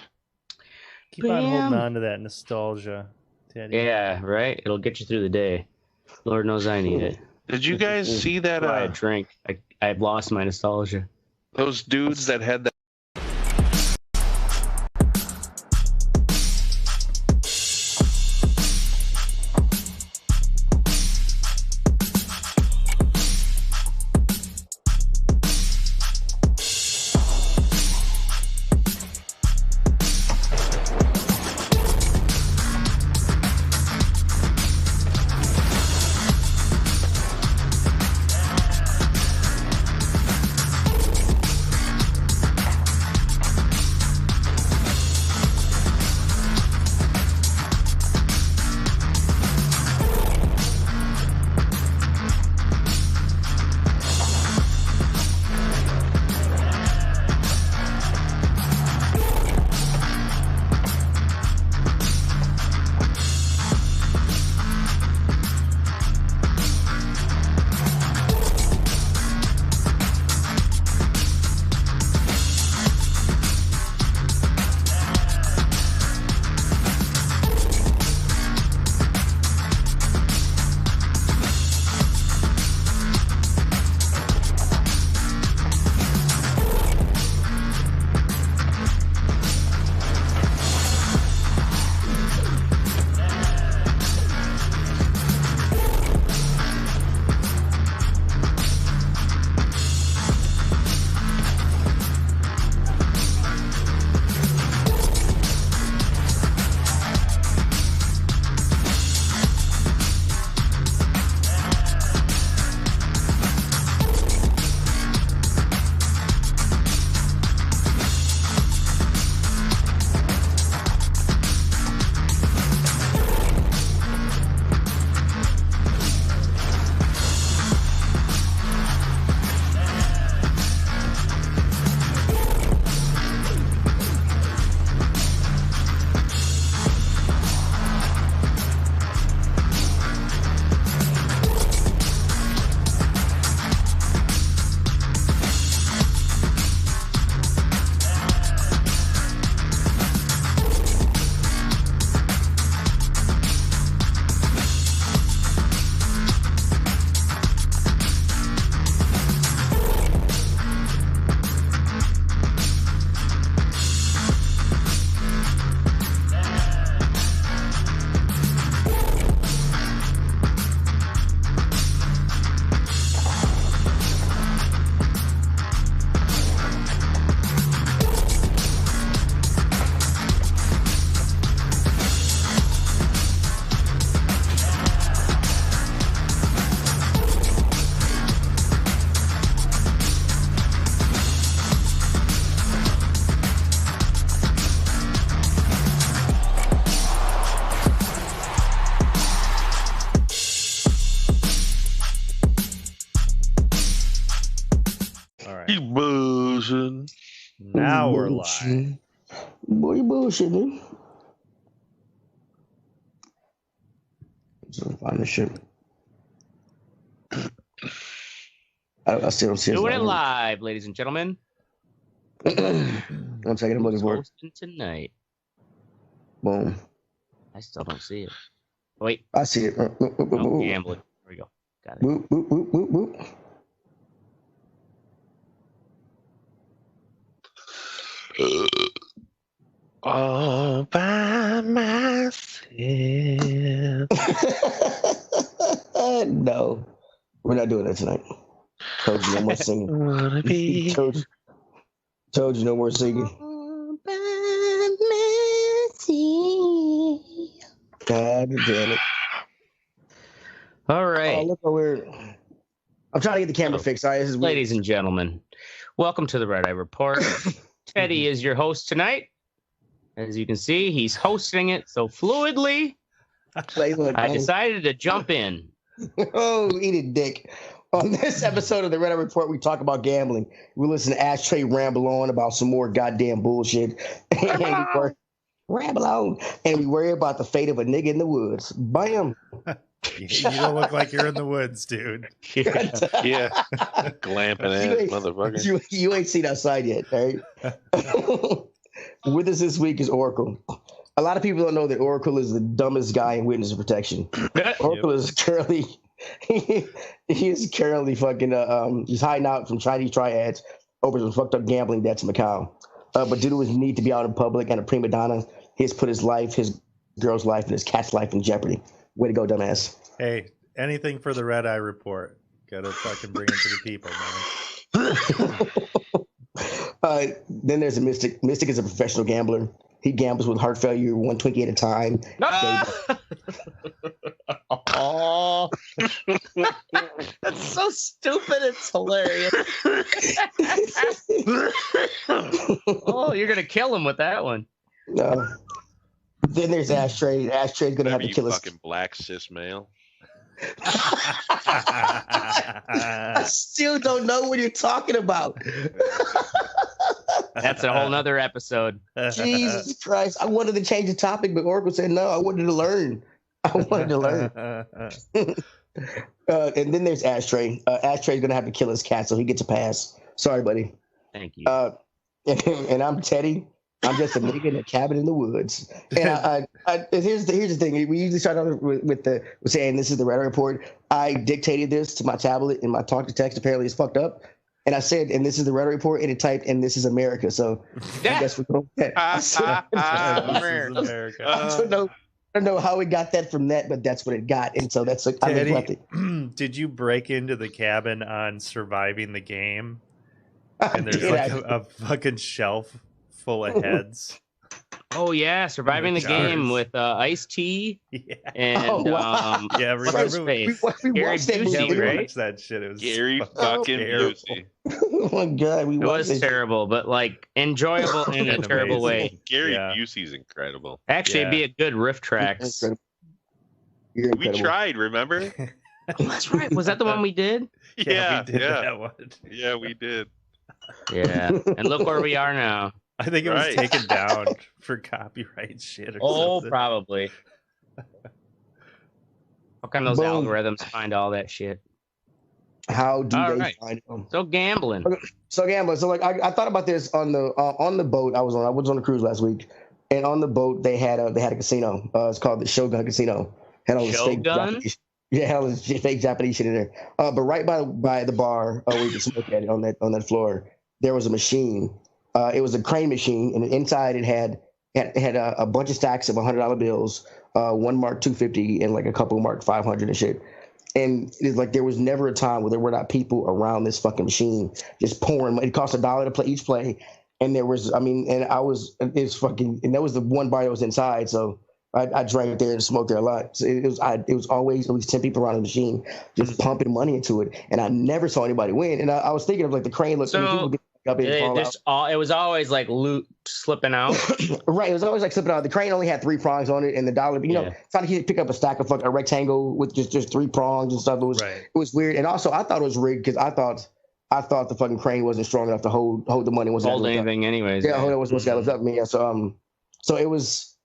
Keep on holding on to that nostalgia, Teddy. Yeah, right? It'll get you through the day. Lord knows I need it. Did you guys see that? I drink. I've lost my nostalgia. Those dudes that had that. live. You bullshitting. Now we're live. Boy, you bullshitting. So find this shit. I still don't see it. Doing it live, ladies and gentlemen. 1 second, I'm looking for it. Hosting tonight. Boom. I still don't see it. Wait. I see it. Oh, gambling. There we go. Got it. Boop, boop, boop, boop, boop. All by myself. No, we're not doing that tonight. Told you no more singing. Wanna be. Told you no more singing. God damn it. All right. Oh, look how weird. I'm trying to get the camera fixed. All right, this is weird. Ladies and gentlemen, welcome to the Red Eye Report. Teddy is your host tonight. As you can see, he's hosting it so fluidly. I decided to jump in. Oh, eat it, dick. On this episode of the Red Eye Report, we talk about gambling. We listen to Ashtray ramble on about some more goddamn bullshit. Ramble on. And we worry about the fate of a nigga in the woods. Bam. You don't look like you're in the woods, dude. Yeah. Glamping ass motherfucker. You ain't seen outside yet, right? With us this week is Oracle. A lot of people don't know that Oracle is the dumbest guy in witness protection. Oracle is currently he is currently fucking he's hiding out from Chinese triads over some fucked up gambling debts in Macau. But due to his need to be out in public and a prima donna, he's put his life, his girl's life, and his cat's life in jeopardy. Way to go, dumbass. Hey, anything for the Red Eye Report. Gotta fucking bring it to the people, man. Then there's a Mystic. Mystic is a professional gambler. He gambles with heart failure, one Twinkie at a time. Oh, that's so stupid. It's hilarious. Oh, you're gonna kill him with that one. No. Then there's Ashtray. Ashtray's gonna have to kill us. Fucking black cis male. I still don't know what you're talking about. That's a whole nother episode. Jesus Christ. I wanted to change the topic, but Oracle said no, I wanted to learn. And then there's Ashtray. Ashtray's gonna have to kill his cat, so he gets a pass. Sorry, buddy. Thank you. And I'm Teddy. I'm just a nigga in a cabin in the woods. And here's the thing. We usually start out with saying this is the Red Eye Report. I dictated this to my tablet, and my talk to text apparently is fucked up. And I said, and this is the Red Eye Report, and it typed, and this is America. So I guess we're going with that. America. I don't know how we got that from that, but that's what it got. And so that's like, Teddy, did you break into the cabin on Surviving the Game? And there's a fucking shelf full of heads. Oh yeah, Surviving the Game with Ice-T. Yeah. And yeah, remember we watched that movie, right? Watched that shit. It was Gary fucking Busey. Oh my god, it was terrible, but like enjoyable in a terrible way. Gary Busey's incredible. Actually, it'd be a good riff tracks. We tried, remember? That's right. Was that the one we did? Yeah, we did that one. Yeah, we did. Yeah, and look where we are now. I think it was taken down for copyright shit or something. Probably. How come those algorithms find all that shit? How do they find them? So gambling. So like I thought about this on the boat I was on. I was on a cruise last week, and on the boat they had a casino. It's called the Shogun Casino. Had all this fake Japanese, all this fake Japanese shit in there. But right by the bar where you can smoke at it on that floor, there was a machine. It was a crane machine, and inside it had a bunch of stacks of $100 bills, one marked $250 and like a couple marked $500 and shit. And it's like there was never a time where there were not people around this fucking machine just pouring money. It cost $1 to play each play, and there was, and that was the one bar that was inside. So I drank there and smoked there a lot. So it was always at least 10 people around the machine just pumping money into it, and I never saw anybody win. And I was thinking of like the crane look. It was always like loot slipping out. Right. It was always like slipping out. The crane only had 3 prongs on it, and the dollar, it's not like you pick up a stack of a rectangle with just 3 prongs and stuff. It was weird. And also, I thought it was rigged because I thought I thought the fucking crane wasn't strong enough to hold the money. Wasn't hold anything, anyways. Yeah, hold it was got left up me. Yeah, so it was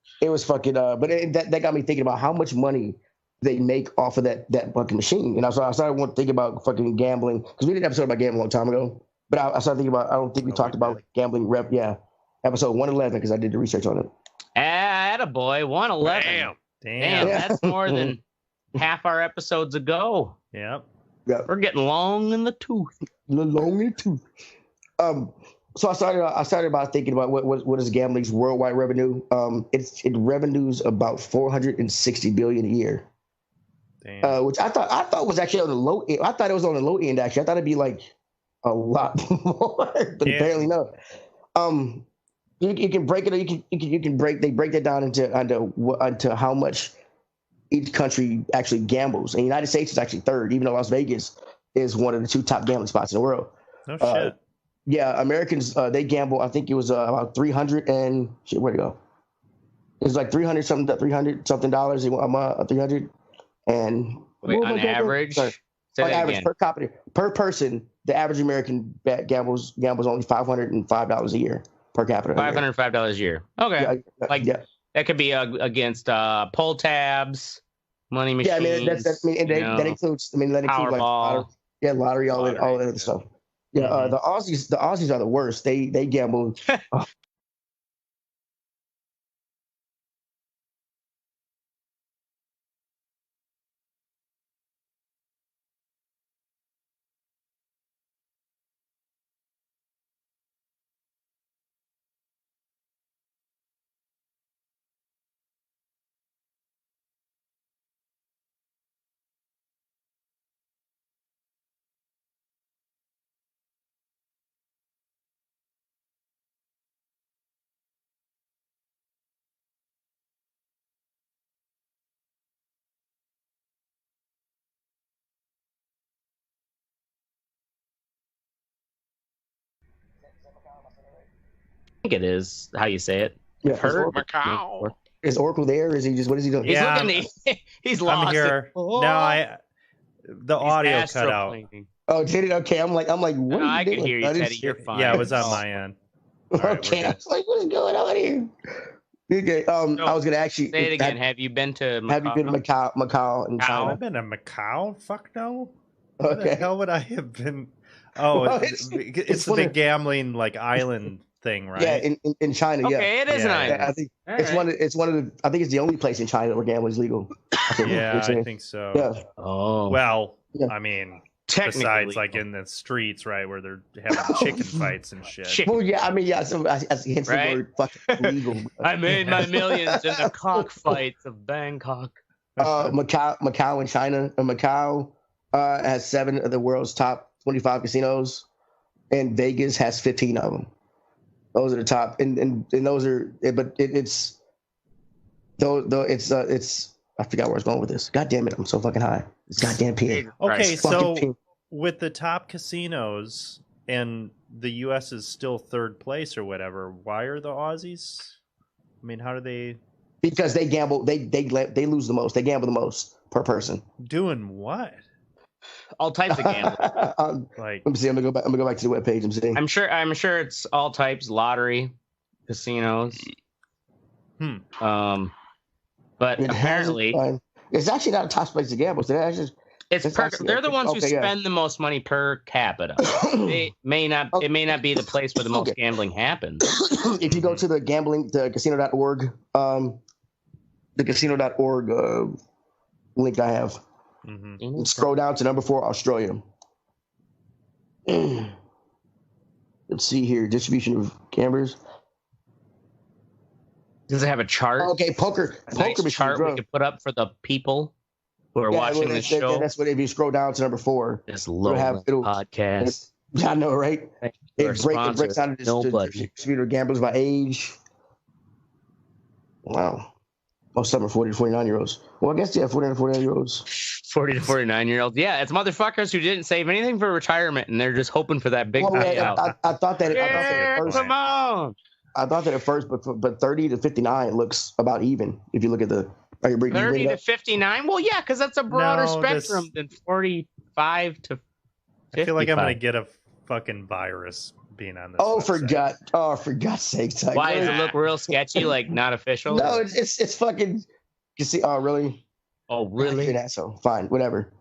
fucking. But that got me thinking about how much money they make off of that fucking machine. And I started thinking about fucking gambling because we did an episode about gambling a long time ago. But I started thinking about. I don't think we talked about gambling rep. Yeah, episode 111 because I did the research on it. Attaboy, 111. Damn, that's more than half our episodes ago. Yep. We're getting long in the tooth. So I started about thinking about what is gambling's worldwide revenue. It revenues about $460 billion a year. Damn. Which I thought was actually on the low end. I thought it was on the low end actually. I thought it'd be like a lot more, but apparently no. You can break it. You can break. They break that down into how much each country actually gambles. And the United States is actually third, even though Las Vegas is one of the 2 top gambling spots in the world. No shit. Yeah, Americans they gamble. I think it was about 300 and shit. Where'd it go? It was like 300 something dollars. 300 and on average. On average per person, the average American gambles only $505 a year per capita. $505 a year. Okay, that could be against pull tabs, money machines. Yeah, I mean that includes. Powerball. Like lottery, all that other stuff. Yeah, the Aussies are the worst. They gamble. I think it is how you say it. Yeah, Macau. Is Oracle there? Is he just? What is he doing? Yeah, he's lost. I'm here. No, the audio cut out. Oh, did it? Okay, I'm like, what? No, I can hear you, Teddy. You're fine. Yeah, it was on my end. Okay, I was like, what is going on here? Okay, I was gonna actually say it again. Have you been to Macau? Have you been to Macau in China? I've been to Macau. Fuck no. Okay. Where the hell would I have been? Oh, well, it's the big gambling like island thing, right? Yeah, in China. Okay, yeah. it is an island. Yeah, I think it's one of the. I think it's the only place in China where gambling is legal. I think so. Yeah. Oh. Well, yeah. I mean, besides like in the streets, right, where they're having chicken fights and shit. Well, yeah, I mean, yeah. So hence the word fucking legal. I made my millions in the cockfights of Bangkok. Macau in China. Macau has 7 of the world's top 25 casinos, and Vegas has 15 of them. Those are the top, and those are, but it's I forgot where I was going with this. God damn it, I'm so fucking high. It's goddamn pig. Okay, so with the top casinos and the U.S. is still third place or whatever, why are the Aussies? I mean, how do they? Because they gamble, they lose the most. They gamble the most per person. Doing what? All types of gambling. Let me see. I'm gonna go back to the webpage and see. I'm sure it's all types: lottery, casinos. But apparently, it's actually not a top place to gamble. So they're the ones who spend the most money per capita. It may not be the place where the most gambling happens. If you go to the casino.org, the casino.org link I have. Mm-hmm. Scroll down to number 4, Australia. Let's see here. Distribution of gamblers. Does it have a chart? Okay, poker chart we can put up for the people who are watching this show. That's what if you scroll down to number 4. This low podcast. I know, right? It breaks down to distributor gamblers by age. Wow. Most of them are 40 to 49-year-olds. Well, I guess, 40 to 49-year-olds. 40 to 49-year-olds. Yeah, it's motherfuckers who didn't save anything for retirement, and they're just hoping for that big payout. I thought that at first. Come on! I thought that at first, but 30 to 59 looks about even if you look at the. 30 to 59? Well, yeah, because that's a broader spectrum than 45 to 55. I feel like I'm going to get a fucking virus being on this. Oh, website. for God's sake! Like, Why does it look real sketchy? Like not official? No, it's fucking. You see? Oh, really? Oh, really? You're an asshole. Fine, whatever.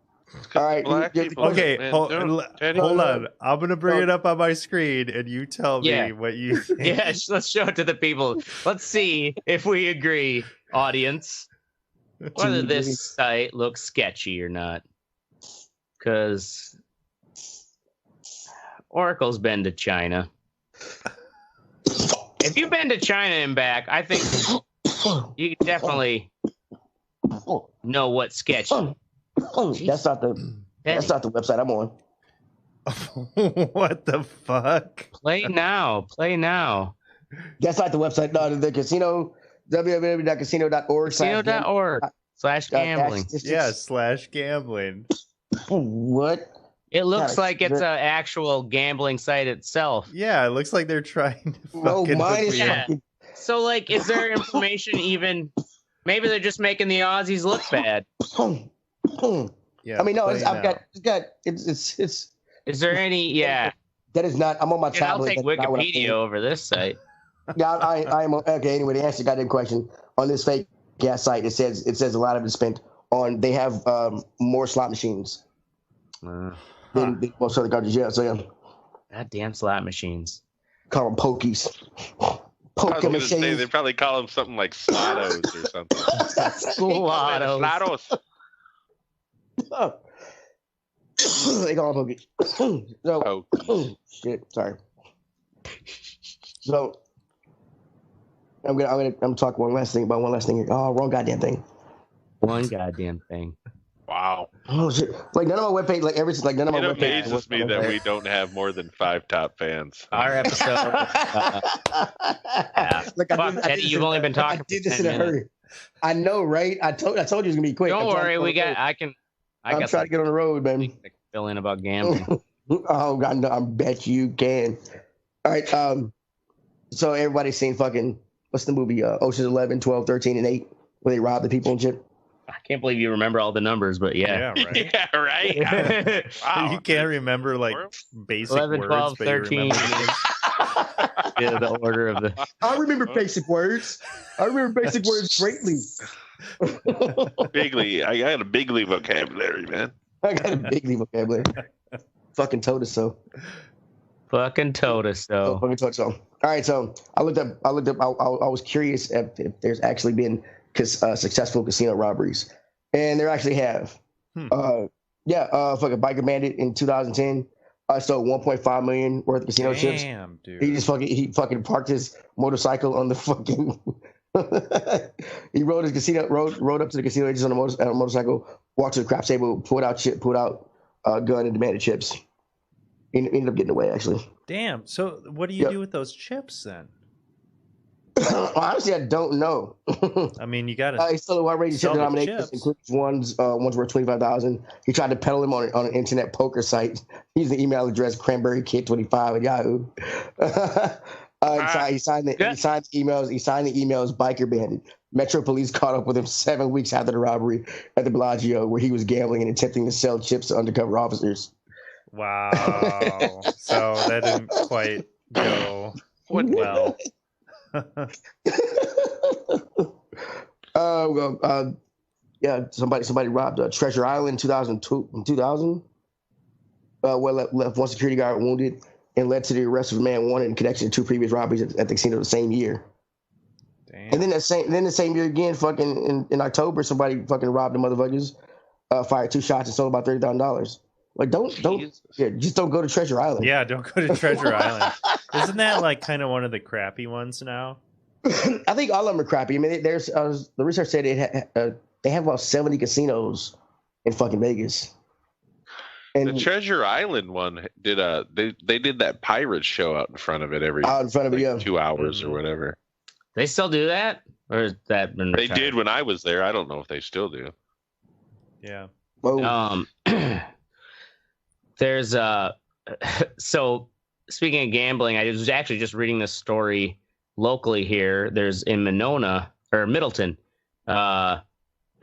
All right. Okay, hold on. I'm gonna bring it up on my screen, and you tell me what you think. Yeah, let's show it to the people. Let's see if we agree, audience, whether this site looks sketchy or not. Because Oracle's been to China. If you've been to China and back, I think you can definitely know what's sketchy. That's not the website I'm on. What the fuck? Play now. That's not the website. No, the casino, www.casino.org. Casino.org/gambling. /gambling. What? It looks like it's an actual gambling site itself. Yeah, it looks like they're trying to fucking mine is fucking... So, like, is there information even... Maybe they're just making the Aussies look bad. Yeah, I mean, no, it's Is there any... Yeah. That is not... I'm on my tablet. I'll take Wikipedia over this site. Yeah, I'm... Okay, anyway, to answer the goddamn question, on this fake gas site, it says a lot of it spent on... They have more slot machines. Than most other countries, yeah. So, yeah. Goddamn slot machines. Call them pokies. Poker machines. They probably call them something like slottos or something. Slottos. They call them pokies. So, shit. Sorry. So, I'm talking one last thing. Oh, wrong goddamn thing. One goddamn thing. Wow. Oh shit! Like none of my webpages, like everything, like none of my webpages. It amazes me that we don't have more than 5 top fans. Our episode. Look, Eddie, you've only been talking. I did this in a hurry. I know, right? I told you it was gonna be quick. Don't worry, I'm trying to get on the road, man. Fill in about gambling. Oh God, no, I bet you can. All right. So everybody's seen fucking what's the movie? Ocean's 11, 12, 13, and 8, where they rob the people and shit. I can't believe you remember all the numbers, but yeah. Yeah, right. Yeah, right. Wow. You can't remember like basic 11, words, 12, but 13. you remember Yeah, the order of the. I remember basic words. I remember basic words greatly. Bigly. I got a bigly vocabulary, man. I got a bigly vocabulary. Fucking told us so. Fucking told us so. Fucking told us so. All right, so I looked up. I was curious if there's actually been successful casino robberies, and there actually have. Fucking Biker Bandit in 2010 stole $1.5 million worth of casino chips. Damn, dude. He fucking parked his motorcycle on the fucking. He rode up to the casino agents on a motorcycle, walked to the crap table, pulled out a gun and demanded chips. He ended up getting away, actually. Damn. So what do you do with those chips then? Honestly, I don't know. I mean, you got to. He stole a wide range of chip denominations, including ones worth $25,000. He tried to peddle them on an internet poker site using the email address cranberrykid25 at Yahoo. He signed the emails Biker Bandit. Metro Police caught up with him 7 weeks after the robbery at the Bellagio, where he was gambling and attempting to sell chips to undercover officers. Wow. So that didn't quite go well. Somebody robbed Treasure Island in 2000. Left one security guard wounded and led to the arrest of a man wanted in connection to 2 previous robberies at the casino the same year. Damn. And then the same year again, fucking in October, somebody fucking robbed the motherfuckers, fired 2 shots and sold about $30,000. Like just don't go to Treasure Island. Yeah, don't go to Treasure Island. Isn't that like kind of one of the crappy ones now? I think all of them are crappy. I mean, there's the research said they have about 70 casinos in fucking Vegas. And the Treasure Island one did they did that pirate show out in front of it out in front of it, 2 hours or whatever. They still do that, or is that been retired? They did when I was there. I don't know if they still do. Yeah. Whoa. There's so speaking of gambling, I was actually just reading this story locally here. There's in Middleton, the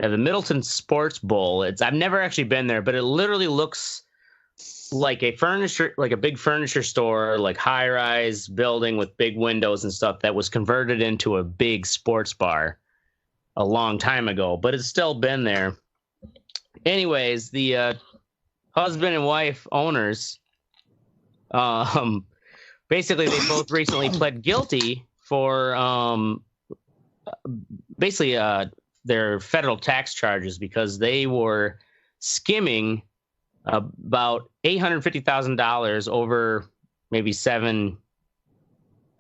Middleton Sports Bowl. I've never actually been there, but it literally looks like a big furniture store, like high-rise building with big windows and stuff that was converted into a big sports bar a long time ago, but it's still been there. Anyways, the husband and wife owners, basically they both recently pled guilty for basically their federal tax charges because they were skimming about $850,000 over maybe 7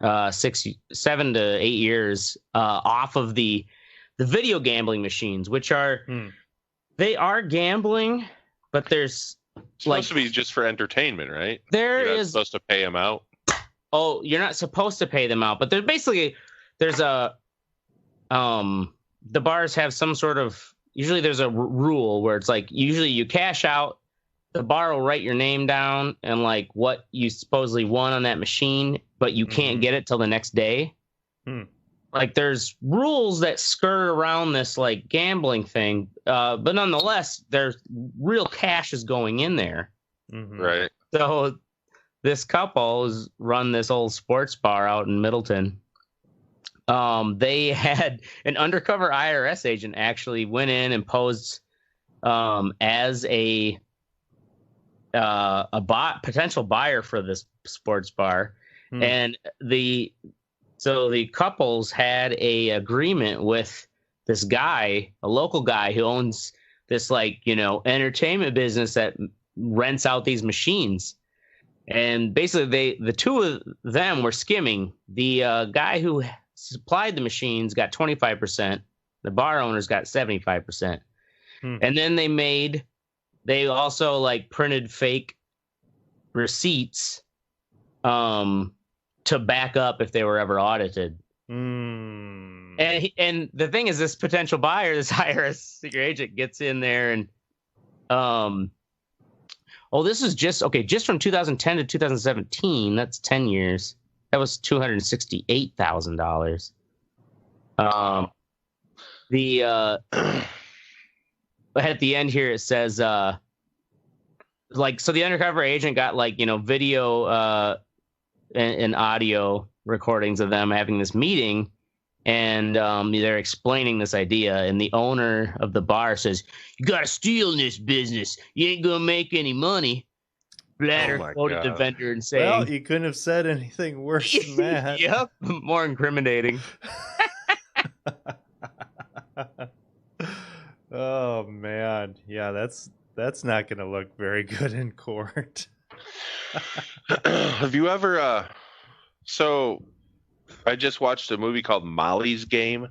to 8 years off of the video gambling machines, which are they are gambling, but there's supposed to be just for entertainment, right? You're not supposed to pay them out. Oh, you're not supposed to pay them out, but there's a the bars have some sort of, usually there's a rule where it's like usually you cash out, the bar will write your name down and like what you supposedly won on that machine, but you can't get it till the next day. Like there's rules that skirt around this like gambling thing, but nonetheless, there's real cash is going in there. Right. So this couple has run this old sports bar out in Middleton. They had an undercover IRS agent actually went in and posed as a potential buyer for this sports bar, and the couples had a agreement with this guy, a local guy who owns this entertainment business that rents out these machines. And basically the two of them were skimming. The guy who supplied the machines got 25%. The bar owners got 75%. And then they also printed fake receipts to back up if they were ever audited. And the thing is, this potential buyer, this IRS secret agent, gets in there and this is just from 2010 to 2017. That's 10 years. That was $268,000. At the end here it says so the undercover agent got video and audio recordings of them having this meeting, and they're explaining this idea, and the owner of the bar says, "You gotta steal in this business. You ain't gonna make any money." Blatter quoted the vendor and saying, "Well, you couldn't have said anything worse than that." Yep, more incriminating. Oh man, yeah, that's not going to look very good in court. Have you ever? So, I just watched a movie called Molly's Game.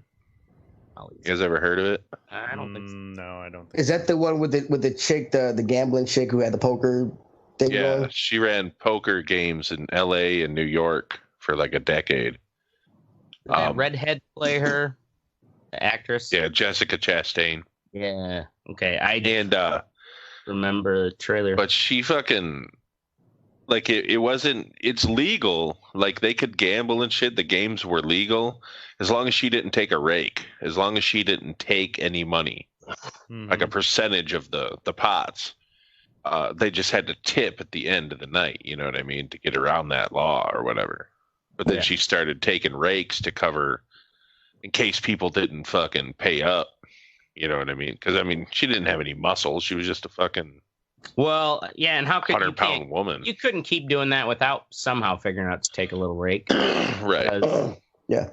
You guys ever heard of it? I don't think so. No, I don't think. Is that the one with the chick, the gambling chick who had the poker thing going? She ran poker games in L.A. and New York for like a decade. Did that redhead play her? The actress? Yeah, Jessica Chastain. Yeah. Okay. I did remember the trailer. But she fucking it's legal. Like they could gamble and shit. The games were legal as long as she didn't take a rake, as long as she didn't take any money, like a percentage of the pots. They just had to tip at the end of the night. You know what I mean? To get around that law or whatever. But then she started taking rakes to cover in case people didn't fucking pay up. You know what I mean? Because, she didn't have any muscle. She was just a fucking and how could 100-pound woman. You couldn't keep doing that without somehow figuring out to take a little rake. Right. Yeah.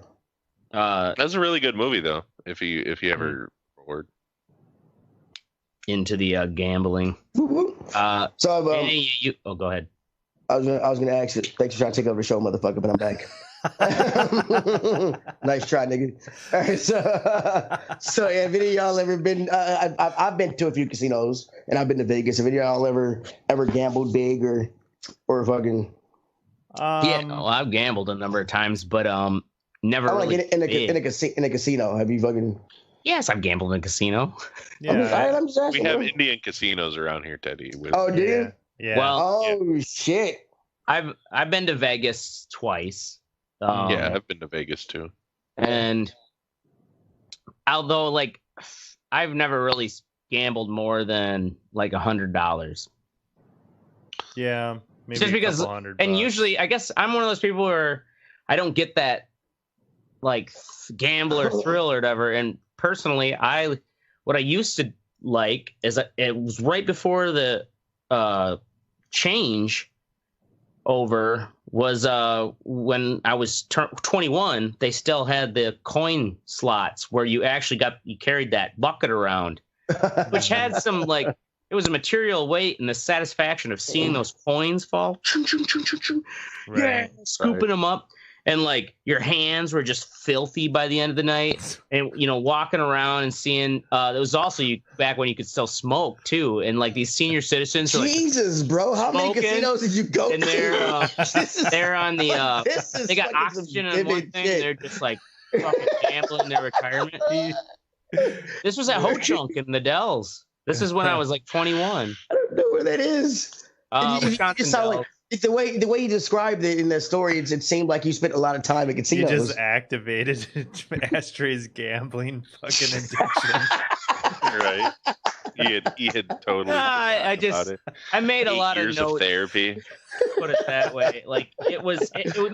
That's a really good movie, though, if you ever forward into the gambling. Go ahead. I was gonna ask you. Thanks for trying to take over the show, motherfucker, but I'm back. Nice try, nigga. All right, so have any of y'all ever been? I've been to a few casinos, and I've been to Vegas. Have any of y'all ever gambled big or fucking? I've gambled a number of times, but never. Really in a casino. Have you fucking? Yes, I've gambled in a casino. Yeah, I'm just asking. We have Indian casinos around here, Teddy. Oh, do you? Yeah. Well, shit. I've been to Vegas twice. I've been to Vegas too. And although I've never really gambled more than $100. Yeah, maybe just because. $200. And usually, I guess I'm one of those people where I don't get that like gamble or thrill or whatever. And personally, what I used to like is it was right before the change over was when I was 21. They still had the coin slots where you actually you carried that bucket around, which had some like it was a material weight and the satisfaction of seeing those coins fall, Right. scooping them up. And like your hands were just filthy by the end of the night, and walking around and seeing. There was also back when you could still smoke too, and like these senior citizens. Jesus, bro, how many casinos did you go and to? They're on the. They got oxygen on one thing. Shit. They're just like fucking gambling their retirement. This was at Ho Chunk in the Dells. This is when I was like 21. I don't know where that is. Wisconsin Dells. The way you described it in the story, it seemed like you spent a lot of time at casinos. You just activated Ashtray's gambling fucking addiction. Right. He had totally. I made a lot of notes. Of therapy. Put it that way. Like it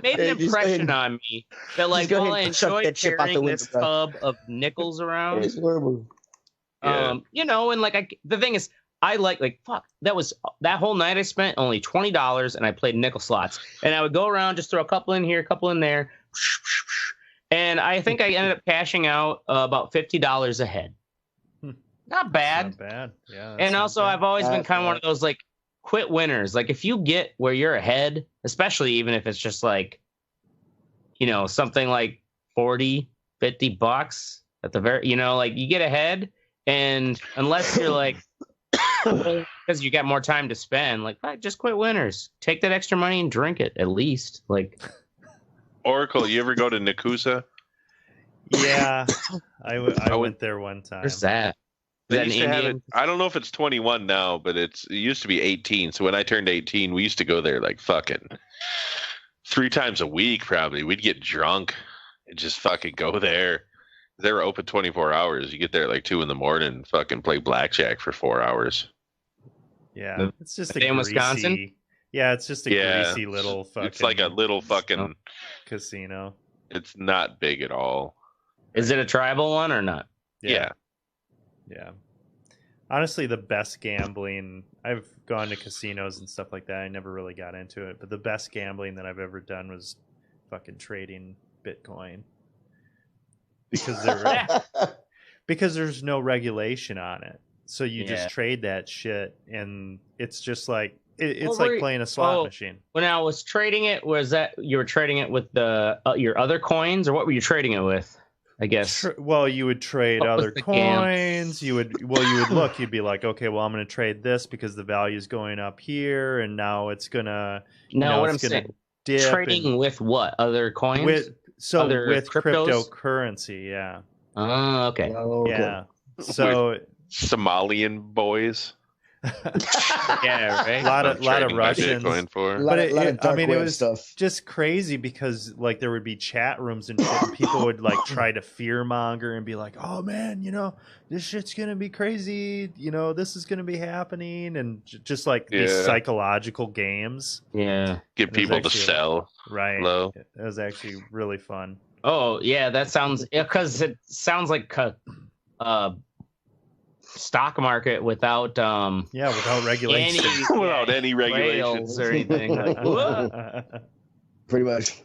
made an impression on me that like while I enjoyed carrying this tub of nickels around. It's horrible. And like the thing is. I like fuck. That whole night I spent only $20 and I played nickel slots. And I would go around, just throw a couple in here, a couple in there. And I think I ended up cashing out about $50 a head. Not bad. Not bad. Yeah. And also I've always been kind of one of those like quit winners. Like if you get where you're ahead, especially even if it's just like, something like $40, $50 at the very, like you get ahead and unless you're like, because you got more time to spend, like just quit winners. Take that extra money and drink it at least. Like Oracle, you ever go to Nakusa? Yeah, I went there one time. Where's that? They used to have it, I don't know if it's 21 now, but it used to be 18. So when I turned 18, we used to go there like fucking 3 times a week. Probably we'd get drunk and just fucking go there. They were open 24 hours. You get there at like 2 a.m. and fucking play blackjack for 4 hours. Yeah, it's just in Wisconsin. Yeah, it's just a greasy little fucking. It's like a little fucking casino. It's not big at all. Is it a tribal one or not? Yeah. Honestly, the best gambling. I've gone to casinos and stuff like that. I never really got into it, but the best gambling that I've ever done was fucking trading Bitcoin. Because there's no regulation on it, so you just trade that shit, and it's just like it's like playing a slot machine. When I was trading it, was that you were trading it with the your other coins, or what were you trading it with? I guess. Well, you would trade other coins. You would look. You'd be like, okay, well, I'm going to trade this because the value is going up here, and now it's gonna. No, what I'm saying. Trading with what other coins? With cryptocurrency, yeah. Oh, okay. Yeah. So Somalian boys. Yeah, right. A lot of Russians. But it was stuff. Just crazy because like there would be chat rooms and shit, and people would like try to fearmonger and be like, "Oh man, this shit's gonna be crazy. This is gonna be happening," and just like these psychological games. Yeah, get people to sell low. It was actually really fun. Oh yeah, that sounds because it sounds like stock market without without regulation, without any regulations or anything. Pretty much.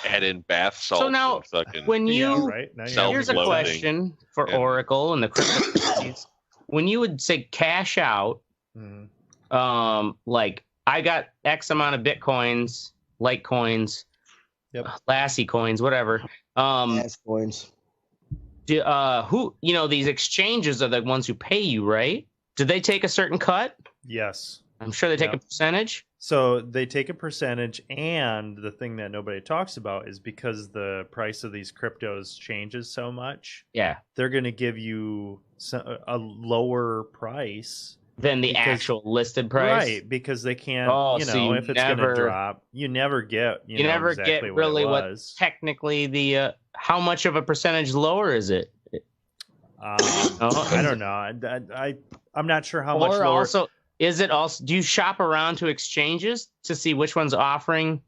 Add in bath salts. So now, when you here's a question for Oracle and the cryptocurrencies. When you would say cash out, like I got X amount of Bitcoins, Litecoins, Lassie coins, whatever. Ass coins. These exchanges are the ones who pay you, right? Do they take a certain cut? Yes. I'm sure they take a percentage. So they take a percentage, and the thing that nobody talks about is because the price of these cryptos changes so much. Yeah. They're going to give you a lower price than the actual listed price. Right, because they can't, if it's going to drop, you never get, you never exactly get really what technically the, how much of a percentage lower is it? I don't know. I'm not sure how much lower. is it also? Do you shop around to exchanges to see which one's offering?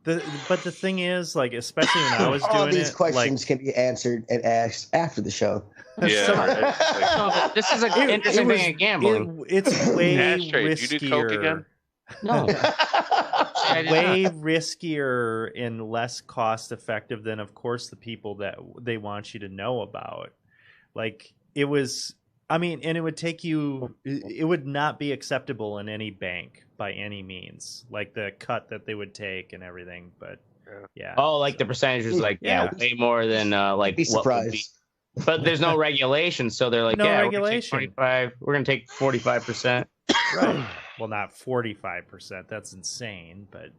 But the thing is, like, especially when I was doing all these it, questions like, can be answered and asked after the show. Yeah. No, this is an interesting thing of gambling. It's way Ashtray, riskier. did you do coke again? No. Way riskier and less cost effective than, of course, the people that they want you to know about. Like, it was, I mean, and it would take you, it would not be acceptable in any bank by any means, like the cut that they would take and everything. But yeah. Oh, like the percentage was like, way more than like Be what would be. surprised. But there's no regulation, so they're like, No yeah, regulation. We're gonna take 45%. Right. Well, not 45%. That's insane. But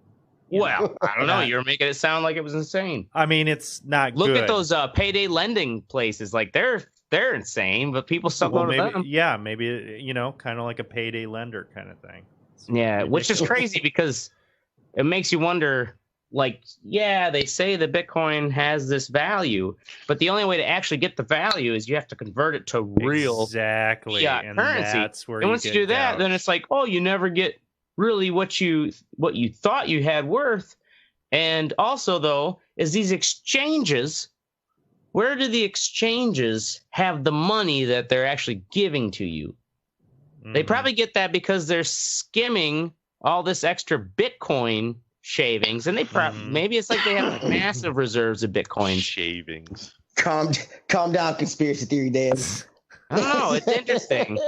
Well, I don't know. You're making it sound like it was insane. I mean, it's not Look good. at those payday lending places. Like they're insane, but people still go to maybe, them. yeah, maybe, you know, kind of like a payday lender kind of thing. It's Yeah, which is ridiculous. crazy because it makes you wonder. Like, yeah, they say that Bitcoin has this value, but the only way to actually get the value is you have to convert it to real exactly fiat and currency. that's where And once you do that, then it's like, oh, you never get really what you thought you had worth. And also, though, is these exchanges, where do the exchanges have the money that they're actually giving to you? They probably get that because they're skimming all this extra Bitcoin shavings, and they maybe it's like they have massive reserves of Bitcoin Shavings. Calm down, conspiracy theory, Dan. I don't know. It's interesting.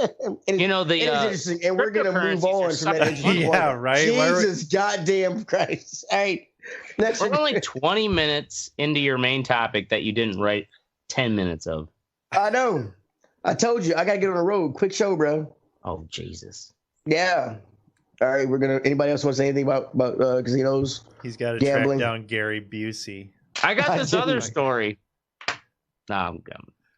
You know, the it is interesting, and we're gonna move on from that. Interesting yeah, point. right. Jesus goddamn Christ! All right, next We're only 20 minutes into your main topic that you didn't write 10 minutes of. I know. I told you I gotta get on the road. Quick show, bro. Oh Jesus! Yeah. All right, we're gonna. Anybody else want to say anything about casinos? He's got to gambling. track down Gary Busey. I got this didn't other like- story. No, I'm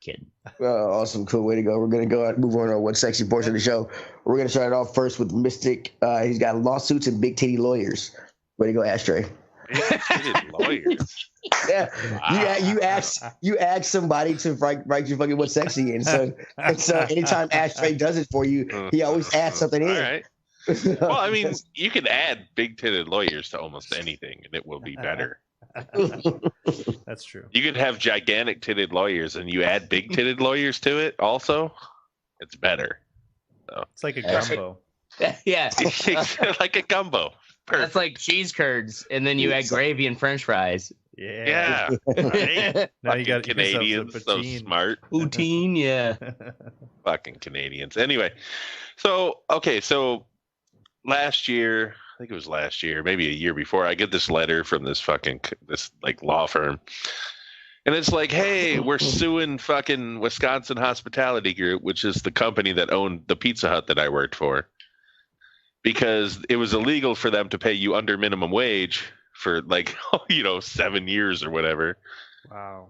kidding. Awesome, cool way to go. We're gonna go move on to one sexy portion of the show. We're gonna start it off first with Mystic. He's got lawsuits and big titty lawyers. Way to go, Ashtray. Lawyers. Yeah, Wow. you ask somebody to write you fucking what's sexy, and so anytime Ashtray does it for you, he always adds something in. All right. Well, I mean, you can add big-titted lawyers to almost anything, and it will be better. That's true. You could have gigantic-titted lawyers, and you add big-titted lawyers to it. Also, it's better. It's like a gumbo. Yeah, Like a gumbo. Perfect. that's like cheese curds, and then you add gravy and French fries. Yeah. Yeah. Right? Now you got Canadians, so smart. Poutine, yeah. Fucking Canadians. Anyway, so last year, I think it was last year, maybe a year before, I get this letter from this like law firm. And it's like, hey, we're suing fucking Wisconsin Hospitality Group, which is the company that owned the Pizza Hut that I worked for, because it was illegal for them to pay you under minimum wage for 7 years or whatever. Wow.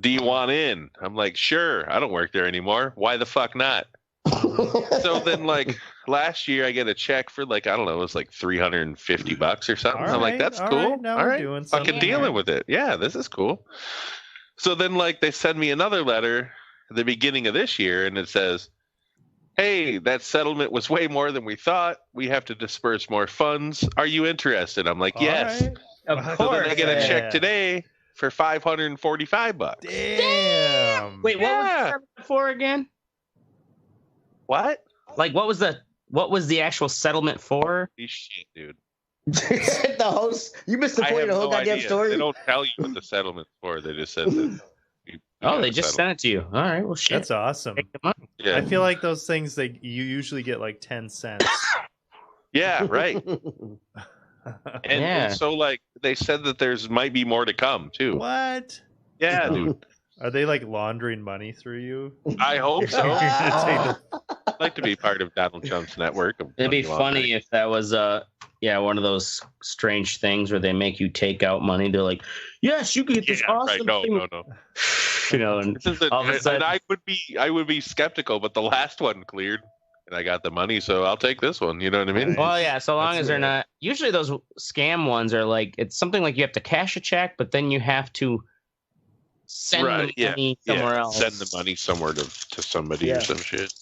Do you want in? I'm like, sure. I don't work there anymore. Why the fuck not? So then, like, last year I get a check for I don't know, it was like $350 or something. I'm like, that's cool. Right, now all we're right, doing fucking something. dealing with it. Yeah, this is cool. So then, they send me another letter at the beginning of this year, and it says, hey, that settlement was way more than we thought. We have to disperse more funds. Are you interested? I'm like, yes. Right. Of So course. then I get a check today for $545. Damn. Wait, what was the settlement for again? What? Like, what was the actual settlement for? Holy shit, dude. The host, you missed the I point have of the whole no goddamn idea. story. They don't tell you what the settlement's for. They just said that. They just sent it to you. All right, well, shit. That's awesome. Take the money. Yeah. I feel like those things you usually get like 10 cents. Yeah, right. And, Yeah. and so they said that there's might be more to come too. What? Yeah, dude. Are they like laundering money through you? I hope so. You're gonna take the- I'd like to be part of Donald Trump's network. Of It'd be money funny laundering. if that was one of those strange things where they make you take out money. They're like, yes, you can get this Yeah, awesome right. thing. No. You know, and This is all of a sudden- and I would be skeptical, but the last one cleared, and I got the money, so I'll take this one. You know what I mean? Right. well, yeah, so long That's as they're weird. not. Usually those scam ones are like, it's something like you have to cash a check, but then you have to send Right, the money somewhere else. Send the money somewhere to somebody Yeah. or some shit.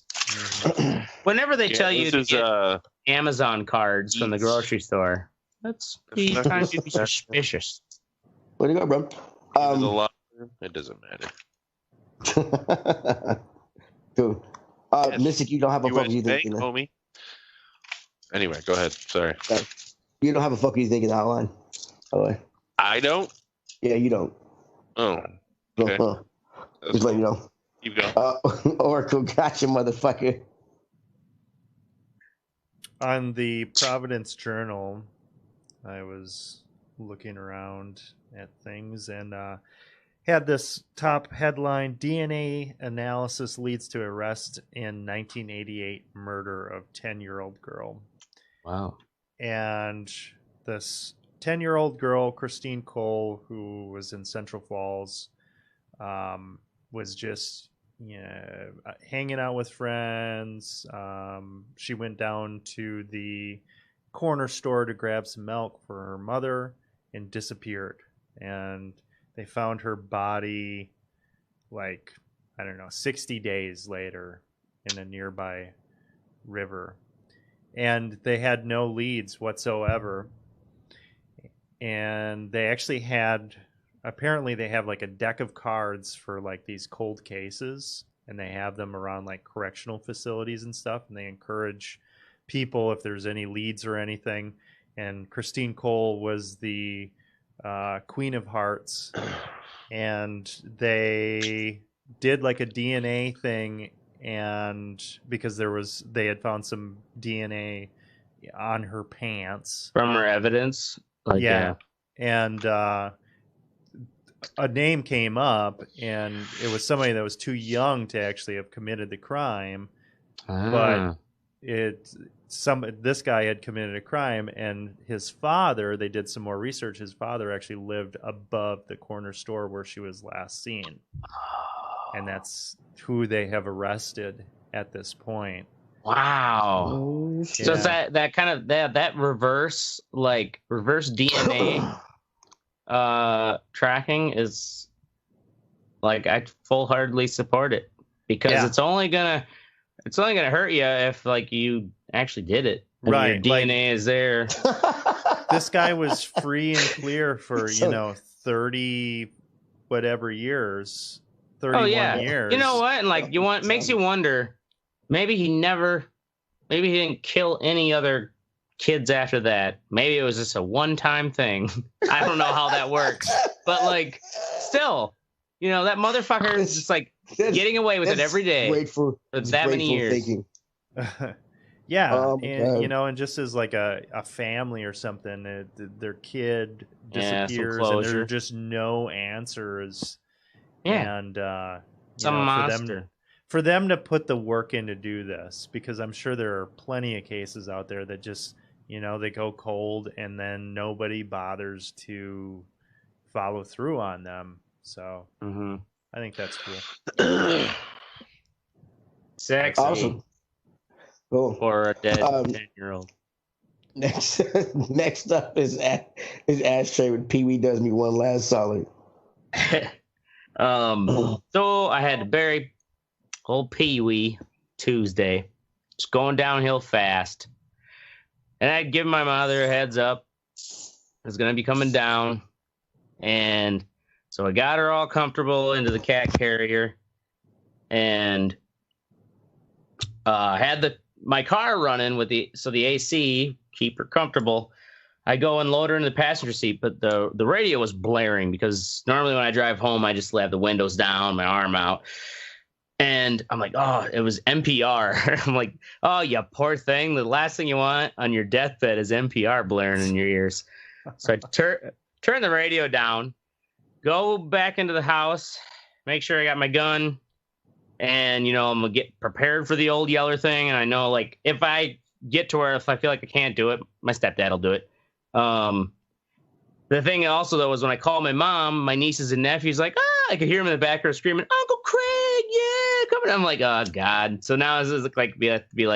Whenever they tell you to is, get Amazon cards from the grocery store, that's the time to be suspicious. Where'd you go, bro? It doesn't matter. Dude. Mystic, you don't have a fuck you think, homie. Anyway, go ahead. Sorry. You don't have a fuck you think in the outline. By the way. I don't? Yeah, you don't. Oh. Okay. Just let you know. Keep going. Oracle, gotcha, motherfucker. On the Providence Journal, I was looking around at things and had this top headline: DNA analysis leads to arrest in 1988 murder of 10-year-old girl. Wow. And this 10-year-old girl, Christine Cole, who was in Central Falls, was just hanging out with friends. She went down to the corner store to grab some milk for her mother and disappeared. And they found her body 60 days later in a nearby river. And they had no leads whatsoever. And they actually apparently they have a deck of cards for these cold cases, and they have them around correctional facilities and stuff. And they encourage people if there's any leads or anything. And Christine Cole was the Queen of Hearts, and they did a DNA thing, and because they had found some DNA on her pants from her evidence. And a name came up, and it was somebody that was too young to actually have committed the crime, but this guy had committed a crime, and his father, they did some more research, his father actually lived above the corner store where she was last seen. And that's who they have arrested at this point. Wow. Yeah. So it's that kind of that reverse DNA tracking is I full-heartedly support it, because it's only gonna hurt you if you actually did it. Right. Your DNA is there. This guy was free and clear for 30 whatever years. 31 years. You know what? And makes you wonder, maybe he didn't kill any other kids after that. Maybe it was just a one-time thing. I don't know how that works. But still, that motherfucker is just getting away with it every day for that many years. Yeah, and just as a family or something, their kid disappears and there are just no answers. Yeah, and some monster. For them to put the work in to do this, because I'm sure there are plenty of cases out there that just they go cold and then nobody bothers to follow through on them. So I think that's cool. Sexy. Awesome. Cool. For a dead 10-year-old. Next up is Ashtray with Pee Wee Does Me One Last Solid. So I had to bury old Pee Wee Tuesday. It's going downhill fast. And I'd given my mother a heads up. It's going to be coming down. And so I got her all comfortable into the cat carrier. And had my car running with the AC, keep her comfortable. I go and load her in the passenger seat, but the radio was blaring, because normally when I drive home, I just have the windows down, my arm out. And I'm like, oh, it was NPR. I'm like, oh, you poor thing. The last thing you want on your deathbed is NPR blaring in your ears. So I turn the radio down, go back into the house, make sure I got my gun. And, I'm going to get prepared for the old yeller thing. And I know, if I get to where, if I feel like I can't do it, my stepdad will do it. The thing also, though, was when I called my mom, my nieces and nephews, I could hear them in the background screaming, Uncle Craig, yeah, coming. I'm like, oh, God. So now it's just we have to be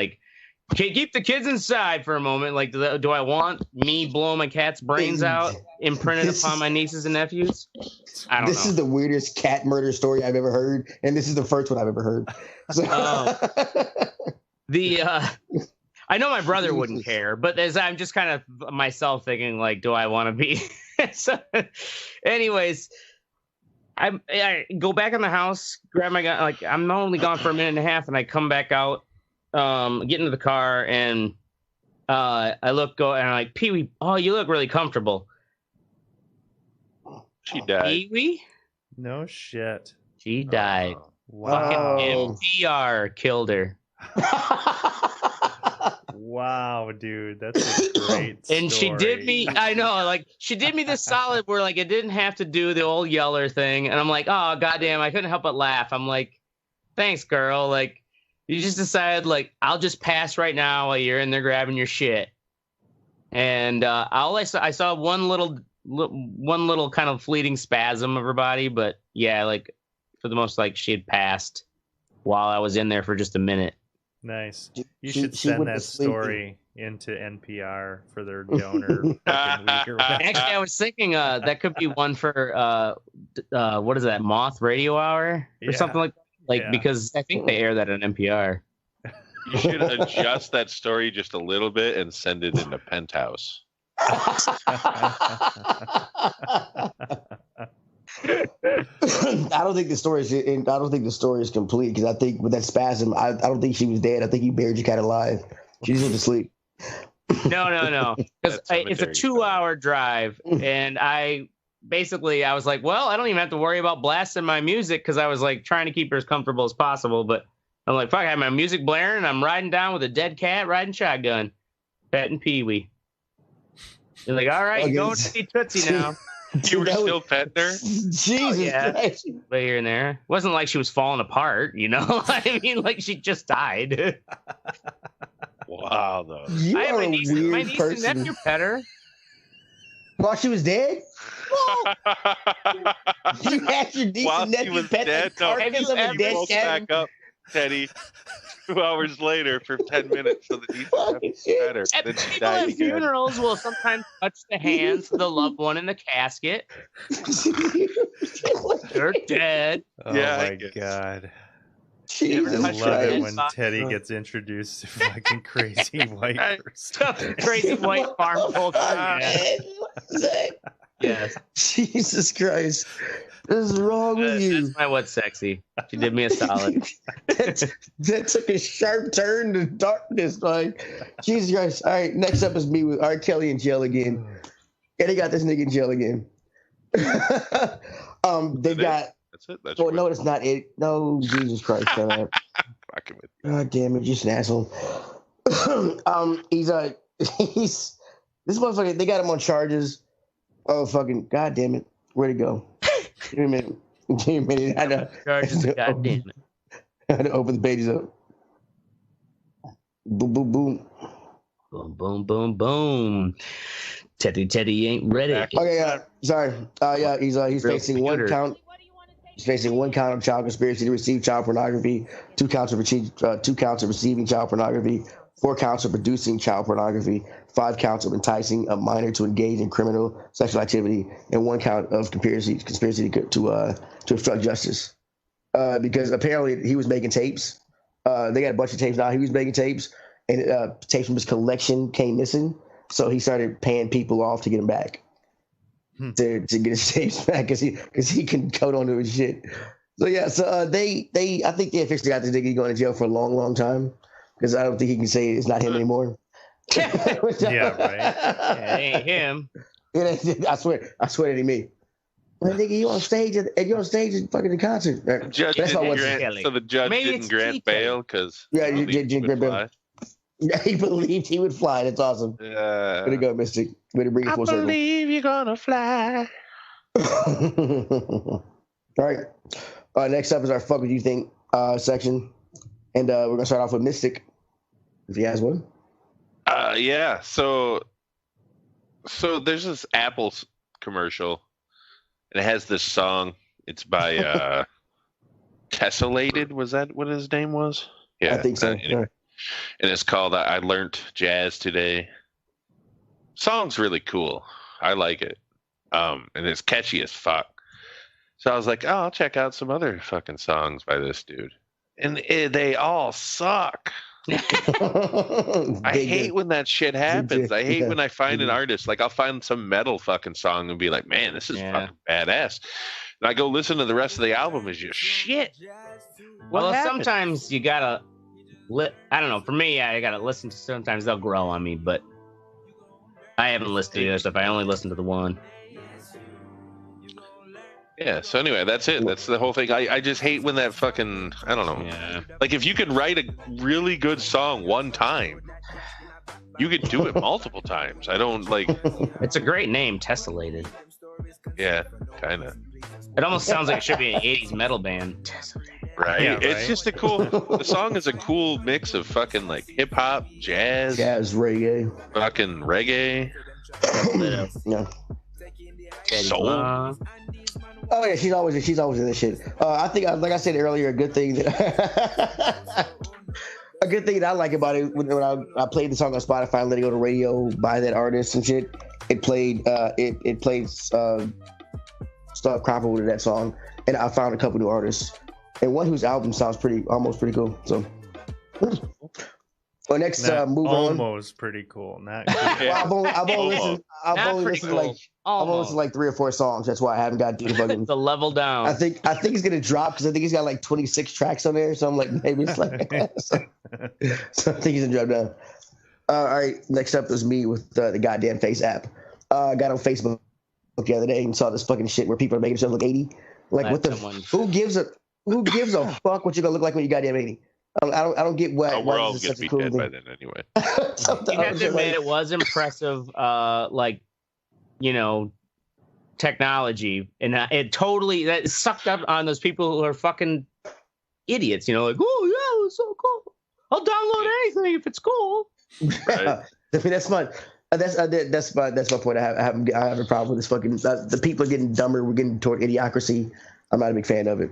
Okay, keep the kids inside for a moment. Like, do I want me blowing my cat's brains out imprinted upon my nieces and nephews? I don't know. This is the weirdest cat murder story I've ever heard, and this is the first one I've ever heard. So. I know my brother wouldn't care, but as I'm just kind of myself thinking, like, do I want to be? So, anyways, I go back in the house, grab my gun. Like, I'm only gone for a minute and a half, and I come back out, get into the car, and I and I'm like, Pee-wee, oh, you look really comfortable. She died. Pee-wee? No shit. She died. Wow. NPR killed her. Wow, dude, that's a great story. And she did me, I know, like, she did me this solid where, like, it didn't have to do the old yeller thing. And I'm like, oh, goddamn, I couldn't help but laugh. I'm like, thanks, girl. Like, you just decided, like, I'll just pass right now while you're in there grabbing your shit. And I saw one little kind of fleeting spasm of her body. But, yeah, like, for the most, like, she had passed while I was in there for just a minute. Nice. You should send that story into NPR for their donor fucking week or whatever. Actually, I was thinking that could be one for what is that, Moth Radio Hour or something like because I think they air that on NPR. You should adjust that story just a little bit and send it into Penthouse. I don't think the story is complete because I think with that spasm, I don't think she was dead. I think he buried your cat alive. She just went to sleep. No, because it's a 2-hour drive, and I was like, well, I don't even have to worry about blasting my music because I was like trying to keep her as comfortable as possible. But I'm like, fuck, I have my music blaring, and I'm riding down with a dead cat, riding shotgun, petting Pee-wee. You're like, all right, going to see Tootsie now. You were still petting her? Jesus Christ. Way here and there. It wasn't like she was falling apart, you know? I mean, like she just died. Wow, though. You are my a niece weird and person. nephew pet her. While she was dead? You had your niece and nephew pet the carcass of a dead cat? Back up, Teddy. 2 hours later for 10 minutes so the niece and nephew pet her. And people at funerals will sometimes touch the hands of the loved one in the casket. They're dead. Oh my God. Jesus I love it when Teddy gets introduced to fucking crazy white person. Crazy white farm culture. Yes. Jesus Christ. What is wrong with you? That's my what's sexy. She did me a solid. that took a sharp turn to darkness. Like, Jesus Christ. All right, next up is me with R. Kelly in jail again. And they got this nigga in jail again. They got. That's it. That's no, it's not it. No, Jesus Christ. God damn it, just an asshole. He's this motherfucker. They got him on charges. Oh fucking god damn it! Where'd he go? Give me a minute. I know. Charges. God damn it! I had to open the pages up. Boom, boom, boom. Boom, boom, boom, boom. Teddy ain't ready. Okay, sorry. He's facing one count. He's facing 1 count of child conspiracy to receive child pornography, 2 counts of receiving child pornography, 4 counts of producing child pornography, 5 counts of enticing a minor to engage in criminal sexual activity, and 1 count of conspiracy to obstruct justice. Because apparently he was making tapes. They got a bunch of tapes now. He was making tapes, and tapes from his collection came missing. So he started paying people off to get them back. To get his tapes back because he can code onto his shit. So yeah, so I think they officially got this nigga going to jail for a long, long time because I don't think he can say it's not him anymore. Yeah, right. Yeah, it ain't him. I swear it ain't me. Well, nigga, you on stage at fucking the concert. So the judge didn't grant bail because he didn't grant bail. Yeah, he believed he would fly. That's awesome. Way to go, Mystic. Way to bring it full circle. I believe you're gonna fly. All right. Next up is our fuck what you think section. And we're gonna start off with Mystic, if he has one. Yeah. So there's this Apple commercial, and it has this song. It's by Tessellated. Was that what his name was? Yeah, I think so. Anyway. and it's called "I Learned Jazz Today." Song's really cool. I like it, and it's catchy as fuck. So I was like, "Oh, I'll check out some other fucking songs by this dude," and they all suck. I hate when that shit happens. I hate when I find an artist, like I'll find some metal fucking song and be like, man, this is fucking badass. And I go listen to the rest of the album, is just shit. Well, sometimes you gotta, I don't know. For me, I gotta listen to. Sometimes they'll grow on me, but I haven't listened to the other stuff. I only listened to the one. Yeah, so anyway, that's it. That's the whole thing. I just hate when that fucking, I don't know. Yeah. Like, if you can write a really good song one time, you could do it multiple times. I don't, like... It's a great name, Tessellated. Yeah, kind of. It almost sounds like it should be an 80s metal band. Right? Yeah, right. It's just a cool... The song is a cool mix of fucking, like, hip-hop, jazz... reggae. Fucking reggae. Yeah. Soul. Oh yeah, she's always in this shit. I think, like I said earlier, a good thing that I like about it when I played the song on Spotify and let it go to radio by that artist and shit. It played it played stuff comparable to that song, and I found a couple new artists and one whose album sounds almost pretty cool. So. Well, next move on. Almost pretty cool. Not well, I've only listened to like 3 or 4 songs. That's why I haven't got deep fucking the level down. I think he's gonna drop because I think he's got like 26 tracks on there. So I'm like, maybe it's like so I think he's gonna drop down. All right, next up is me with the goddamn Face app. I got on Facebook the other day and saw this fucking shit where people are making themselves look 80. Like, what the? Who gives a fuck what you're gonna look like when you goddamn 80? I don't get why. We're all this gonna is such be a cool dead thing. by then anyway. You have to admit, it was impressive, like, you know, technology, and it totally that sucked up on those people who are fucking idiots. You know, like, oh yeah, it's so cool. I'll download anything if it's cool. Right. I mean, that's fun. That's my point. I have a problem with this fucking. The people are getting dumber. We're getting toward idiocracy. I'm not a big fan of it.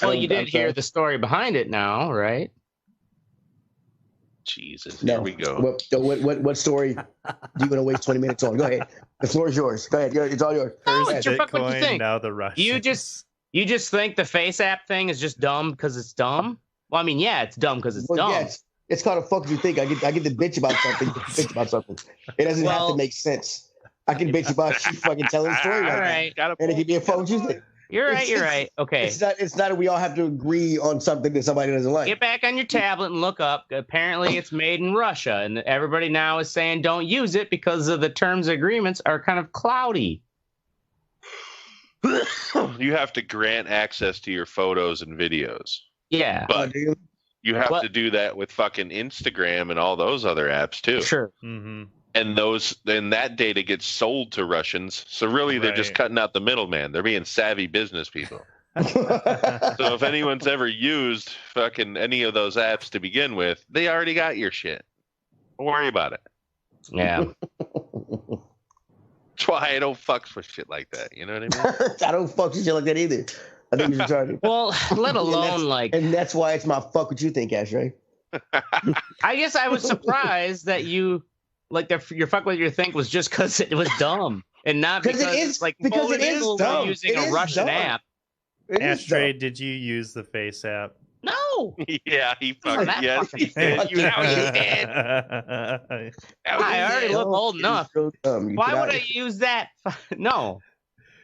Well, you did hear the story behind it now, right? Jesus, here we go. What story do you want to waste 20 minutes on? Go ahead. The floor is yours. Go ahead. It's all yours. No, it's your fuck what you think. Now the Russians. You just think the Face app thing is just dumb because it's dumb? Well, I mean, yeah, it's dumb because it's dumb. Yeah, it's called a fuck you think. I get to bitch about something. It doesn't have to make sense. I can bitch about you fucking telling a story right now. And it can be a fuck what you think. You're right. Okay. It's not that we all have to agree on something that somebody doesn't like. Get back on your tablet and look up. Apparently, it's made in Russia, and everybody now is saying don't use it because of the terms and agreements are kind of cloudy. You have to grant access to your photos and videos. Yeah. But you have to do that with fucking Instagram and all those other apps too. Sure. Mm-hmm. And that data gets sold to Russians. So really, they're just cutting out the middleman. They're being savvy business people. So if anyone's ever used fucking any of those apps to begin with, they already got your shit. Don't worry about it. Yeah. That's why I don't fuck with shit like that. You know what I mean? I don't fuck with shit like that either. I think you're retarded. Well, let alone and that's why it's my fuck what you think, Ashtray. I guess I was surprised that you. Like your fuck what you think was just because it was dumb and not because it is dumb. Using a Russian app. Ashtray, did you use the Face app? No. Yeah, he fucking yes. He did. You know he did. I already look old enough. Why would I use that? No.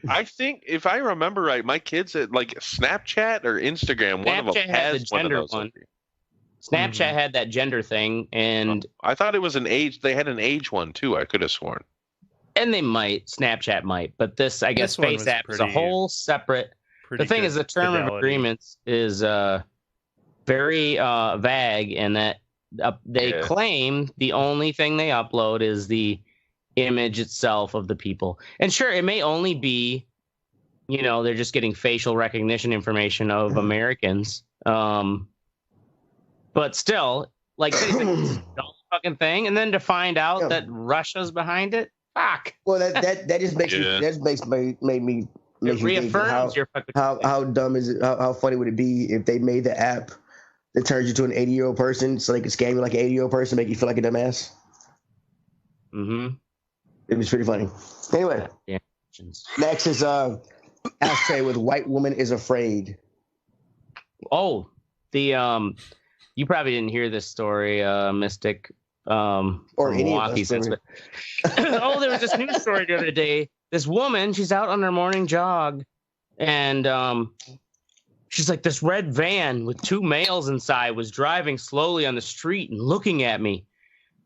I think if I remember right, my kids at like Snapchat or Instagram, one of them has one of those. Snapchat had that gender thing, and I thought it was an age. They had an age one too. I could have sworn. And they might. Snapchat might, but this, I guess, Face app is a whole separate. The thing is, the term of agreements is very vague, and that they claim the only thing they upload is the image itself of the people. And sure, it may only be, they're just getting facial recognition information of Americans. But still, like, it's a dumb fucking thing, and then to find out that Russia's behind it, fuck. Well, that just makes made me reaffirms your fucking how dumb is it? How funny would it be if they made the app It turns you to an 80-year-old person, so they can scam you like an 80-year-old person, make you feel like a dumbass. Mm-hmm. It was pretty funny. Anyway, Yeah. Next is Ashtray with White Woman is Afraid. Oh, the you probably didn't hear this story, Mystic. Or any Milwaukee, of us. Oh, there was this news story the other day. This woman, she's out on her morning jog, and she's like, this red van with 2 males inside was driving slowly on the street and looking at me.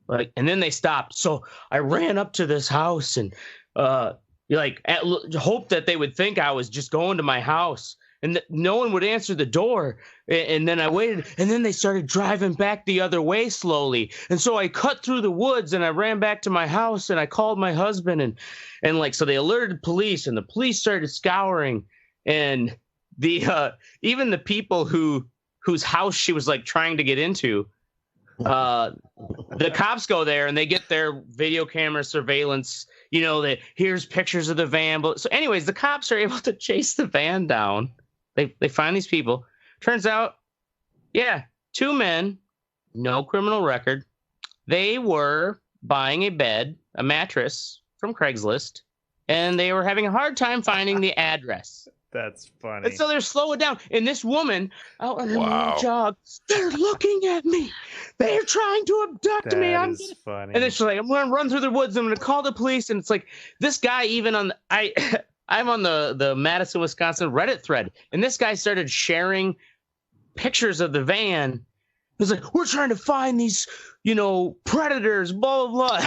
Like, and then they stopped. So I ran up to this house and hoped that they would think I was just going to my house, and no one would answer the door. And then I waited, and then they started driving back the other way slowly. And so I cut through the woods and I ran back to my house, and I called my husband, and like, so they alerted police, and the police started scouring, and the even the people whose house she was like trying to get into, the cops go there and they get their video camera surveillance. You know, here's pictures of the van. But so anyways, the cops are able to chase the van down. They find these people. Turns out, yeah, 2 men, no criminal record. They were buying a bed, a mattress from Craigslist, and they were having a hard time finding the address. That's funny. And so they're slowing down. And this woman out on her morning jog, they're looking at me. They're trying to abduct me. That is funny. And then she's like, I'm going to run through the woods. I'm going to call the police. And it's like, this guy even on I'm on the Madison, Wisconsin Reddit thread. And this guy started sharing pictures of the van. He's like, we're trying to find these, predators, blah, blah, blah.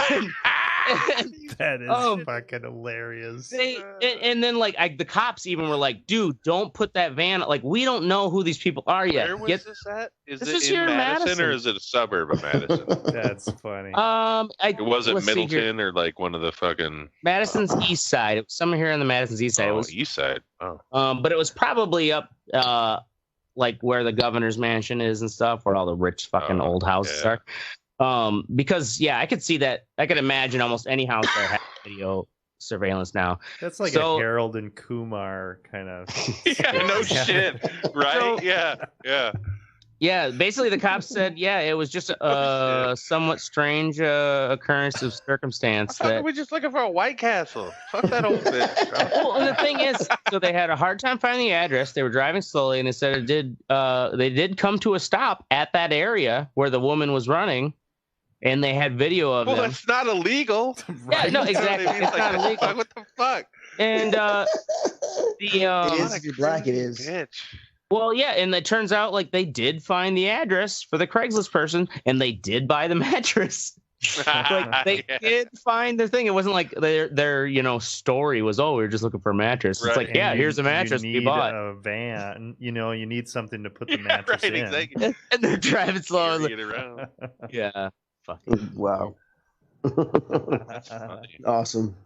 That is fucking hilarious. And then the cops even were like, dude, don't put that van. Like, we don't know who these people are yet. Where was this at? Is this it is in here in Madison or is it a suburb of Madison? That's funny. It wasn't Middleton or like one of the fucking Madison's east side. It was somewhere here on the Madison's east side. It was east side. But it was probably up like where the governor's mansion is and stuff, where all the rich fucking old houses are. Because I could see that. I could imagine almost any house that has video surveillance now. That's like a Harold and Kumar kind of. No shit, right? So, yeah. Basically, the cops said, it was just a somewhat strange occurrence of circumstance. We're just looking for a White Castle. Fuck that old bitch. Well, and the thing is, so they had a hard time finding the address. They were driving slowly, and they said they did come to a stop at that area where the woman was running. And they had video of them. Well, it's not illegal. Yeah, no, exactly. It's not illegal. What the fuck? And it is if you're black. It is. Bitch. Well, yeah, and it turns out like they did find the address for the Craigslist person, and they did buy the mattress. Like they did find the thing. It wasn't like their story was, we were just looking for a mattress. Right. It's like, here's a mattress we bought. A van, you need something to put the mattress in. Exactly. And they're driving slow. Get around. Yeah. Wow. Awesome.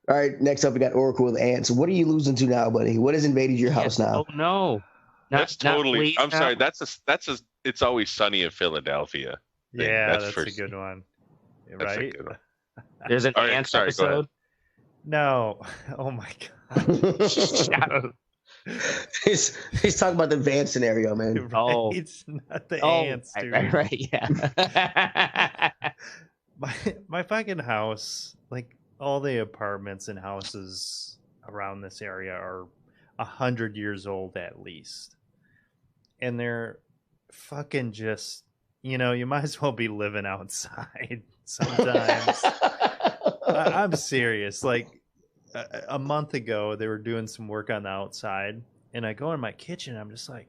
All right, next up we got Oracle with Ants. What are you losing to now, buddy? What has invaded your house now? Oh no. That's totally. I'm sorry. That's a. It's Always Sunny in Philadelphia. Yeah, that's a good one. Right? A good one. There's an Ants episode. No. Oh my god. He's talking about the van scenario, man. Right? Oh, it's not the ants, dude. Right, yeah. my fucking house, like all the apartments and houses around this area are 100 years old at least, and they're fucking just, you might as well be living outside sometimes. I'm serious. Like a month ago, they were doing some work on the outside, and I go in my kitchen. I'm just like,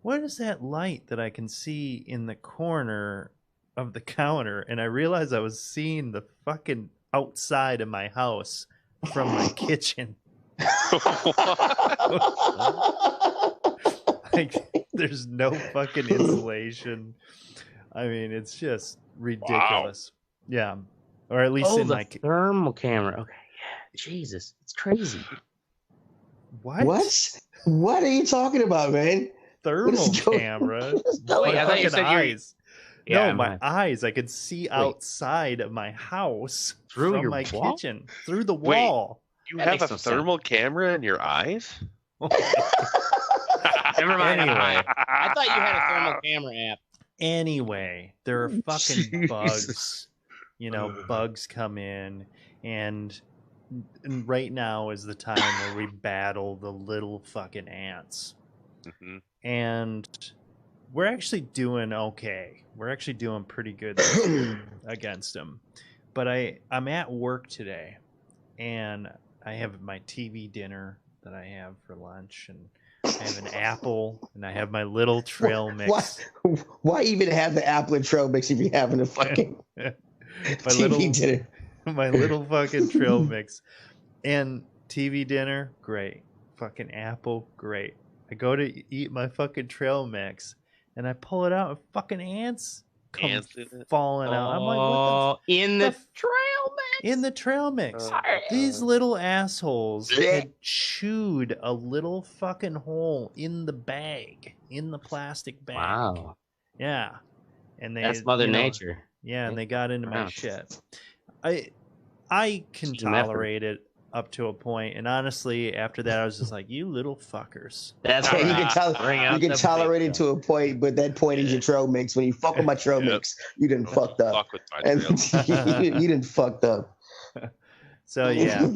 what is that light that I can see in the corner of the counter? And I realized I was seeing the fucking outside of my house from my kitchen. Like, there's no fucking insulation. I mean, it's just ridiculous. Wow. Yeah. Or at least in the my thermal camera. Okay. Yeah. Jesus. It's crazy. What? What are you talking about, man? Thermal camera? Wait, I thought you said eyes. No, my eyes. I could see outside of my house through my wall? kitchen, through the wall. You have a thermal camera in your eyes? Never mind. Anyway. I thought you had a thermal camera app. Anyway, there are fucking bugs. You know, bugs come in, and right now is the time where we battle the little fucking ants. Mm-hmm. And we're actually doing okay. We're actually doing pretty good against them. But I'm at work today, and I have my TV dinner that I have for lunch, and I have an apple, and I have my little trail mix. Why even have the apple and trail mix if you're having a fucking TV dinner? My little fucking trail mix. And TV dinner, great. Fucking apple, great. I go to eat my fucking trail mix, and I pull it out, and fucking ants come falling out. I'm like, what the in the trail mix? In the trail mix. These little assholes had chewed a little fucking hole in the bag, in the plastic bag. Wow. Yeah. And that's Mother Nature. Yeah, and they got into my shit. I can tolerate it up to a point, and honestly, after that, I was just like, "You little fuckers." That's right. You can tolerate it to a point, but that point is your trail mix. When you fuck with my trail mix, you done fucked up. Fuck with my trail. You done fucked up. So yeah,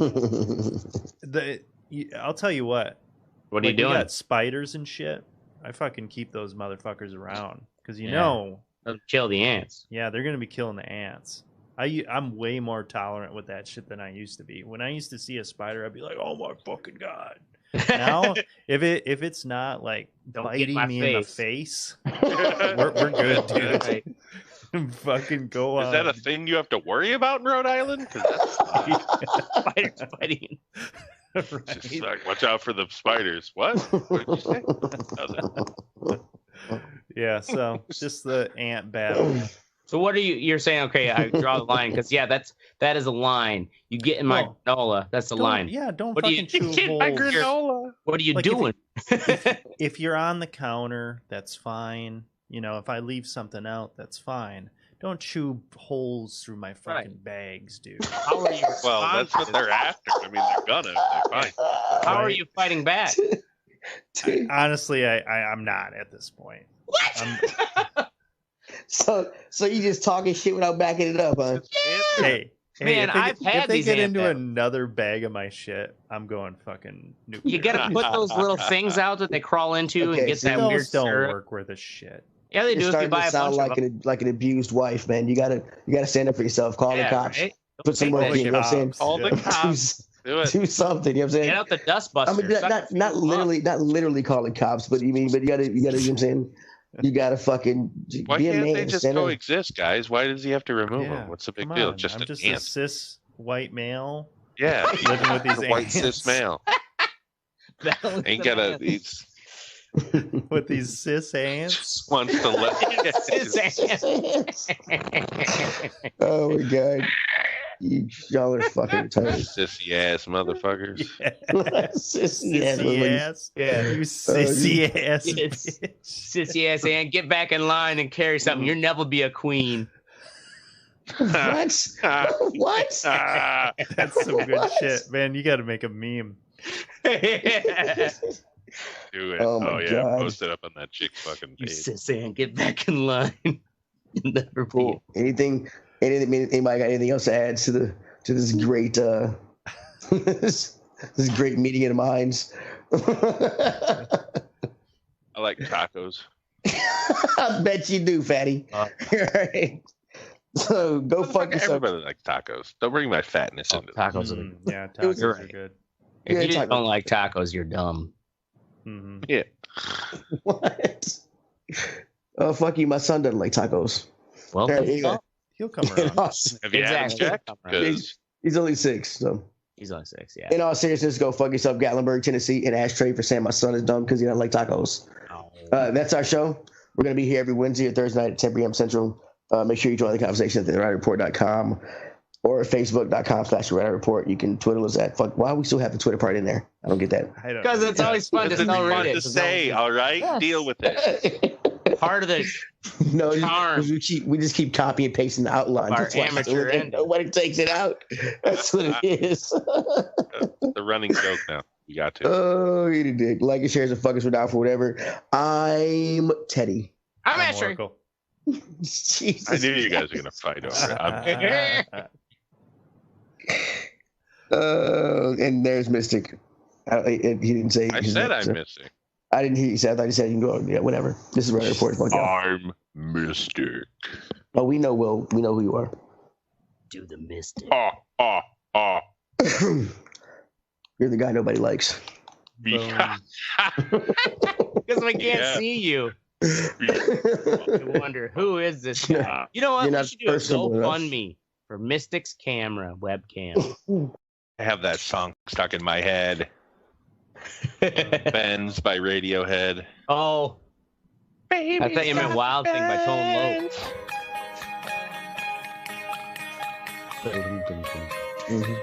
I'll tell you what. What are you doing? You got spiders and shit. I fucking keep those motherfuckers around because you know they'll kill the ants. Yeah, they're gonna be killing the ants. I'm way more tolerant with that shit than I used to be. When I used to see a spider, I'd be like, "Oh my fucking god!" Now, if it's not like biting me in the face, we're good, dude. Right. Fucking go on. Is that a thing you have to worry about in Rhode Island? Spiders biting. Right. Just like, watch out for the spiders. What? What did you say? Yeah, so just the ant battle. So what are you're saying? Okay, I draw the line because that is a line. You get in my granola. That's the line. Yeah, don't what fucking chew holes. My granola. What are you doing? If you're on the counter, that's fine. You know, if I leave something out, that's fine. Don't chew holes through my fucking bags, dude. How are you? Well, that's what they're after. I mean, they're gonna. They're fine. How are you fighting back? Honestly, I'm not at this point. What? So you just talking shit without backing it up, huh? Hey, man, if they get into another bag of my shit, I'm going fucking nuclear. You gotta put those little things out that they crawl into and get that weird don't syrup. work worth a shit. Yeah, they do. You're if you buy a sound bunch like an abused wife, man. You gotta stand up for yourself. Call the cops. Right? Put some work in. You know what I'm saying? Call the cops. Do something. You know what I'm saying? Get out the dustbuster. I mean, not literally calling cops, but you gotta. You know what I'm saying? You gotta fucking Why be a can't man. they just coexist, guys? Why does he have to remove them? What's the big deal? I'm just a cis white male. Yeah, living with these white ants. cis male. Ain't gotta. He's with these cis ants. Wants to let cis ants. Oh my god. Y'all are fucking retarded. Sissy ass motherfuckers. Sissy ass. Yeah, you sissy ass. Sissy ass and get back in line and carry something. You'll never be a queen. What? What? That's some good shit, man. You got to make a meme. Do it. Oh yeah, God. Post it up on that chick fucking page. You sissy and get back in line. Never cool. Anybody got anything else to add to this great this great meeting of the minds? I like tacos. I bet you do, fatty. Right. So go fuck yourself. Everybody likes tacos. Don't bring my fatness into tacos. Yeah, tacos are good. If you don't like tacos, you're dumb. Mm-hmm. Yeah. What? Oh fuck you! My son doesn't like tacos. Well, he'll come around. Have you asked Jack? He's only 6, so. He's only 6, yeah. In all seriousness, go fuck yourself, Gatlinburg, Tennessee, and Ashtray for saying my son is dumb because he doesn't like tacos. Oh. That's our show. We're going to be here every Wednesday or Thursday night at 10 p.m. Central. Make sure you join the conversation at therewritingreport.com or facebook.com/therewritingreport. You can Twitter us at fuck. Why do we still have the Twitter part in there? I don't get that. Because it's always fun to read it. To say, all right? Yeah. Deal with it. Part of the charm. We just keep copying and pasting the outline. Our amateur nobody takes it out. That's what it is. The running joke now. You got to. Oh, eat a dick. Like and shares and fuck us down for whatever. I'm Teddy. I'm Asher. Oracle. Jesus. I knew you guys were gonna fight over it. And there's Mystic. He didn't say. I said I'm Mystic. I didn't hear you say. I thought you said you can go. Yeah, whatever. This is Red Report. I'm Mystic. Oh, we know, Will. We know who you are. Do the Mystic. You're the guy nobody likes. Yeah. Because we can't see you. I wonder, who is this guy? You know what? We should do a GoFundMe for Mystic's camera webcam. I have that song stuck in my head. Benz by Radiohead. Oh. Baby, I thought you meant Wild Thing by Tone Loc. Mm-hmm.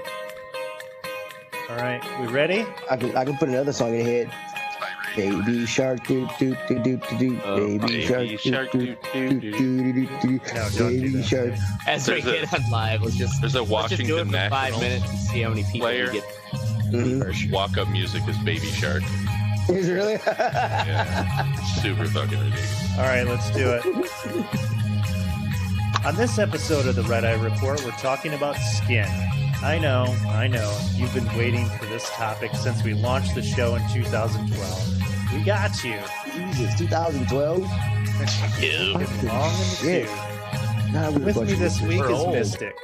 All right, we ready? I can put another song in your head. Baby shark do do do do do do. Baby shark do do do do do do. No, don't do that. As we get on live, let's just there's a let's just do it Washington for 5 Nationals minutes and see how many people we get. Walk-up music is Baby Shark. Is it really? Yeah, super fucking ridiculous. All right, let's do it. On this episode of the Red Eye Report, we're talking about skin. I know. You've been waiting for this topic since we launched the show in 2012. We got you. Jesus, 2012? Getting long in the tooth. With me this week is Mystic.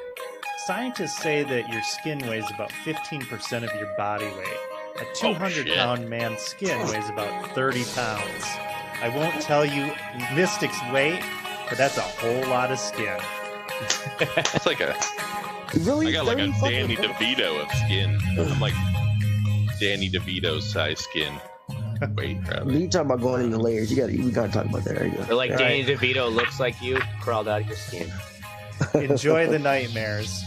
Scientists say that your skin weighs about 15% of your body weight. A 200-pound man's skin weighs about 30 pounds. I won't tell you Mystic's weight, but that's a whole lot of skin. It's like a... Really? I got like a Danny DeVito of skin. I'm like Danny DeVito's size skin. Wait, probably. You talk about going into layers. We gotta talk about that. There you go. Or like Danny DeVito looks like you, crawled out of your skin. Enjoy the nightmares.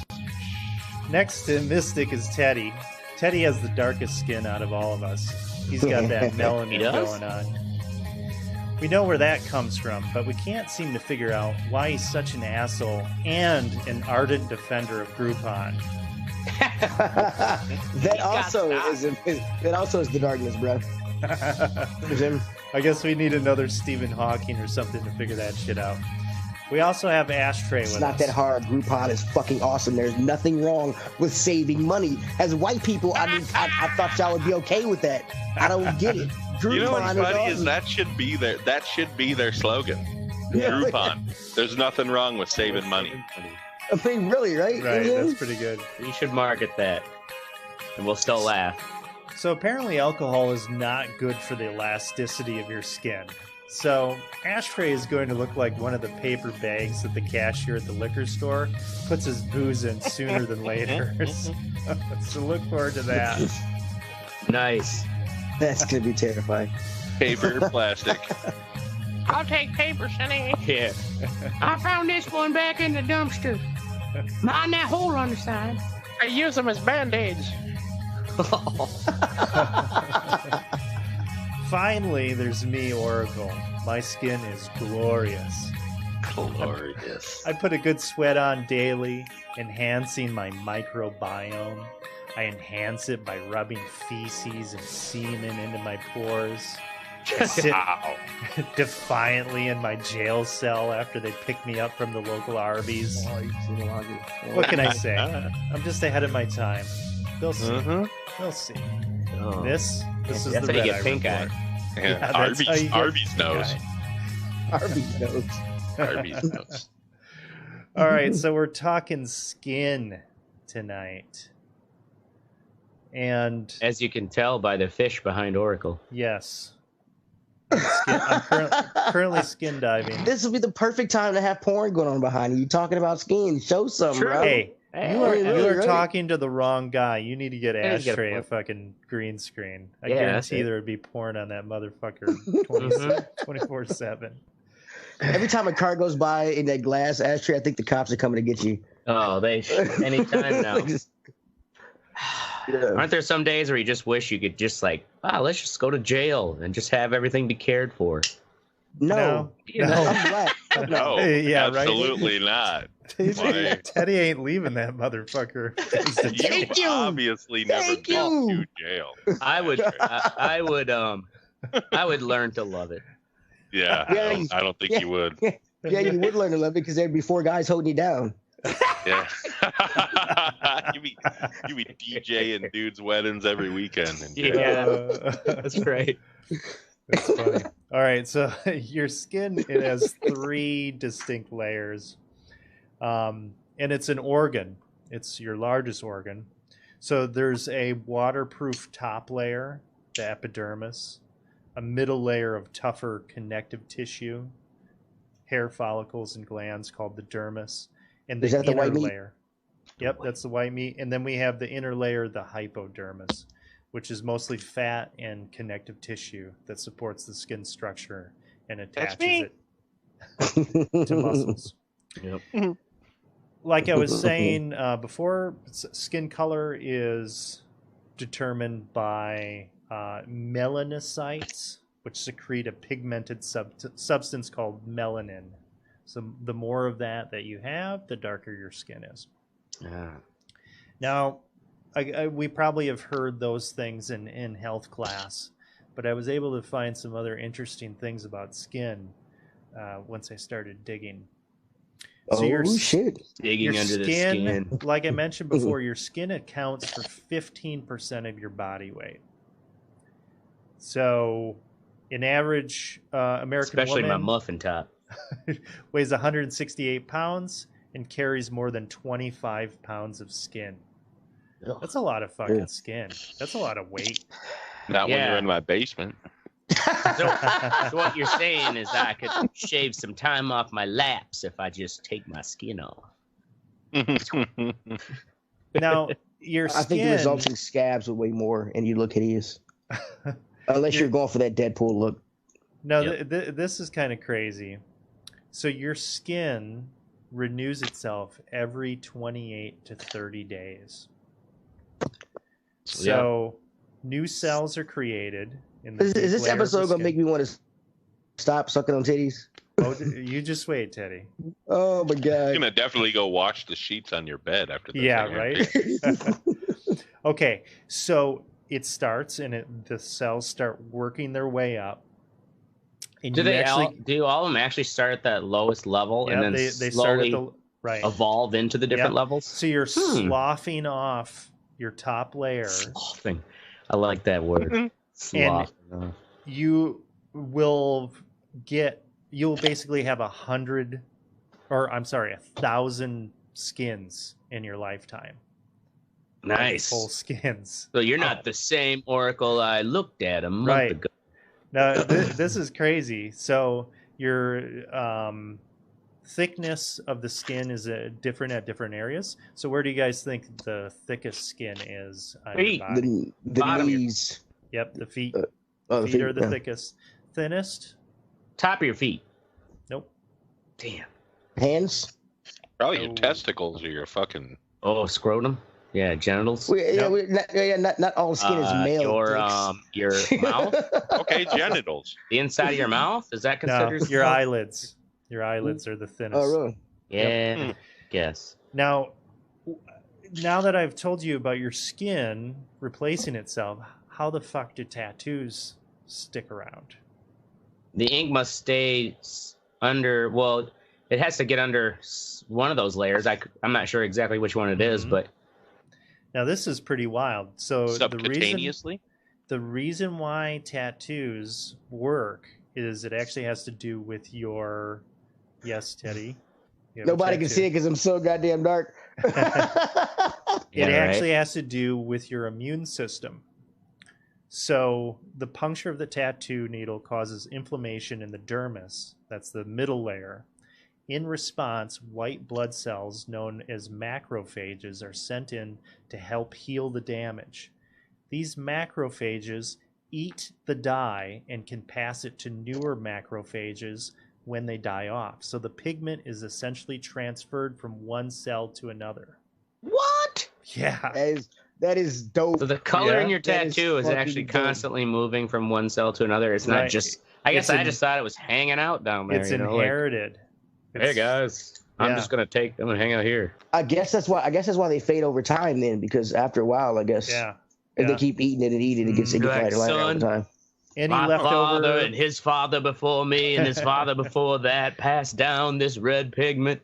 Next to Mystic is Teddy. Teddy has the darkest skin out of all of us. He's got that melanin going on. We know where that comes from, but we can't seem to figure out why he's such an asshole and an ardent defender of Groupon. that also is the darkness, bro. I guess we need another Stephen Hawking or something to figure that shit out. We also have Ashtray with us. It's not that hard. Groupon is fucking awesome. There's nothing wrong with saving money. As white people, I thought y'all would be okay with that. I don't get it. Groupon, you know what's funny awesome. is that should be their slogan. Groupon. There's nothing wrong with saving money. I mean, really, right? Right, that's pretty good. You should market that, and we'll still laugh. So apparently alcohol is not good for the elasticity of your skin. So Ashtray is going to look like one of the paper bags that the cashier at the liquor store puts his booze in sooner than later. So look forward to that. Nice. That's going to be terrifying. Paper, plastic. I'll take paper, Sonny. Yeah. I found this one back in the dumpster. Mind that hole on the side. I use them as Band-Aids. Finally, there's me, Oracle. My skin is glorious. Glorious. I put a good sweat on daily, enhancing my microbiome. I enhance it by rubbing feces and semen into my pores. I sit defiantly in my jail cell after they pick me up from the local Arby's. What can I say? I'm just ahead of my time. They'll see. They'll see. Oh. This is that's the how you Red get pink eye. Yeah, Arby's nose. Arby's nose. Arby's nose. All right, so we're talking skin tonight. And as you can tell by the fish behind Oracle. Yes. I'm currently skin diving. This will be the perfect time to have porn going on behind you. You talking about skin? Show some, bro. Hey, you are really talking to the wrong guy. You need to get Ashtray a fucking green screen. I guarantee there would be porn on that motherfucker 24/7. Every time a car goes by in that glass ashtray, I think the cops are coming to get you. Oh, anytime now. Aren't there some days where you just wish you could just like, let's just go to jail and just have everything be cared for? No. I'm black. No, Yeah, right? absolutely not. Why? Teddy ain't leaving that motherfucker. You obviously never been to jail. I would learn to love it. Yeah, I don't think you would. Yeah, you would learn to love it because there'd be 4 guys holding you down. Yeah. you be DJing dudes' weddings every weekend. That's great. That's funny. All right, so your skin, it has 3 distinct layers, and it's an organ. It's your largest organ. So there's a waterproof top layer, the epidermis, a middle layer of tougher connective tissue, hair follicles and glands called the dermis, and the inner layer. Yep, that's the white meat. And then we have the inner layer, the hypodermis, which is mostly fat and connective tissue that supports the skin structure and attaches it to muscles. Yep. Like I was saying before, skin color is determined by melanocytes, which secrete a pigmented substance called melanin. So the more of that you have, the darker your skin is. Yeah. Now, we probably have heard those things in health class, but I was able to find some other interesting things about skin once I started digging. So shit. Digging under the skin. Like I mentioned before, your skin accounts for 15% of your body weight. So an average American especially woman, my muffin top, weighs 168 pounds and carries more than 25 pounds of skin. That's a lot of fucking skin. That's a lot of weight. Not when you're in my basement. So what you're saying is I could shave some time off my laps if I just take my skin off. Now, your skin... I think the resulting scabs would weigh more, and you look hideous. Unless you're going for that Deadpool look. No, this is kind of crazy. So your skin renews itself every 28 to 30 days. So new cells are created. Is this episode going to make me want to stop sucking on titties? Oh, you just wait, Teddy. Oh, my God. You're going to definitely go wash the sheets on your bed after this. Yeah, right? Okay, so it starts and the cells start working their way up. And do all of them actually start at that lowest level and then they slowly start at evolve into the different levels? So you're sloughing off your top layer. Sloughing. I like that word. And you'll basically have 1,000 skins in your lifetime. Nice. Full skins. So you're not the same Oracle I looked at a month ago. Now, this is crazy. So your thickness of the skin is different at different areas. So where do you guys think the thickest skin is on your body? The knees. Yep, the feet. Feet are the thickest. Thinnest? Top of your feet. Nope. Damn. Hands? Probably your testicles or your fucking... Oh, scrotum? Yeah, genitals. Not all skin is male. Your mouth. Okay, genitals. The inside of your mouth, is that considered? No, your eyelids. Your eyelids are the thinnest. Oh, really? Yeah. Guess. Now that I've told you about your skin replacing itself, how the fuck do tattoos stick around? The ink must stay under. Well, it has to get under one of those layers. I'm not sure exactly which one it is, but. Now this is pretty wild. So subcutaneously, the reason why tattoos work is it actually has to do with your. Yes, Teddy. Nobody can see it because I'm so goddamn dark. It actually has to do with your immune system. So the puncture of the tattoo needle causes inflammation in the dermis. That's the middle layer. In response, white blood cells known as macrophages are sent in to help heal the damage. These macrophages eat the dye and can pass it to newer macrophages when they die off. So the pigment is essentially transferred from one cell to another. What? Yeah. That is dope. So the color in your tattoo is actually constantly moving from one cell to another. It's not just... I guess I just thought it was hanging out down there. It's inherited. Hey guys, I'm gonna hang out here. I guess that's why they fade over time then, because after a while, I guess if they keep eating it and eating it, it gets lighter over time. Any My leftover father and his father before me and his father before that passed down this red pigment.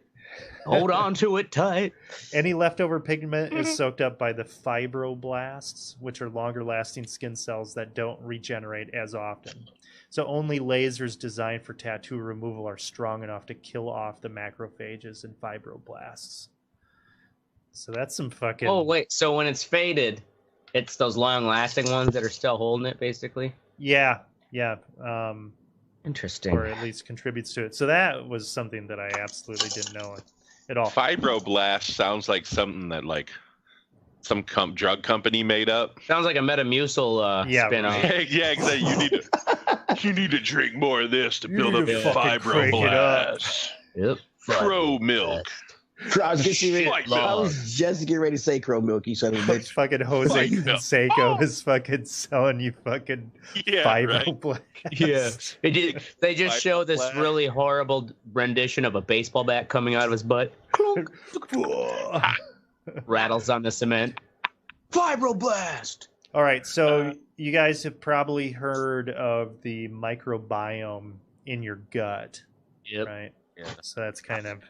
Hold on to it tight. Any leftover pigment is soaked up by the fibroblasts, which are longer-lasting skin cells that don't regenerate as often. So only lasers designed for tattoo removal are strong enough to kill off the macrophages and fibroblasts. So that's some fucking... Oh, wait. So when it's faded, it's those long-lasting ones that are still holding it, basically? Yeah. Interesting. Or at least contributes to it. So that was something that I absolutely didn't know at all. Fibroblast sounds like something that like some drug company made up. Sounds like a Metamucil spin-off. Yeah, exactly. You need to drink more of this to build up your fibroblast. Yep. Crow milk. I was just getting ready to say crow milk, you son of a bitch. Fucking Jose Canseco is fucking selling you fucking fibroblast. Yeah. They just show this really horrible rendition of a baseball bat coming out of his butt. Rattles on the cement. Fibroblast! All right, so you guys have probably heard of the microbiome in your gut. Yep. Right? Yeah. So that's kind of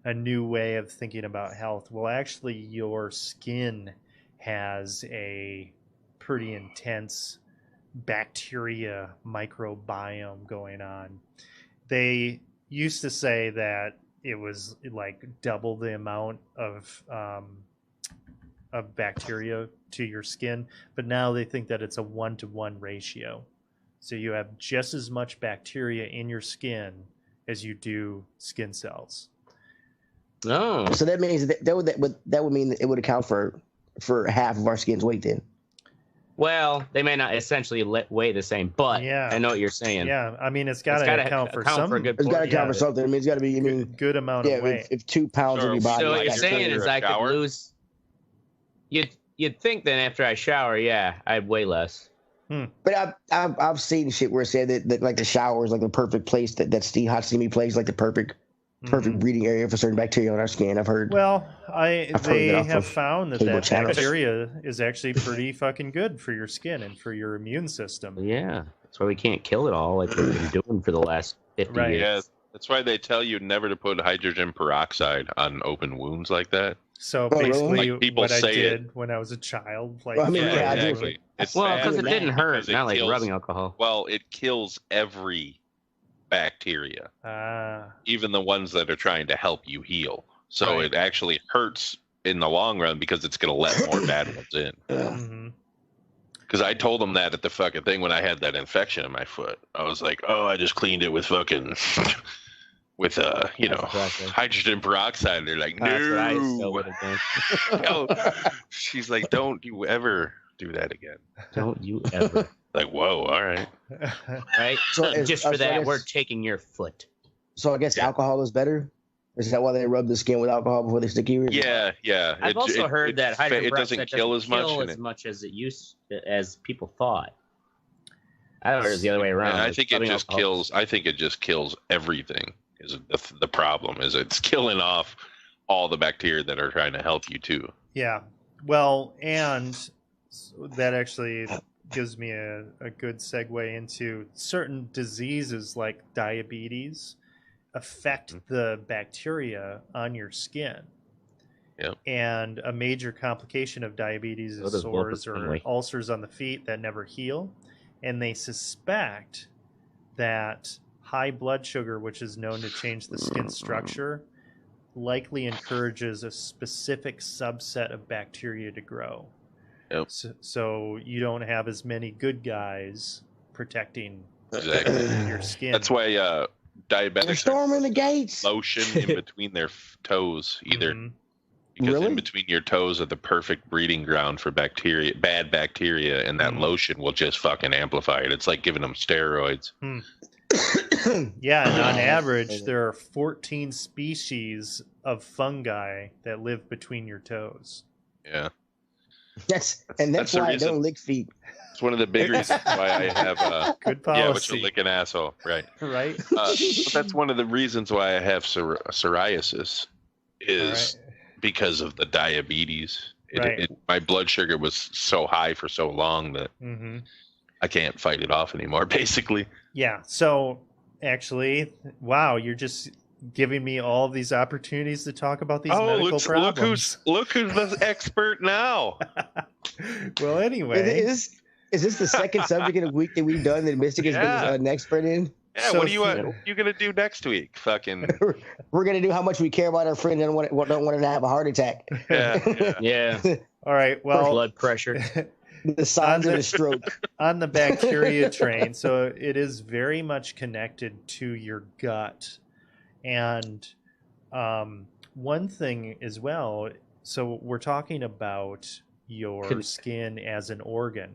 a new way of thinking about health. Well, actually, your skin has a pretty intense bacteria microbiome going on. They used to say that it was like double the amount of bacteria to your skin, but now they think that it's a 1-to-1 ratio. So you have just as much bacteria in your skin as you do skin cells. Oh, so that means that would mean that it would account for half of our skin's weight then. Well, they may not essentially weigh the same, but I know what you're saying. Yeah, I mean, it's got to account for something. It's got to account for something. I mean, it's got to be good amount of weight. If 2 pounds of your body. So what you're saying is I could lose. You'd think that after I shower, I'd weigh less. But I've seen shit where it said that like the shower is like the perfect place, that hot steamy place, like the perfect breeding area for certain bacteria on our skin. I've heard. Well, they have found that bacteria is actually pretty fucking good for your skin and for your immune system. Yeah, that's why we can't kill it all like we've been doing for the last 50 years. Yeah, that's why they tell you never to put hydrogen peroxide on open wounds like that. So basically, like what I did when I was a child, like, exactly. Because it didn't hurt, not like rubbing alcohol. Well, it kills every bacteria, even the ones that are trying to help you heal. So it actually hurts in the long run because it's going to let more bad ones in. Because I told them that at the fucking thing when I had that infection in my foot. I was like, oh, I just cleaned it with fucking with hydrogen peroxide. They're like, no. No. She's like, don't you ever do that again. Don't you ever. Like, whoa, all right. Right? So just for that, we're taking your foot. So I guess alcohol is better? Is that why they rub the skin with alcohol before they stick you? Yeah. I've also heard that hydrogen peroxide doesn't kill as much as people thought. I thought it was the other way around. Yeah, I think it just kills everything. Is the problem is it's killing off all the bacteria that are trying to help you too. Yeah. Well, and that actually gives me a good segue into certain diseases like diabetes affect the bacteria on your skin. Yep. And a major complication of diabetes is sores or ulcers on the feet that never heal. And they suspect that high blood sugar, which is known to change the skin structure, likely encourages a specific subset of bacteria to grow. Yep. So you don't have as many good guys protecting your skin. That's why diabetics are storming the gates. Lotion in between their toes, either because in between your toes are the perfect breeding ground for bad bacteria, and that lotion will just fucking amplify it. It's like giving them steroids. Yeah, and on average, there are 14 species of fungi that live between your toes. Yeah. That's why I don't lick feet. It's one of the big reasons why I have good policy. Yeah, but you lick an asshole, right? Right. But that's one of the reasons why I have psoriasis is because of the diabetes. My blood sugar was so high for so long that I can't fight it off anymore, basically. Yeah. So actually, wow, you're just giving me all these opportunities to talk about these medical problems. Look who's the expert now. Well, anyway. Is this the second subject in a week that we've done that Mystic has been an expert in? Yeah, so what are you gonna do next week? Fucking we're gonna do how much we care about our friend and don't want her to have a heart attack. Yeah. All right. Well, blood pressure. The signs of a stroke. On the bacteria train, so it is very much connected to your gut. And one thing as well, so we're talking about your skin as an organ.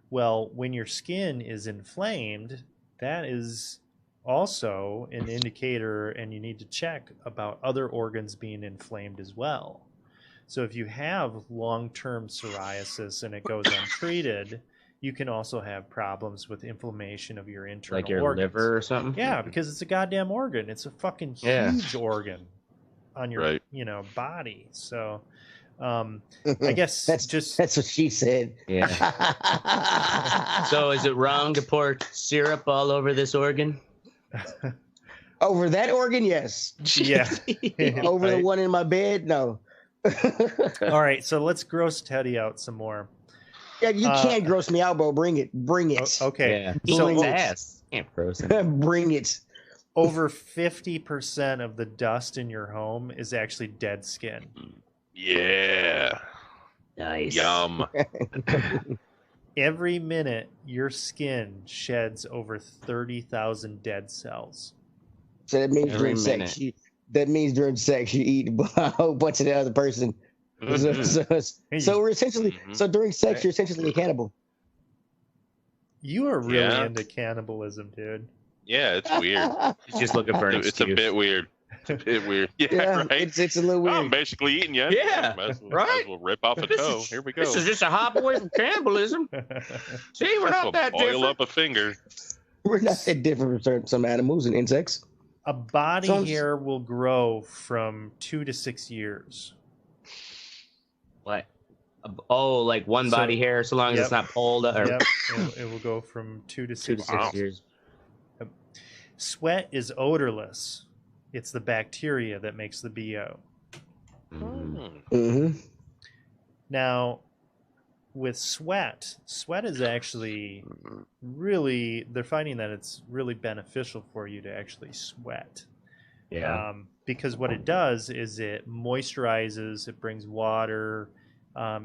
Well, when your skin is inflamed, that is also an indicator, and you need to check about other organs being inflamed as well. So if you have long-term psoriasis and it goes untreated, you can also have problems with inflammation of your internal organs. Like your liver or something? Yeah, because it's a goddamn organ. It's a fucking huge organ on your body. So I guess that's what she said. Yeah. So is it wrong to pour syrup all over this organ? Over that organ, yes. Yeah. Over the one in my bed, no. All right, so let's gross Teddy out some more. Yeah, you can't gross me out, bro. Bring it. Okay. Yeah. So ass. Can't gross him. Bring it. Over 50% of the dust in your home is actually dead skin. Yeah. Nice. Yum. Every minute, your skin sheds over 30,000 dead cells. So that means during sex, you eat a whole bunch of the other person. So we're essentially, so during sex, you're essentially a cannibal. You are really into cannibalism, dude. Yeah, it's weird. He's just looking for an excuse. It's a bit weird. It's a bit weird. Yeah, right. It's a little weird. I'm basically eating you. Yeah, right. We'll rip off a toe. Here we go. This is just a hop away from cannibalism. See, we're not that different. Oil up a finger. We're not that different from some animals and insects. A body hair will grow from 2 to 6 years. What? Oh, like one body hair, so long as it's not pulled. Yep. It will go from 2 to 6 years. Yep. Sweat is odorless. It's the bacteria that makes the BO. Now, with sweat is actually really, they're finding that it's really beneficial for you to actually sweat. Yeah. Because what it does is it moisturizes, it brings water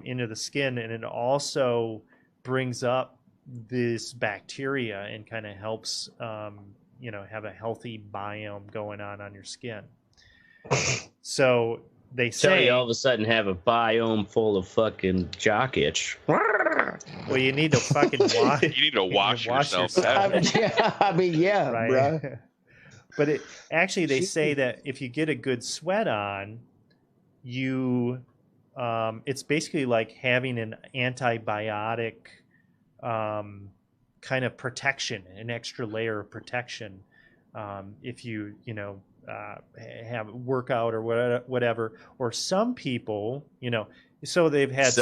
into the skin, and it also brings up this bacteria and kind of helps have a healthy biome going on your skin. So they say you all of a sudden have a biome full of fucking jock itch. Well, you need to fucking wash. You need to wash yourself. I mean, yeah, right. Bro. But they say that if you get a good sweat on, you it's basically like having an antibiotic kind of protection, an extra layer of protection. If you have workout or whatever, or some people, so they've had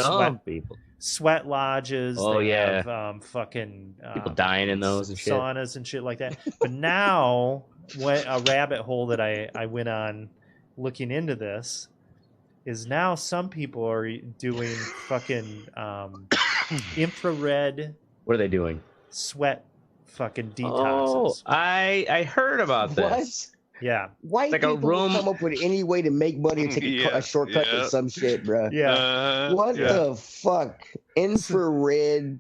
sweat lodges. Oh, they yeah. have fucking people dying in those and shit. Saunas and shit like that. But now, a rabbit hole that I went on looking into this is now some people are doing fucking infrared. What are they doing? Sweat fucking detoxes. Oh, I heard about this. What? Yeah. White like people a room come up with any way to make money and take a shortcut to some shit, bro. Yeah. What the fuck? Infrared.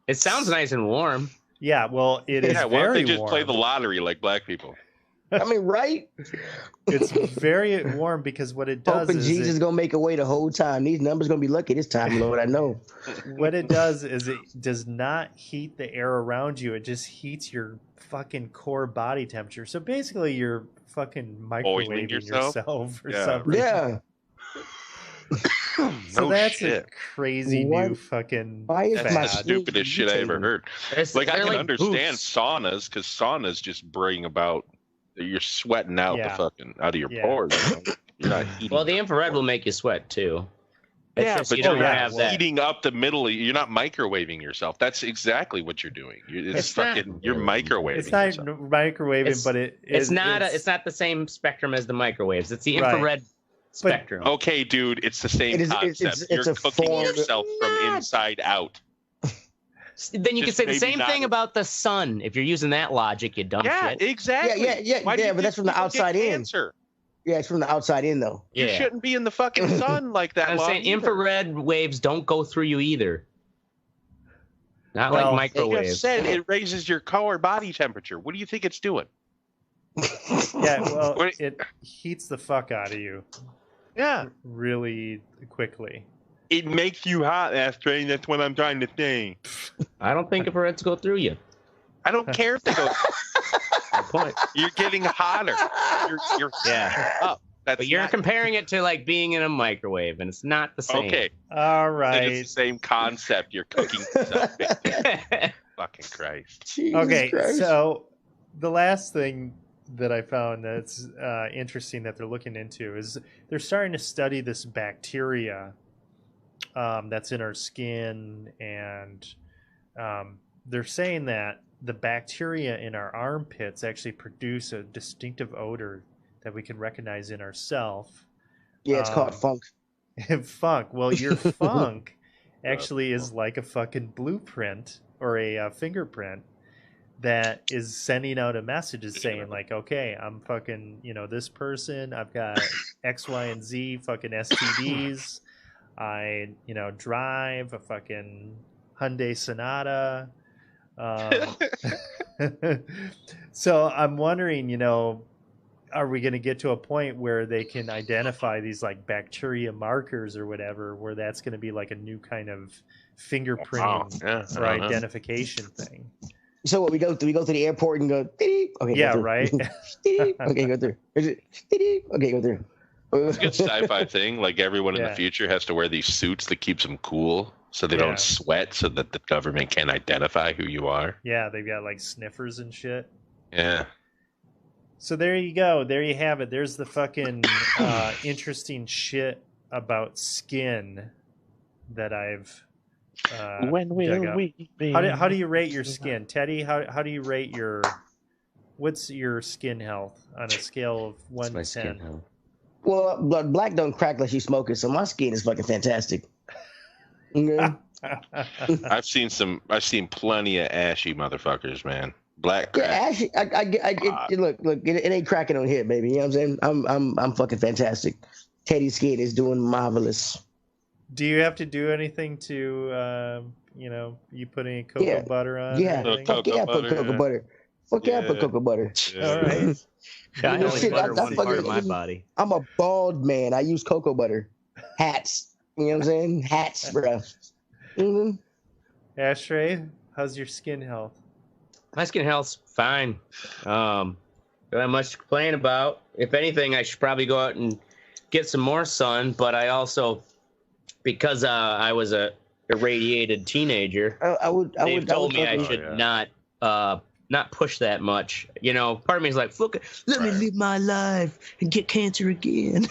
It sounds nice and warm. Yeah, well, it is why very don't they just warm. play the lottery like black people? I mean, right? It's very warm because what it does Hoping is Jesus is gonna make a way the whole time. These numbers gonna be lucky this time, Lord. I know. What it does is it does not heat the air around you. It just heats your fucking core body temperature. So basically, you're fucking microwaving yourself or something. Yeah. So that's shit. a crazy new fucking. Why is That's my the stupidest shit I ever heard. Like I can understand saunas because saunas just bring about you're sweating out the fucking out of your pores. You know? You're not heating. Well, the infrared will make you sweat too. But you don't have that. Heating up the middle. You're not microwaving yourself. That's exactly what you're doing. It's fucking. You're microwaving. It's not yourself. microwaving, but it's not the same spectrum as the microwaves. It's the infrared spectrum. But, okay, dude, it's the same concept. You're cooking yourself from inside out. Then you can say the same thing about the sun. If you're using that logic, you dumb shit. Yeah, exactly. Yeah, but that's from the outside in. Yeah, it's from the outside in, though. You shouldn't be in the fucking sun like that. I'm saying infrared waves don't go through you either. Not like microwaves. Like I said, it raises your core body temperature. What do you think it's doing? Yeah, well, it heats the fuck out of you. Yeah. Really quickly. It makes you hot, Astray. That's what I'm trying to say. I don't think infrareds go through you. I don't care if they go. Good point. You're getting hotter. You're up. But you're comparing it to like being in a microwave, and it's not the same. Okay. All right. It's the same concept. You're cooking yourself. Fucking Christ. Jesus Christ. So the last thing that I found that's interesting that they're looking into is they're starting to study this bacteria that's in our skin, and they're saying that the bacteria in our armpits actually produce a distinctive odor that we can recognize in ourselves. Yeah, it's called funk. Funk. Well, your funk actually is like a fucking blueprint or a fingerprint that is sending out a message saying like, okay, I'm fucking, this person, I've got X, Y, and Z fucking STDs. I, drive a fucking Hyundai Sonata. So I'm wondering, are we going to get to a point where they can identify these like bacteria markers or whatever, where that's going to be like a new kind of fingerprinting or identification thing? So what we go to the airport and go, okay, yeah, right. Okay, go through. Okay, go through. It's a good sci-fi thing. Like everyone in the future has to wear these suits that keeps them cool, so they don't sweat, so that the government can't identify who you are. Yeah, they've got like sniffers and shit. Yeah. So there you go. There you have it. There's the fucking interesting shit about skin that I've. When will we be? How do you rate your skin, Teddy? How do you rate your? What's your skin health on a scale of 1 to 10? Well, black don't crack unless you smoke it, so my skin is fucking fantastic. Okay. I've seen plenty of ashy motherfuckers, man. Black crack. Yeah, ashy. Look, it ain't cracking on here, baby. You know what I'm saying? I'm fucking fantastic. Teddy's skin is doing marvelous. Do you have to do anything to, you put any cocoa butter on? Yeah, fuck yeah, I put cocoa butter. Fuck yeah, I put cocoa butter. Yeah. All right. I only butter one part of my body. I'm a bald man. I use cocoa butter. Hats. You know what I'm saying? Hats, bro. Mm-hmm. Ashtray, how's your skin health? My skin health's fine. Don't have much to complain about. If anything, I should probably go out and get some more sun. But I also, because I was a irradiated teenager, they told me I should not push that much. Part of me is like, look, let me live my life and get cancer again.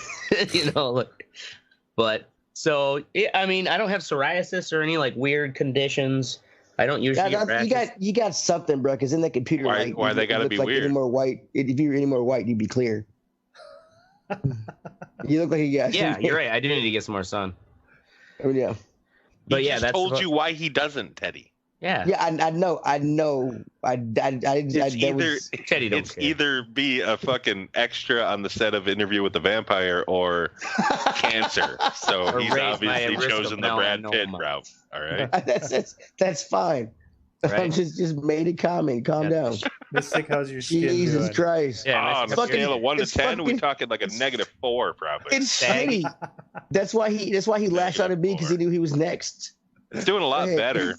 But so I don't have psoriasis or any like weird conditions. I don't usually get rashes. You got something, bro. Because in the computer, why they gotta be weird? Any more white? If you were any more white, you'd be clear. You look like you got. Yeah, you're right. I do need to get some more sun. Oh, yeah. But he just told you why he doesn't, Teddy. Yeah. Yeah, I know. It's either be a fucking extra on the set of Interview with the Vampire or cancer. So he's obviously chosen the Brad Pitt route. All right. That's fine. Right. I'm just made a comment. Calm down. Mystic, how's your skin Jesus doing? Christ. Yeah, on a scale of 1 to 10, we're talking like a -4 probably. It's shitty. That's why he lashed out at me, because he knew he was next. It's doing a lot better.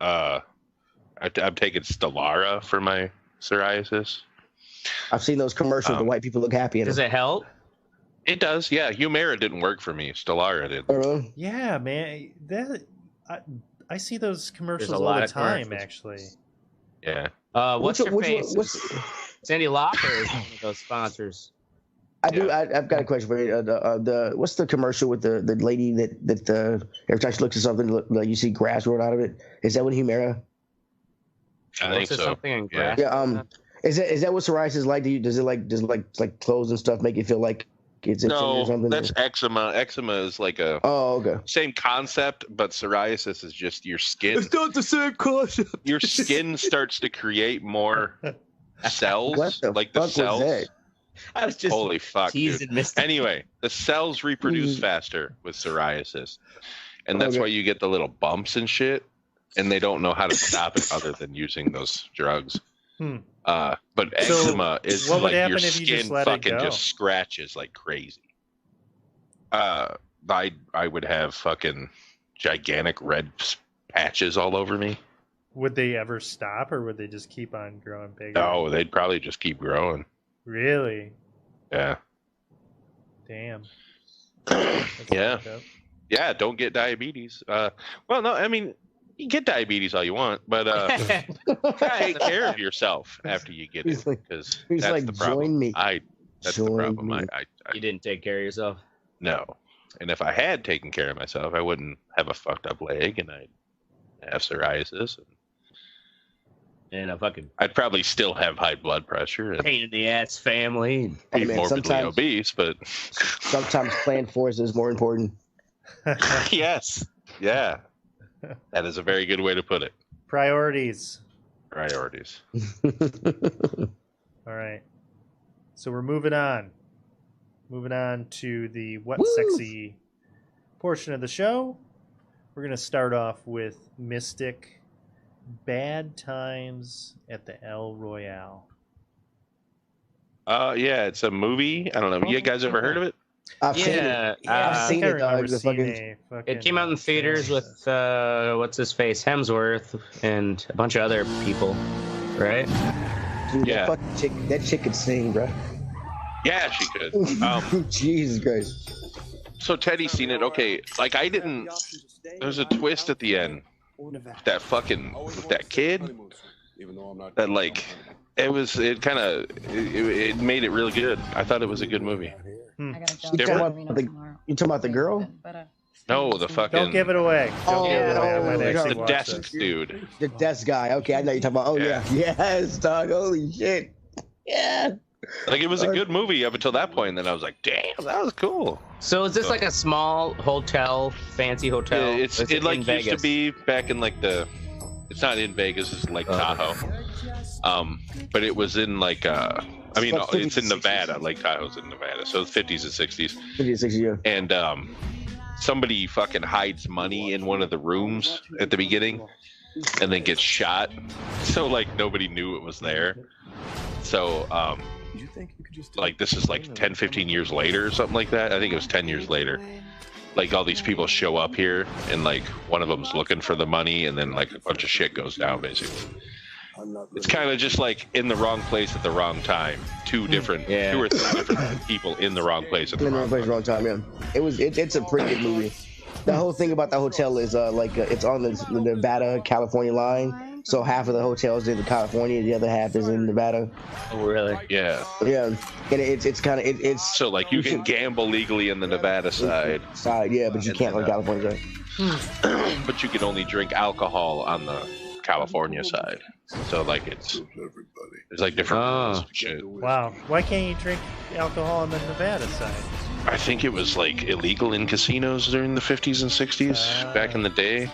I'm taking Stellara for my psoriasis. I've seen those commercials. The white people look happy in them. Does it help? It does, yeah. Humira didn't work for me. Stelara did. Yeah, man. I see those commercials all the time, actually. Yeah. What's your face? Sandy Lauper is one of those sponsors. I've got a question for you. What's the commercial with the lady that every time she looks at something, like you see grass growing out of it? Is that with Humira? I think so. Something in grass. Yeah. Is that what psoriasis is like? Does it clothes and stuff make it feel like it's no? Or something? That's eczema. Eczema is like a same concept, but psoriasis is just your skin. It's not the same concept. Your skin starts to create more cells, like the cells. Was that? I was just holy fuck, dude. Anyway, the cells reproduce faster with psoriasis, and that's why you get the little bumps and shit. And they don't know how to stop it other than using those drugs. But eczema is like your skin fucking just scratches like crazy. I would have fucking gigantic red patches all over me. Would they ever stop, or would they just keep on growing bigger? No, they'd probably just keep growing. Really? Yeah. Damn. Yeah. Yeah, don't get diabetes. Well, no, I mean, you get diabetes all you want, but take care of yourself after you get it, because that's like, the problem. Join me. That's the problem. You didn't take care of yourself? No. And if I had taken care of myself, I wouldn't have a fucked up leg, and I'd have psoriasis. And a fucking... I'd probably still have high blood pressure. And pain in the ass family. Be morbidly obese, but... sometimes planned force is more important. Yes. Yeah. That is a very good way to put it. Priorities. All right. So we're moving on. Moving on to the sexy portion of the show. We're going to start off with Mystic. Bad Times at the El Royale. Yeah, it's a movie. I don't know. You guys ever heard of it? I've seen it. I've seen it. It came out in theaters with what's his face, Hemsworth, and a bunch of other people, right? Dude, that chick could sing, bro. Yeah, she could. Jesus Christ. So Teddy's seen it. Okay, like I didn't. There's a twist at the end. That fucking that kid. That like. It made it really good. I thought it was a good movie. You talking about the girl? No, the fucking... Don't give it away. The desk dude. The desk guy. Okay, I know you're talking about... Yes, dog. Holy shit. Yeah. Like, it was a good movie up until that point, and then I was like, damn, that was cool. So is this like a small hotel, fancy hotel? It like used to be back in like the... It's not in Vegas, it's Lake Tahoe. But it was in like it's in Nevada. Lake Tahoe's in Nevada, so it's 50s and 60s. 50s and 60s, yeah. And somebody fucking hides money in one of the rooms at the beginning, and then gets shot. So like nobody knew it was there. So like this is like 10, 15 years later or something like that. I think it was 10 years later. Like all these people show up here, and like one of them's looking for the money, and then like a bunch of shit goes down basically. It's kind of just like in the wrong place at the wrong time. Two or three different people in the wrong place at the wrong time. Yeah, it's a pretty good movie. The whole thing about the hotel is it's on the Nevada California line. So half of the hotel is in California, the other half is in Nevada. Oh, really? Yeah. Yeah, and it's kind of it's. So like you can gamble legally in the Nevada side. Yeah, but you can't on the California side. But you can only drink alcohol on the California side. So like there's like different rules and shit. Wow. Why can't you drink alcohol on the Nevada side? I think it was like illegal in casinos during the 50s and 60s back in the day.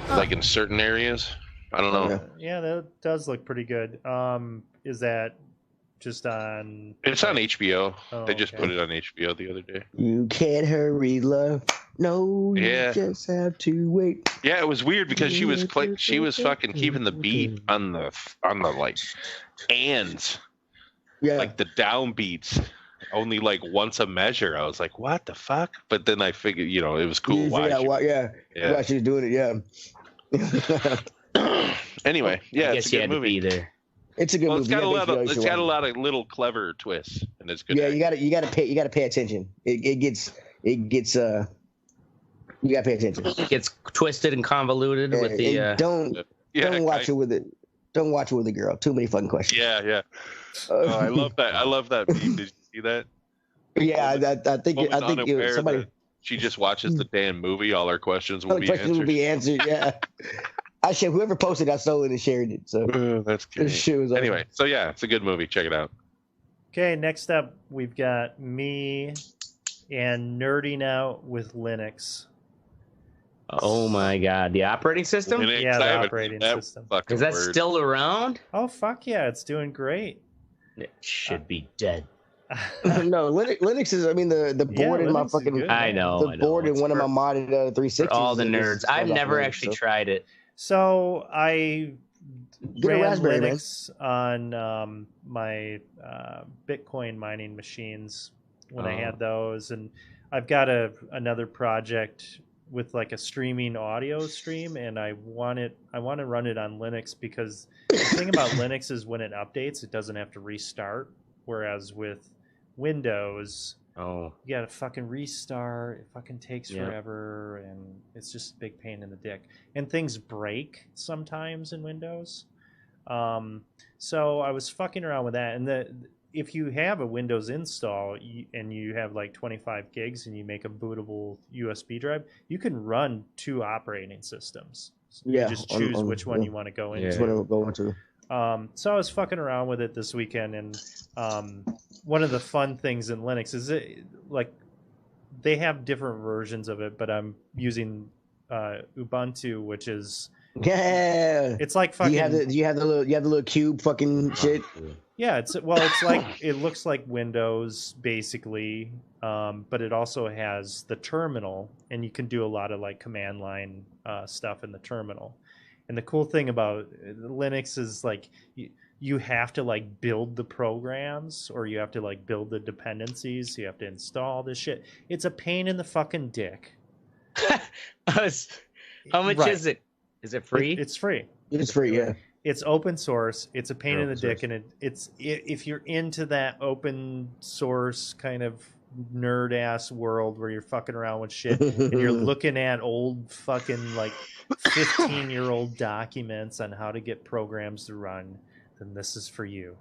Like in certain areas. I don't know. Yeah, that does look pretty good. Is that just on... It's on HBO. They just put it on HBO the other day. You can't hurry, love. No, you just have to wait. Yeah, it was weird because she was fucking keeping the beat on the like ands. Yeah. Like the downbeats. Only like once a measure. I was like, what the fuck? But then I figured, it was cool. Why she's doing it, yeah. Anyway, yeah, I guess it's a good movie. To be there. It's a good movie. It's got a lot of little clever twists, and it's good. Yeah, you got to pay attention. It gets you got to pay attention. It gets twisted and convoluted with the. Don't watch it with it. Don't watch it with a girl. Too many fucking questions. Yeah. I love that. I love that meme. Did you see that? Yeah, I think somebody. She just watches the damn movie. All her questions will be answered. Yeah. Whoever posted, I stole it and shared it. So that's good. Anyway, so yeah, it's a good movie. Check it out. Okay, next up we've got me and nerding out with Linux. Oh my God, the operating system? Linux, yeah, the operating system. Is that still around? Oh fuck yeah, it's doing great. It should be dead. No, Linux is. I mean, the board in my fucking. Good, I know. The board in one of my modded 360s. All the nerds. I've never actually tried it. So I ran Raspberry, Linux on my Bitcoin mining machines when I had those, and I've got another project with like a streaming audio stream, and I want to run it on Linux because the thing about Linux is when it updates, it doesn't have to restart, whereas with Windows, you gotta fucking restart. It fucking takes forever, and it's just a big pain in the dick. And things break sometimes in Windows. So I was fucking around with that, and if you have a Windows install and you have like 25 gigs and you make a bootable USB drive, you can run 2 operating systems. You just choose which one you want to go into. So I was fucking around with it this weekend, and one of the fun things in Linux is they have different versions of it, but I'm using Ubuntu, which is it's like fucking. You have the little cube fucking shit. Yeah, it's like it looks like Windows basically, but it also has the terminal, and you can do a lot of like command line stuff in the terminal. And the cool thing about Linux is like you have to like build the programs, or you have to like build the dependencies. So you have to install this shit. It's a pain in the fucking dick. How much is it? Is it free? It's free. It's free, yeah. It's open source. It's a pain in the dick, and it's if you're into that open source kind of nerd ass world where you're fucking around with shit and you're looking at old fucking like 15-year-old documents on how to get programs to run, then this is for you.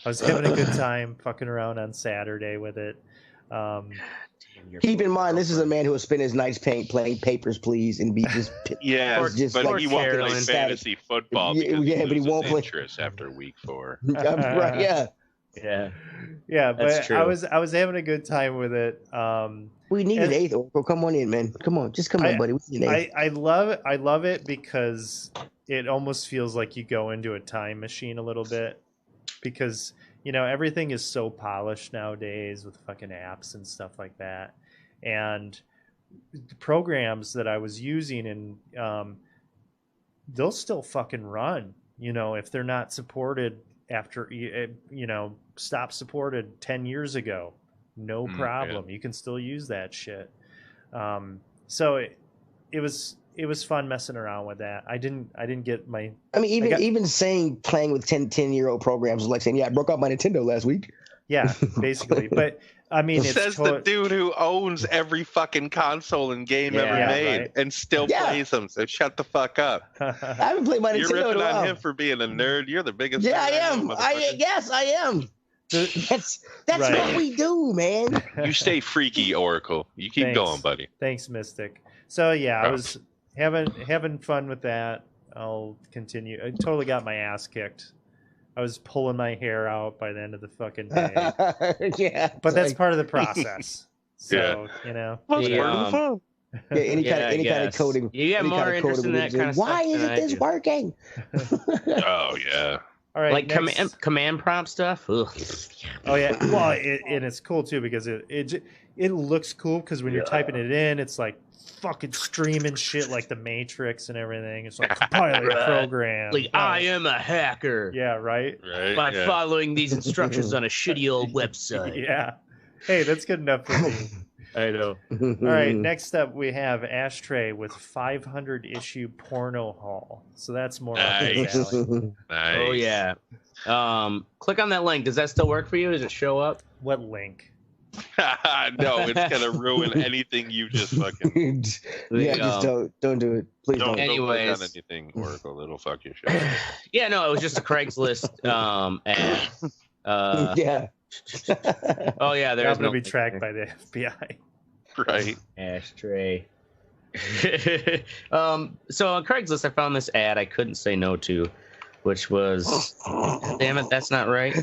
I was having a good time fucking around on Saturday with it. Keep in mind, this is a man who will spend his nights playing Papers, Please, and be just but he won't play fantasy football because but he won't play interest after week 4. Right? Yeah. But I was having a good time with it. We need an 8th. Oracle. Come on in, man. Come on, just come on, buddy. We need an 8th. I love it because it almost feels like you go into a time machine a little bit, because everything is so polished nowadays with fucking apps and stuff like that. And the programs that I was using, and they'll still fucking run, if they're not supported after, stopped supported 10 years ago, no problem. Yeah. You can still use that shit. So it was fun messing around with that. I didn't get my. I mean, even playing with 10-year-old programs is like saying, I broke out my Nintendo last week. Yeah, basically. But I mean, it says the dude who owns every fucking console and game ever made, and still plays them. So shut the fuck up. I haven't played my Nintendo. You're ripping on him for being a nerd. You're the biggest. Yeah, I am. Yes, I am. That's what we do, man. You stay freaky, Oracle. You keep going, buddy. Thanks, Mystic. So yeah, I was having fun with that. I'll continue. I totally got my ass kicked. I was pulling my hair out by the end of the fucking day. But that's part of the process. So that's part of the fun. Yeah, any kind of coding. You get more interest in that kind of stuff. Why isn't this working? Oh yeah. All right, like command prompt stuff. Ugh. Oh yeah, well, and it's cool too because it looks cool because when you're typing it in, it's like fucking streaming shit like the Matrix and everything. It's like compiling a program. Like I am a hacker. Yeah, right. By following these instructions on a shitty old website. Yeah. Hey, that's good enough for me. I know. All right, next up we have Ashtray with 500 issue porno haul. So that's more up his alley. Nice. Oh yeah. Click on that link. Does that still work for you? Does it show up? What link? No, it's gonna ruin anything you just fucking. Just don't do it. Please don't. Anyways. Don't click on anything, Oracle. It'll fuck your shit. Yeah, no, it was just a Craigslist ad. Yeah. Oh yeah, They're there's going to no be tracked by the FBI. Right. Ashtray. So on Craigslist, I found this ad I couldn't say no to, which was, damn it, that's not right.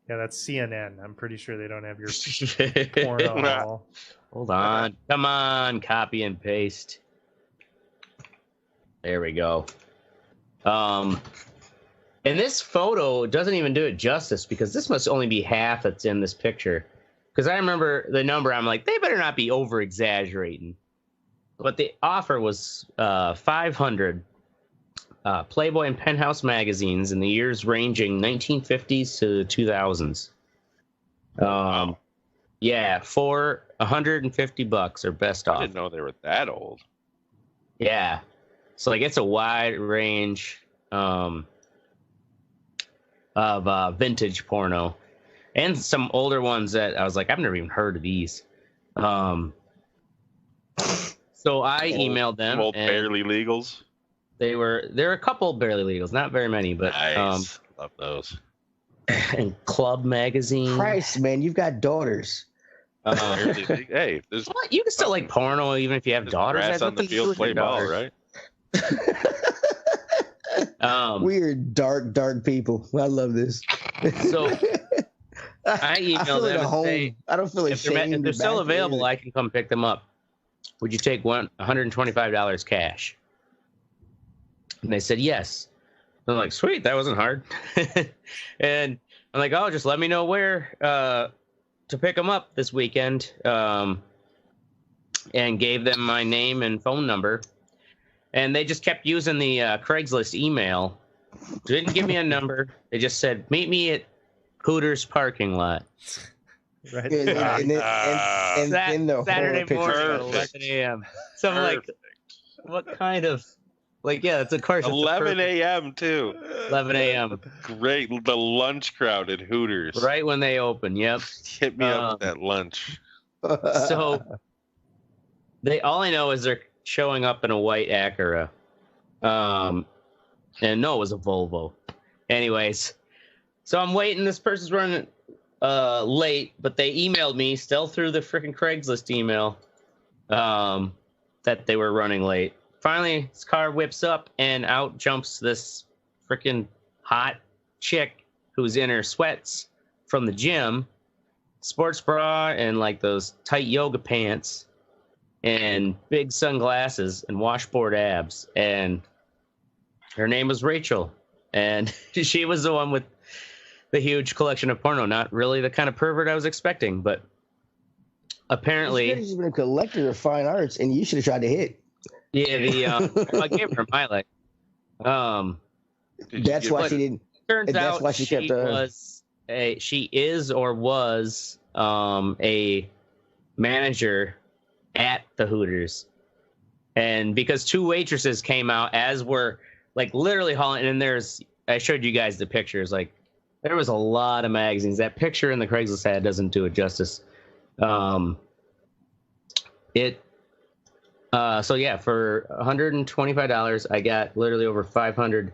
Yeah, that's CNN. I'm pretty sure they don't have your porno haul. Hold on. Come on, copy and paste. There we go. And this photo doesn't even do it justice because this must only be half that's in this picture. Because I remember the number, I'm like, they better not be over exaggerating. But the offer was 500 Playboy and Penthouse magazines in the years ranging 1950s to 2000s. Yeah, for $150 or best off. I didn't know they were that old. Yeah, so like it's a wide range of vintage porno, and some older ones that I was like, I've never even heard of these. So I emailed them. Old barely legals. There were a couple barely legals, not very many, but nice. Love those. And Club magazine. Christ, man, you've got daughters. Hey, there's what? You can still like porno even if you have daughters. Grass on the field, play ball, right? Weird, dark people. I love this. So I emailed them and say, I don't feel ashamed. If they're still available, I can come pick them up. Would you take $125 cash? And they said yes. I'm like, sweet, that wasn't hard. And I'm like, oh, just let me know where to pick them up this weekend. And gave them my name and phone number. And they just kept using the Craigslist email. Didn't give me a number. They just said, meet me at Hooters parking lot. Right. And then the Saturday morning at 11 a.m. So I'm like, what kind of... Like, yeah, it's a car. 11 a.m. too. 11 a.m. Great. The lunch crowd at Hooters. Right when they open. Yep. Hit me up with that lunch. So all I know is they're showing up in a white Acura. And no, it was a Volvo. Anyways, so I'm waiting. This person's running late, but they emailed me still through the freaking Craigslist email that they were running late. Finally, his car whips up, and out jumps this freaking hot chick who's in her sweats from the gym, sports bra, and like those tight yoga pants, and big sunglasses, and washboard abs. And her name was Rachel, and she was the one with the huge collection of porno. Not really the kind of pervert I was expecting, but apparently... She's been a collector of fine arts, and you should have tried to hit. Yeah, I gave her my like. That's why she didn't. Turns out she is or was a manager at the Hooters, and because two waitresses came out as we're like literally hauling, and I showed you guys the pictures. Like there was a lot of magazines. That picture in the Craigslist ad doesn't do it justice. So yeah, for $125, I got literally over 500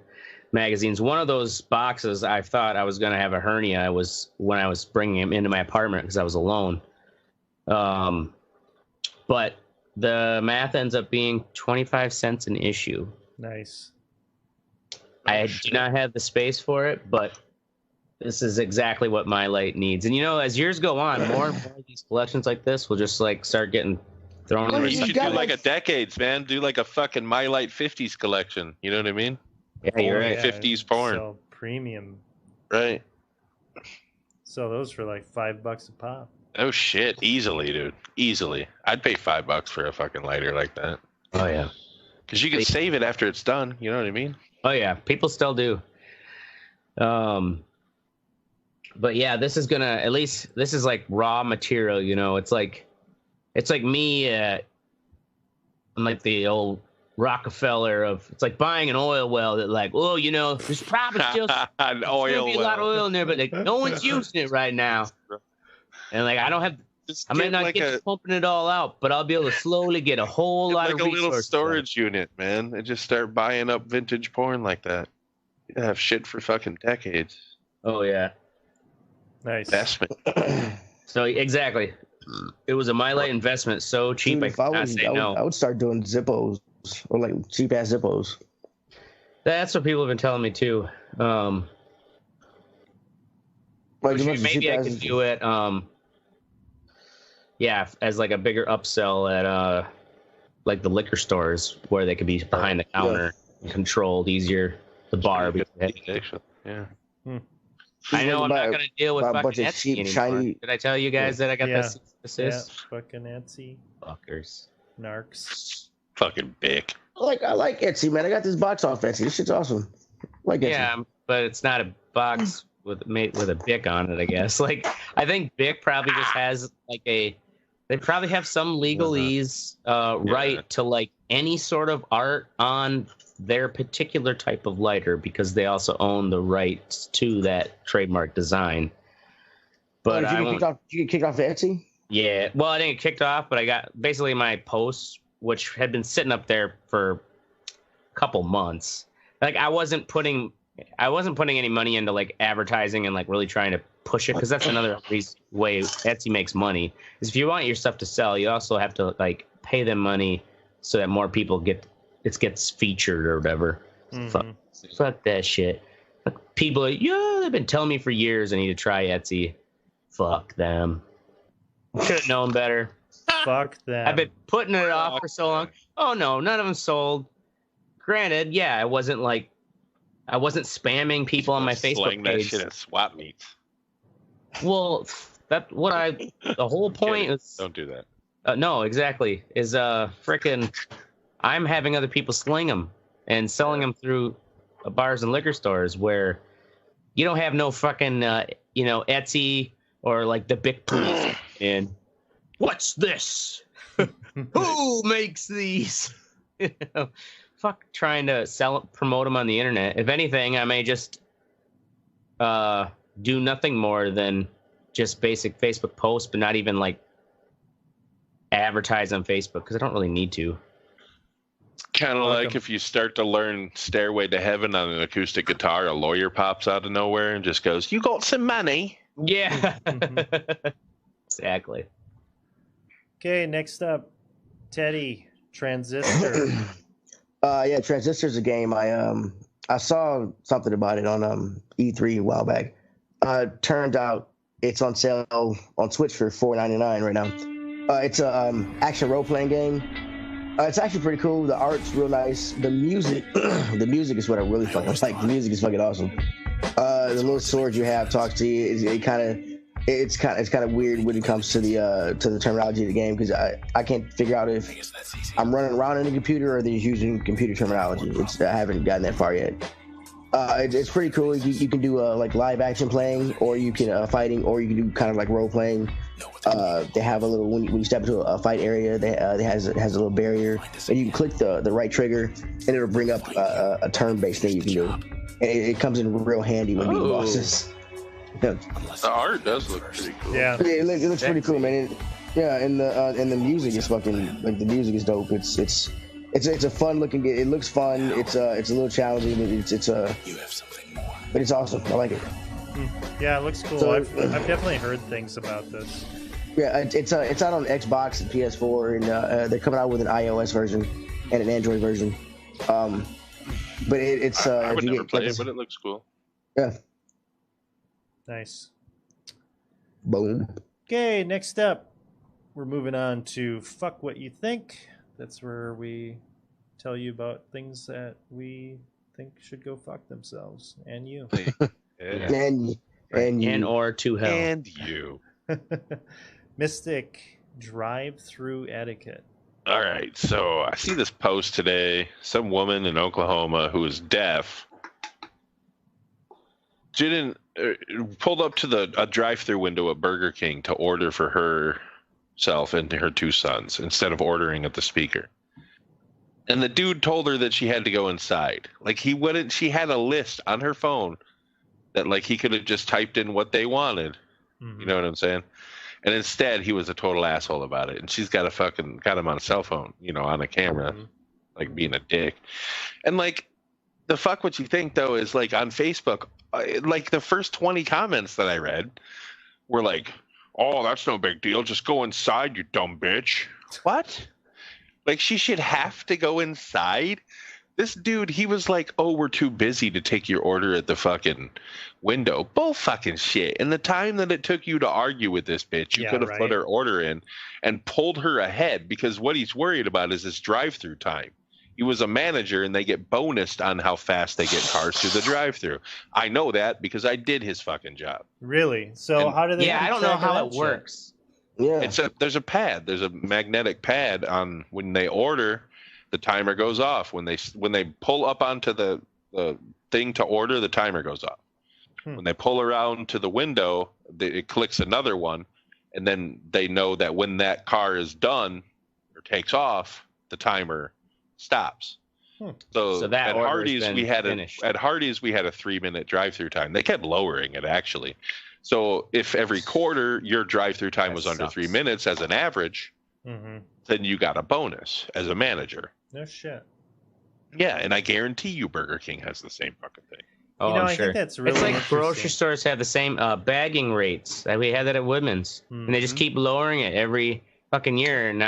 magazines. One of those boxes, I thought I was going to have a hernia. When I was bringing him into my apartment because I was alone. But the math ends up being 25 cents an issue. Nice. I do not have the space for it, but this is exactly what My Light needs. And as years go on, more and more of these collections like this will just like start getting thrown in. You should do like a decades, man. Do like a fucking My Light 50s collection. You know what I mean? Yeah, you're right. 50s porn. So premium. Right. So those for like $5 a pop. Oh shit! Easily, dude. Easily. I'd pay $5 for a fucking lighter like that. Oh yeah. Because you can save it after it's done. You know what I mean? Oh yeah. People still do. But yeah, this is gonna at least this is like raw material, you know. It's like me. I'm like the old Rockefeller of. It's like buying an oil well that like, oh, you know, there's probably still an there's oil gonna be a lot of oil in there, but like no one's using it right now. And like I don't have. I might not get to pumping it all out, but I'll be able to slowly get a whole lot of like a little storage unit, man, and just start buying up vintage porn like that. You have shit for fucking decades. Oh yeah, nice investment. So exactly, it was a My Light investment. So cheap, Dude, I would start doing Zippos or like cheap ass Zippos. That's what people have been telling me too. Maybe I could do it. Yeah, as like a bigger upsell at like the liquor stores where they could be behind the counter and controlled easier. The bar. Yeah. I know I'm not going to deal with fucking Etsy anymore. Shiny... Did I tell you guys that I got this assist? Yeah, fucking Etsy. Fuckers. Narcs. Fucking Bic. I like Etsy, man. I got this box off Etsy. This shit's awesome. Like Etsy. Yeah, but it's not a box with a Bic on it, I guess. Like, I think Bic probably just has like they probably have some legalese right to like any sort of art on their particular type of lighter because they also own the rights to that trademark design. But did you get kicked off Etsy? Yeah, well, I didn't get kicked off, but I got basically my posts, which had been sitting up there for a couple months. Like I wasn't putting any money into like advertising and like really trying to push it because that's another way Etsy makes money. Is if you want your stuff to sell, you also have to like pay them money so that more people gets featured or whatever. Mm-hmm. Fuck that shit. People, they've been telling me for years I need to try Etsy. Fuck them. Should have known better. Fuck them. I've been putting it off for so long. Oh no, none of them sold. Granted, yeah, I wasn't spamming people on my Facebook page. That shit at swap meets. Well, the whole point is. Don't do that. No, exactly. Is frickin' I'm having other people sling them and selling them through bars and liquor stores where you don't have no fucking, Etsy or like the Bic police. And what's this? Who makes these? Fuck trying to promote them on the internet. If anything, I may just do nothing more than just basic Facebook posts, but not even like advertise on Facebook because I don't really need to. Kind of like if you start to learn Stairway to Heaven on an acoustic guitar, a lawyer pops out of nowhere and just goes, "You got some money?" Yeah. Exactly. Okay, next up, Teddy, Transistor. Yeah, Transistor's a game. I saw something about it on E3 a while back. Turned out it's on sale on Switch for $4.99 right now. It's a action role-playing game. It's actually pretty cool. The art's real nice. The music is what I really fucking like. The music is fucking awesome. The little sword you have talks to you. It's kind of weird when it comes to the terminology of the game because I can't figure out if I'm running around in the computer or they're using computer terminology. I haven't gotten that far yet. It's pretty cool. You can do like live action playing, or you can fighting, or you can do kind of like role playing. They have a little when you step into a fight area, it has a little barrier, and you can click the right trigger, and it'll bring up a turn-based thing you can do. And it comes in real handy when beating bosses. Yeah. The art does look pretty cool. Yeah, it looks pretty cool, man. And the music is fucking like the music is dope. It's a fun looking game. It looks fun. It's a little challenging. But it's awesome. I like it. Yeah, it looks cool. So, I've definitely heard things about this. Yeah, it's out on Xbox and PS4, and they're coming out with an iOS version and an Android version. But it's I would never play it, but it looks cool. Yeah. Nice. Boom. Okay, next up, we're moving on to Fuck What You Think. That's where we tell you about things that we think should go fuck themselves, and you. Yeah. And or to hell. And you. Mystic drive-through etiquette. All right, so I see this post today. Some woman in Oklahoma who is deaf pulled up to a drive-through window at Burger King to order for herself and her 2 sons instead of ordering at the speaker. And the dude told her that she had to go inside. Like, he wouldn't. She had a list on her phone that, like, he could have just typed in what they wanted. You know what I'm saying? And instead, he was a total asshole about it. And she's got him on a cell phone, on a camera, like being a dick. And like, the fuck what you think though is like on Facebook, like the first 20 comments that I read were like, "Oh, that's no big deal. Just go inside, you dumb bitch." What? Like, she should have to go inside? This dude, he was like, "Oh, we're too busy to take your order at the fucking window." Bull fucking shit. And the time that it took you to argue with this bitch, you could have put her order in and pulled her ahead, because what he's worried about is this drive-through time. He was a manager, and they get bonused on how fast they get cars through the drive-through. I know that because I did his fucking job. Really? So how do they? Yeah, I don't know how it works. Yeah, there's a pad. There's a magnetic pad on when they order. The timer goes off. When they pull up onto the thing to order, the timer goes off. When they pull around to the window, it clicks another one, and then they know that when that car is done or takes off, the timer stops. So that at Hardee's we had a 3-minute drive-through time. They kept lowering it actually. So if every quarter your drive-through time was under 3 minutes as an average, then you got a bonus as a manager. No shit. Yeah, and I guarantee you Burger King has the same fucking thing. Oh, I think that's really it's like grocery stores have the same bagging rates. We had that at Woodman's, and they just keep lowering it every fucking year. And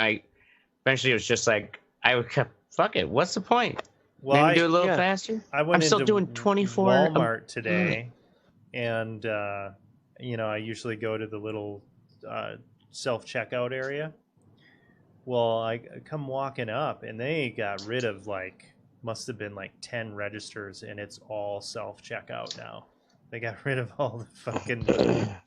eventually it was just like, fuck it. What's the point? Well, maybe do it a little faster. I'm still doing 24. Walmart today, and I usually go to the little self-checkout area. Well, I come walking up, and they got rid of must have been 10 registers, and it's all self-checkout now. They got rid of all the fucking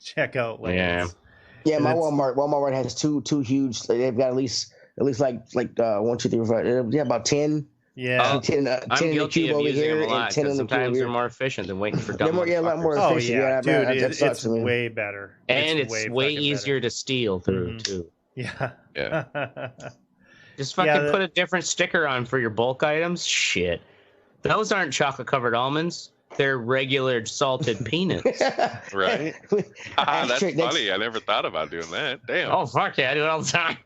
checkout lanes. Yeah, my Walmart has two huge. They've got at least 1, 2, 3, 4. Yeah, about 10. Yeah, 10 I'm guilty of using them a lot. 10 in the sometimes they're more efficient than waiting for dumb. A lot more efficient. Oh yeah, dude, it's way better. And it's way easier to steal through too. Yeah. Just fucking put a different sticker on for your bulk items. Shit. Those aren't chocolate covered almonds. They're regular salted peanuts. Right? That's funny. I never thought about doing that. Damn. Oh, fuck yeah. I do it all the time.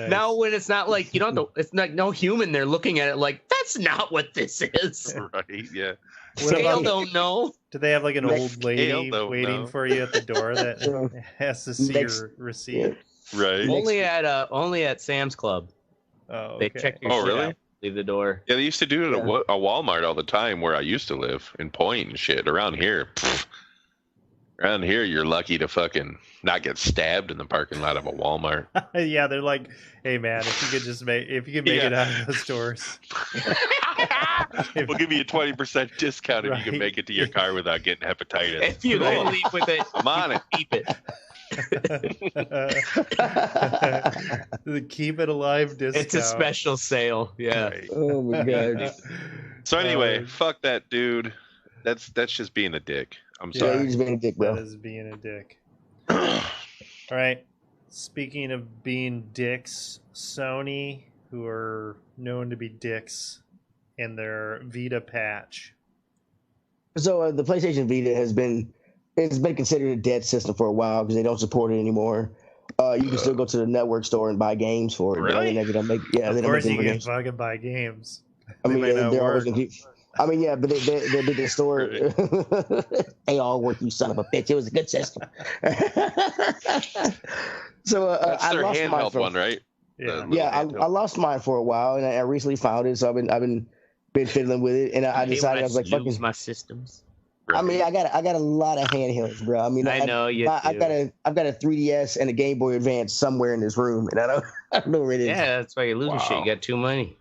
Now, when it's not like, you don't have to, it's like no human there looking at it like, that's not what this is. Right, yeah. Scale don't know. Do they have an old lady waiting for you at the door that has to see your receipt? Right. Only at Sam's Club. Oh, okay. They check your shit really? out. Leave the door. Yeah, they used to do it at a Walmart all the time where I used to live in Point and shit. Around here, you're lucky to fucking not get stabbed in the parking lot of a Walmart. Yeah, they're like, "Hey man, if you could make it out of those stores, we'll give you a 20% discount if you can make it to your car without getting hepatitis." If you can leave with it, I'm on it. Keep it. The keep it alive discount. It's a special sale. Yeah. Right. Oh my god. So anyway, fuck that dude. That's just being a dick. I'm sorry. Yeah, he's being a dick, bro. That is being a dick. All right. Speaking of being dicks, Sony, who are known to be dicks, and their Vita patch. So the PlayStation Vita has been considered a dead system for a while because they don't support it anymore. You can still go to the network store and buy games for it. Really? They don't make. Yeah, of they don't course make you can games. fucking buy games. I mean, might not they're work. always gonna keep. I mean, yeah, but they did the store. They all work, you son of a bitch. It was a good system. So That's I their lost mine handheld one, right? Yeah. I lost mine for a while, and I recently found it. So I've been fiddling with it, and I decided I was like, lose my systems. I mean, I got a lot of handhelds, bro. I mean, I know you do. I've got a 3DS and a Game Boy Advance somewhere in this room, and I don't know where it is. Yeah, that's why you're losing shit. You got too many.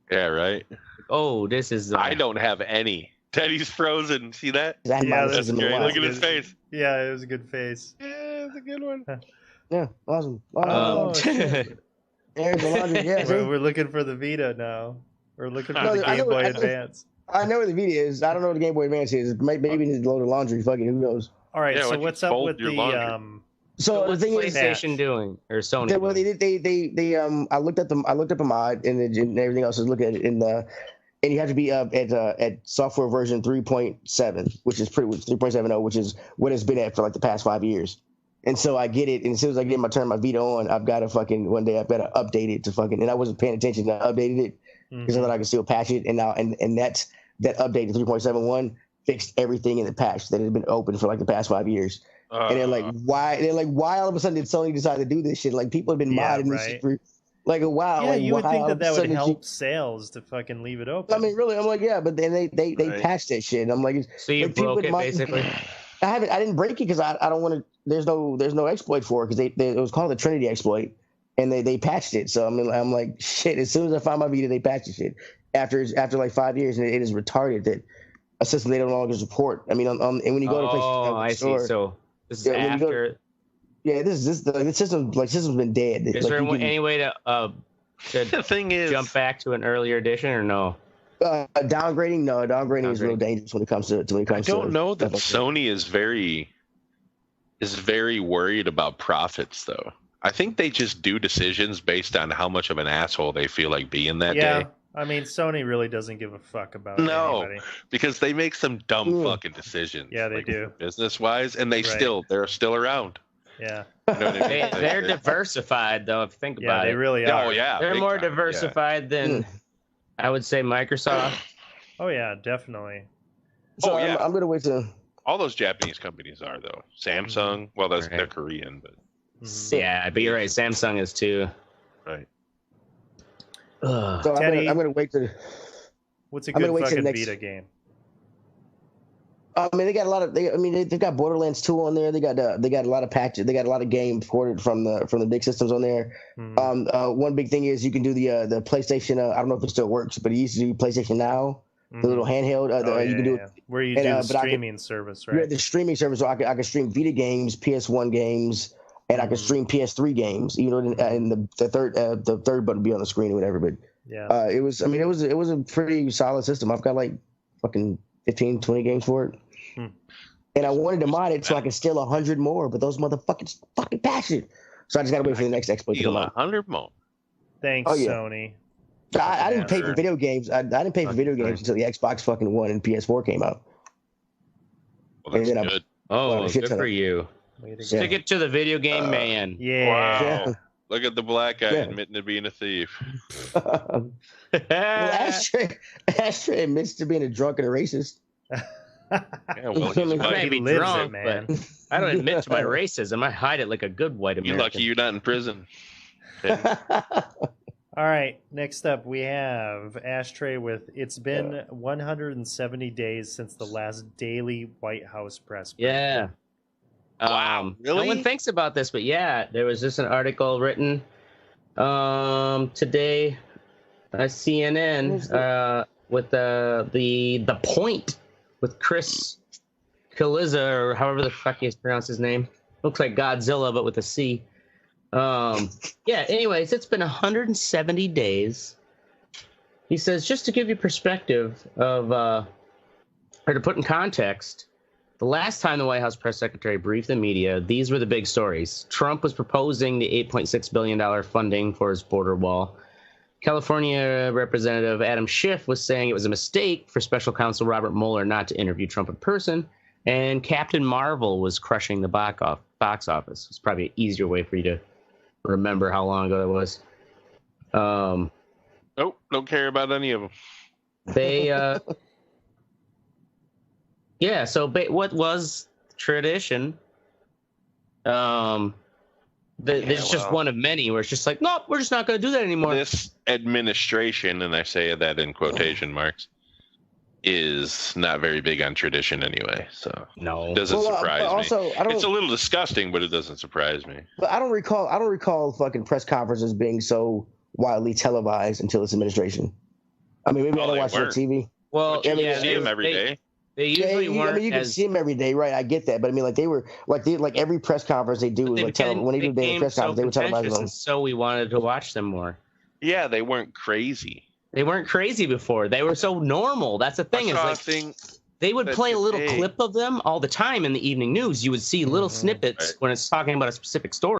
Yeah, right. Oh, this is. I don't have any. Teddy's frozen. See that? Yeah, That's great. Look at his face. Yeah, it was a good face. Yeah, it's a good one. Yeah, awesome. Shit. There's the laundry. Yeah, see? We're looking for the Vita now. We're looking for No, the I Game know- Boy I know- Advance. I know what the Vita is. I don't know what the Game Boy Advance is. Maybe it needs a load of laundry. Fucking who knows? All right. Yeah, So what's up with the So what's the thing PlayStation doing or Sony? They I looked up a mod and everything else. I was looking at it and you have to be up at software version 3.7, which is 3.70, which is what it's been at for like the past 5 years. And so I get it, and as soon as I get my Vita on, I've got to one day I've got to update it to and I wasn't paying attention. I updated it because I thought I could still patch it, and now and that update to 3.71 fixed everything in the patch that had been open for like the past 5 years. And they're like, why all of a sudden did Sony decide to do this shit? Like people have been modding this shit for like a while. Yeah, like, you would think that would help sales to fucking leave it open. I mean, really, I'm like, yeah, but then they patched that shit. And I'm like, so you broke it basically. I didn't break it because I don't want to. There's no exploit for it because it was called the Trinity exploit, and they patched it. So I mean, I'm like, shit. As soon as I find my Vita, they patched the shit after like 5 years, and it is retarded that a system they don't longer support. I mean, and when you go to PlayStation, I see. So this is after. The system's been dead. Is there any way to the thing is jump back to an earlier edition or no? Downgrading is real dangerous when it comes to I don't know that Sony is very worried about profits though. I think they just do decisions based on how much of an asshole they feel like being that day. I mean, Sony really doesn't give a fuck about anybody. Because they make some dumb fucking decisions. Yeah, they do. Business wise, and they're still around. Yeah. You know what I mean? They're diversified though, if you think about it. Yeah, they really are. Oh yeah. They're more diversified than I would say Microsoft. Oh yeah, definitely. So I'm gonna wait to. All those Japanese companies are though. Samsung, well, they're Korean, but. Yeah, but you're right. Samsung is too. Right. So I'm gonna wait to. What's a good fucking Vita game? I mean, they got a lot of. They've got Borderlands 2 on there. They got a lot of patches. They got a lot of games ported from the big systems on there. One big thing is you can do the PlayStation. I don't know if it still works, but it used to do PlayStation Now, the little handheld. You can do it where you do the streaming service, right? Yeah, the streaming service. So I can stream Vita games, PS1 games, and I can stream PS3 games. You know, and the third button would be on the screen or whatever. But it was a pretty solid system. I've got like fucking 15, 20 games for it. And I wanted to mod it so I could steal 100 more, but those motherfuckers fucking patched it. So I just gotta wait for the next exploit to come out. 100 more. Thanks, Sony. I didn't pay for video games. I didn't pay for video games until the Xbox fucking One and PS4 came out. Well, that's good. Good for you. Stick it to the video game man. Yeah. Wow. Look at the black guy admitting to being a thief. Ashtray admits to being a drunk and a racist. Yeah, well, I may be drunk, man. But I don't admit to my racism. I hide it like a good white American. You're lucky you're not in prison. All right, next up we have Ashtray with "It's been 170 days since the last daily White House press." Yeah. Wow, really? No one thinks about this, but yeah, there was just an article written today by CNN with the point with Chris Kaliza, or however the fuck he's pronounced his name. Looks like Godzilla, but with a C. Anyways, it's been 170 days. He says, just to give you perspective of, or to put in context, the last time the White House press secretary briefed the media, these were the big stories. Trump was proposing the $8.6 billion funding for his border wall. California Representative Adam Schiff was saying it was a mistake for special counsel Robert Mueller not to interview Trump in person. And Captain Marvel was crushing the box office. It's probably an easier way for you to remember how long ago that was. Nope, don't care about any of them. They, so what was tradition? It's just one of many where it's just like, nope, we're just not going to do that anymore. This administration, and I say that in quotation marks, is not very big on tradition anyway. So no, it doesn't surprise also, me. It's a little disgusting, but it doesn't surprise me. But I don't recall fucking press conferences being so widely televised until this administration. I mean, maybe I don't watch it on TV. Well, you see them every day. They usually weren't. I mean, you can see them every day, right? I get that, but I mean, like they were like every press conference they do was like when they do a press conference, they would televise them. So we wanted to watch them more. Yeah, they weren't crazy. They weren't crazy before. They were so normal. That's the thing. They would play a little clip of them all the time in the evening news. You would see little snippets when it's talking about a specific story.